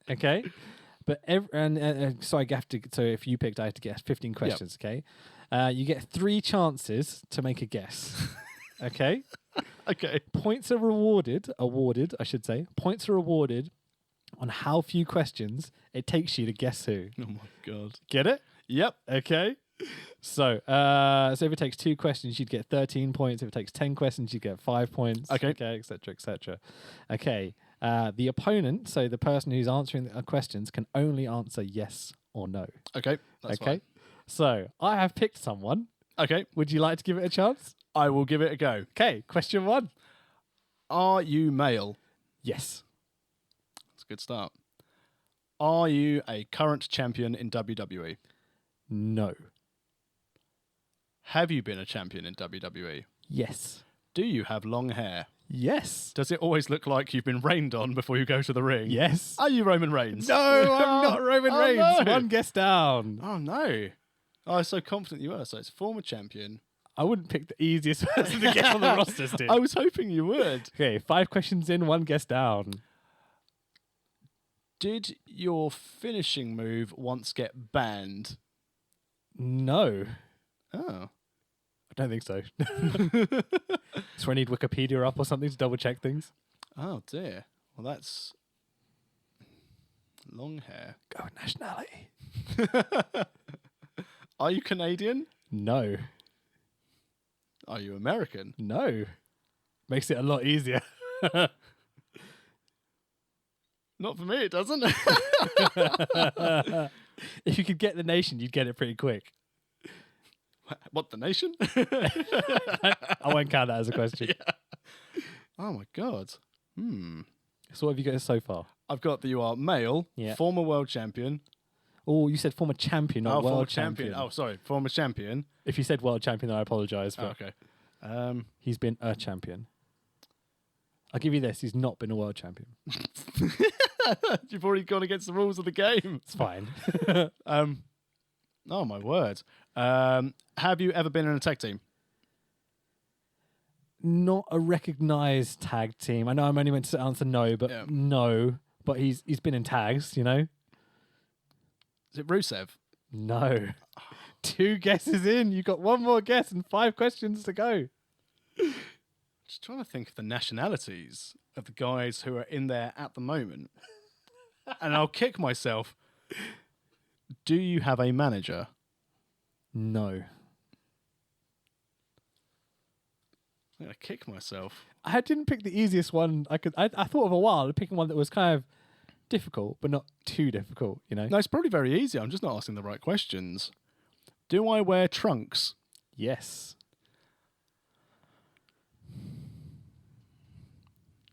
[SPEAKER 2] Okay? But so I have to. So if you picked, I have to guess 15 questions. Yep. Okay, you get 3 chances to make a guess. Okay.
[SPEAKER 1] Okay.
[SPEAKER 2] Points are awarded. I should say. Points are awarded on how few questions it takes you to guess who.
[SPEAKER 1] Oh my God.
[SPEAKER 2] Get it?
[SPEAKER 1] Yep.
[SPEAKER 2] Okay. So if it takes 2 questions, you'd get 13 points. If it takes 10 questions, you'd get 5 points.
[SPEAKER 1] Okay.
[SPEAKER 2] Okay, etc., etc. Okay. The opponent, so the person who's answering the questions, can only answer yes or no.
[SPEAKER 1] Okay. That's fine.
[SPEAKER 2] So I have picked someone.
[SPEAKER 1] Okay.
[SPEAKER 2] Would you like to give it a chance?
[SPEAKER 1] I will give it a go.
[SPEAKER 2] Okay. Question 1.
[SPEAKER 1] Are you male?
[SPEAKER 2] Yes.
[SPEAKER 1] That's a good start. Are you a current champion in WWE?
[SPEAKER 2] No.
[SPEAKER 1] Have you been a champion in WWE?
[SPEAKER 2] Yes.
[SPEAKER 1] Do you have long hair?
[SPEAKER 2] Yes.
[SPEAKER 1] Does it always look like you've been rained on before you go to the ring?
[SPEAKER 2] Yes.
[SPEAKER 1] Are you Roman Reigns?
[SPEAKER 2] No, I'm not Roman Reigns.
[SPEAKER 1] No.
[SPEAKER 2] 1 guess down.
[SPEAKER 1] Oh, no. I was so confident you were. So it's former champion.
[SPEAKER 2] I wouldn't pick the easiest person to get on the roster, Steve.
[SPEAKER 1] I was hoping you would.
[SPEAKER 2] Okay, 5 questions in, 1 guess down.
[SPEAKER 1] Did your finishing move once get banned?
[SPEAKER 2] No.
[SPEAKER 1] Oh.
[SPEAKER 2] I don't think so. So I need Wikipedia up or something to double check things.
[SPEAKER 1] Oh, dear. Well, that's long hair.
[SPEAKER 2] Go with nationality.
[SPEAKER 1] Are you Canadian?
[SPEAKER 2] No.
[SPEAKER 1] Are you American?
[SPEAKER 2] No. Makes it a lot easier.
[SPEAKER 1] Not for me, it doesn't.
[SPEAKER 2] If you could get the nation, you'd get it pretty quick.
[SPEAKER 1] What, the nation?
[SPEAKER 2] I won't count that as a question.
[SPEAKER 1] Yeah. Oh, my God.
[SPEAKER 2] So what have you got so far?
[SPEAKER 1] I've got that you are male, former world champion.
[SPEAKER 2] Oh, you said former champion, not world champion.
[SPEAKER 1] Oh, sorry, former champion.
[SPEAKER 2] If you said world champion, then I apologise.
[SPEAKER 1] Oh, okay.
[SPEAKER 2] He's been a champion. I'll give you this. He's not been a world champion.
[SPEAKER 1] You've already gone against the rules of the game.
[SPEAKER 2] It's fine.
[SPEAKER 1] Oh, my word. Have you ever been in a tag team?
[SPEAKER 2] not a recognised tag team. I know I'm only meant to answer no, but no. But he's been in tags, you know?
[SPEAKER 1] Is it Rusev?
[SPEAKER 2] No. 2 guesses in. You got 1 more guess and 5 questions to go.
[SPEAKER 1] Just trying to think of the nationalities of the guys who are in there at the moment. And I'll kick myself. Do you have a manager?
[SPEAKER 2] No.
[SPEAKER 1] I'm going to kick myself.
[SPEAKER 2] I didn't pick the easiest one. I thought of a while picking one that was kind of difficult, but not too difficult, you know?
[SPEAKER 1] No, it's probably very easy. I'm just not asking the right questions. Do I wear trunks?
[SPEAKER 2] Yes.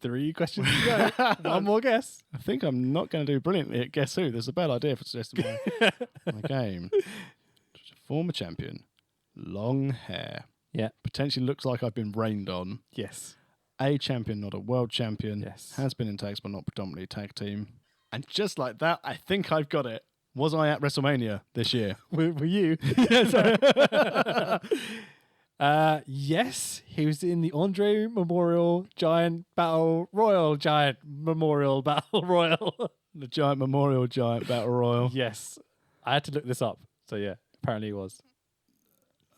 [SPEAKER 2] 3 questions to go. 1 more guess.
[SPEAKER 1] I think I'm not going to do brilliantly at Guess Who. There's a bad idea for suggesting my game. Former champion. Long hair.
[SPEAKER 2] Yeah.
[SPEAKER 1] Potentially looks like I've been rained on.
[SPEAKER 2] Yes.
[SPEAKER 1] A champion, not a world champion.
[SPEAKER 2] Yes.
[SPEAKER 1] Has been in tags, but not predominantly tag team. And just like that, I think I've got it. Was I at WrestleMania this year?
[SPEAKER 2] Were you? Yes, he was in the Andre Memorial Giant Battle Royal. Giant Memorial Battle Royal.
[SPEAKER 1] The Giant Memorial Giant Battle Royal.
[SPEAKER 2] Yes. I had to look this up. So yeah, apparently he was.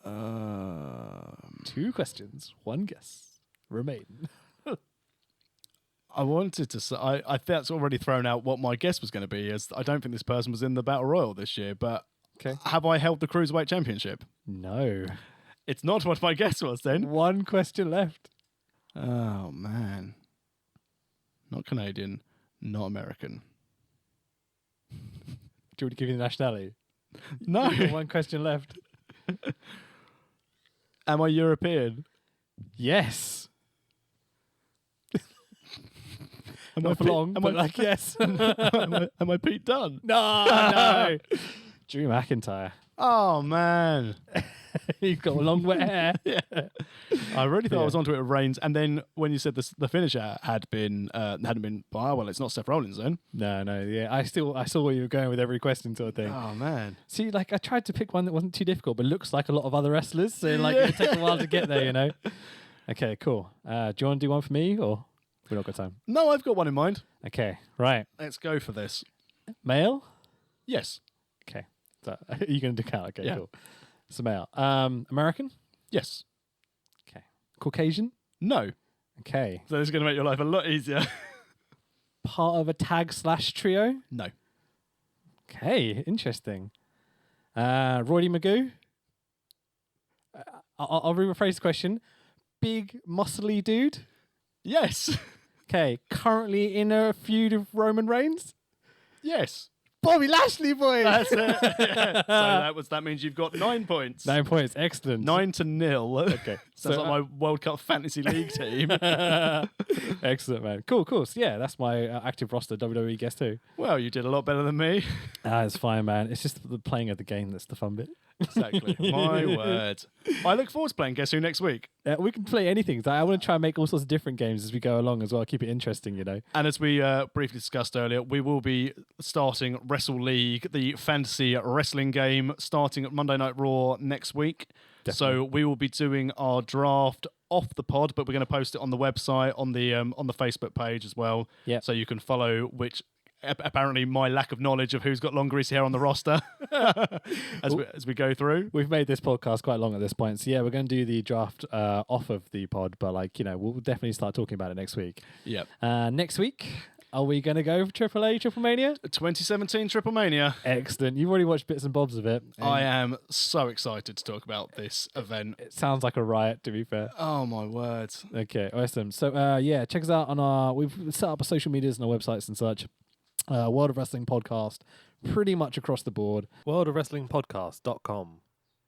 [SPEAKER 2] 2 questions, 1 guess remain.
[SPEAKER 1] I wanted to say, I think that's already thrown out what my guess was going to be, as I don't think this person was in the Battle Royal this year, but have I held the Cruiserweight Championship?
[SPEAKER 2] No.
[SPEAKER 1] It's not what my guess was then.
[SPEAKER 2] 1 question left.
[SPEAKER 1] Oh, man. Not Canadian, not American.
[SPEAKER 2] Do you want to give you the nationality?
[SPEAKER 1] No.
[SPEAKER 2] 1 question left.
[SPEAKER 1] Am I European?
[SPEAKER 2] Yes.
[SPEAKER 1] Am
[SPEAKER 2] Not for long, but like yes.
[SPEAKER 1] am I Pete Dunne?
[SPEAKER 2] No. Drew McIntyre.
[SPEAKER 1] Oh, man.
[SPEAKER 2] He's got long wet hair.
[SPEAKER 1] Yeah. I really thought I was onto it with Reigns, and then when you said the finisher hadn't been, well, it's not Seth Rollins then.
[SPEAKER 2] No, yeah. I saw where you were going with every question sort of thing.
[SPEAKER 1] Oh, man.
[SPEAKER 2] See, like I tried to pick one that wasn't too difficult, but looks like a lot of other wrestlers, so like it'll take a while to get there, you know. Okay, cool. Do you want to do one for me, or we've not got time?
[SPEAKER 1] No, I've got one in mind.
[SPEAKER 2] Okay, right.
[SPEAKER 1] Let's go for this.
[SPEAKER 2] Male?
[SPEAKER 1] Yes.
[SPEAKER 2] Okay. So, are you going to do count? Okay,
[SPEAKER 1] Yeah.
[SPEAKER 2] cool. So male. American?
[SPEAKER 1] Yes.
[SPEAKER 2] Okay. Caucasian?
[SPEAKER 1] No.
[SPEAKER 2] Okay.
[SPEAKER 1] So this is going to make your life a lot easier.
[SPEAKER 2] Part of a tag/trio?
[SPEAKER 1] No.
[SPEAKER 2] Okay, interesting. Roddy Magoo? I'll rephrase the question. Big, muscly dude?
[SPEAKER 1] Yes.
[SPEAKER 2] Okay, currently in a feud of Roman Reigns?
[SPEAKER 1] Yes.
[SPEAKER 2] Bobby Lashley, boys!
[SPEAKER 1] That's it. So that means you've got 9 points.
[SPEAKER 2] 9 points, excellent.
[SPEAKER 1] 9-0.
[SPEAKER 2] Okay.
[SPEAKER 1] Sounds like my World Cup Fantasy League team.
[SPEAKER 2] Excellent, man. Cool. So yeah, that's my active roster WWE Guess Who.
[SPEAKER 1] Well, you did a lot better than me.
[SPEAKER 2] It's fine, man. It's just the playing of the game that's the fun bit.
[SPEAKER 1] Exactly. My word. I look forward to playing Guess Who next week.
[SPEAKER 2] We can play anything. I want to try and make all sorts of different games as we go along as well. Keep it interesting, you know.
[SPEAKER 1] And as we briefly discussed earlier, we will be starting Wrestle League, the fantasy wrestling game, starting at Monday Night Raw next week. Definitely. So we will be doing our draft off the pod, but we're going to post it on the website, on the Facebook page as well.
[SPEAKER 2] Yeah.
[SPEAKER 1] So you can follow which. Apparently, my lack of knowledge of who's got long greasy hair on the roster as we go through.
[SPEAKER 2] We've made this podcast quite long at this point, so yeah, we're going to do the draft off of the pod, but we'll definitely start talking about it next week.
[SPEAKER 1] Yeah.
[SPEAKER 2] Next week, are we going to go for AAA Triple Mania?
[SPEAKER 1] 2017 Triple Mania.
[SPEAKER 2] Excellent. You've already watched bits and bobs of it.
[SPEAKER 1] I am so excited to talk about this event.
[SPEAKER 2] It sounds like a riot, to be fair.
[SPEAKER 1] Oh my word.
[SPEAKER 2] Okay, awesome. So check us out on we've set up our social medias and our websites and such. World of Wrestling Podcast, pretty much across the board.
[SPEAKER 3] worldofwrestlingpodcast.com.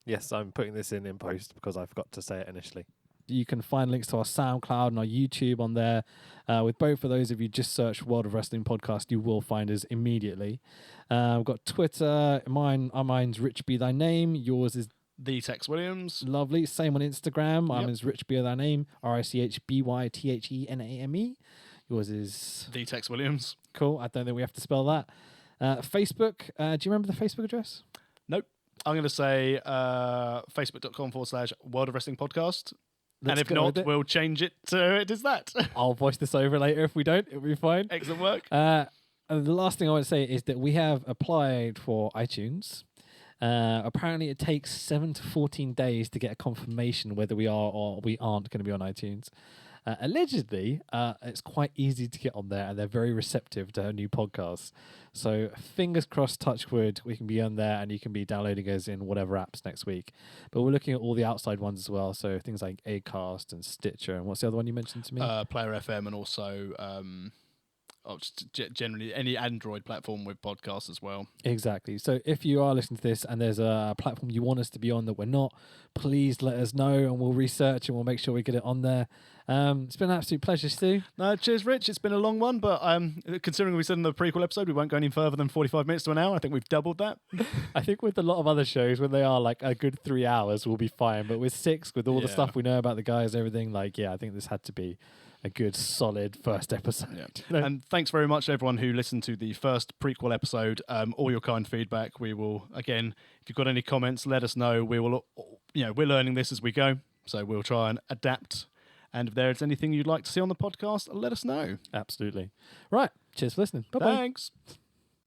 [SPEAKER 3] Yes, I'm putting this in post because I forgot to say it initially.
[SPEAKER 2] You can find links to our SoundCloud and our YouTube on there. With both of those, if you just search World of Wrestling Podcast, you will find us immediately. We've got Twitter. Mine's Rich Be Thy Name. Yours is
[SPEAKER 1] The Tex Williams.
[SPEAKER 2] Lovely. Same on Instagram. Mine is Rich Be Thy Name. RichByThename. Yours is
[SPEAKER 1] The Tex Williams.
[SPEAKER 2] Cool. I don't think we have to spell that. Facebook. Do you remember the Facebook address?
[SPEAKER 1] Nope. I'm going to say facebook.com/World of Wrestling Podcast. And if not, we'll change it to it is that.
[SPEAKER 2] I'll voice this over later. If we don't, it'll be fine.
[SPEAKER 1] Excellent work.
[SPEAKER 2] And the last thing I want to say is that we have applied for iTunes. Apparently, it takes 7 to 14 days to get a confirmation whether we are or we aren't going to be on iTunes. Allegedly, it's quite easy to get on there, and they're very receptive to new podcasts. So fingers crossed, touch wood, we can be on there, and you can be downloading us in whatever apps next week. But we're looking at all the outside ones as well, so things like Acast and Stitcher, and what's the other one you mentioned to me?
[SPEAKER 1] Player FM, and also just generally any Android platform with podcasts as well.
[SPEAKER 2] Exactly. So if you are listening to this and there's a platform you want us to be on that we're not, please let us know and we'll research and we'll make sure we get it on there. It's been an absolute pleasure, Stu.
[SPEAKER 1] No, cheers, Rich. It's been a long one, but considering we said in the prequel episode we won't go any further than 45 minutes to an hour, I think we've doubled that.
[SPEAKER 2] I think with a lot of other shows, when they are like a good 3 hours, we'll be fine. But with 6, with all the stuff we know about the guys and everything, I think this had to be a good, solid first episode.
[SPEAKER 1] Yeah. And thanks very much to everyone who listened to the first prequel episode. All your kind feedback. We will, again, if you've got any comments, let us know. We will, we're learning this as we go, so we'll try and adapt. And if there's anything you'd like to see on the podcast, let us know.
[SPEAKER 2] Absolutely. Right. Cheers for listening. Bye-bye.
[SPEAKER 1] Thanks.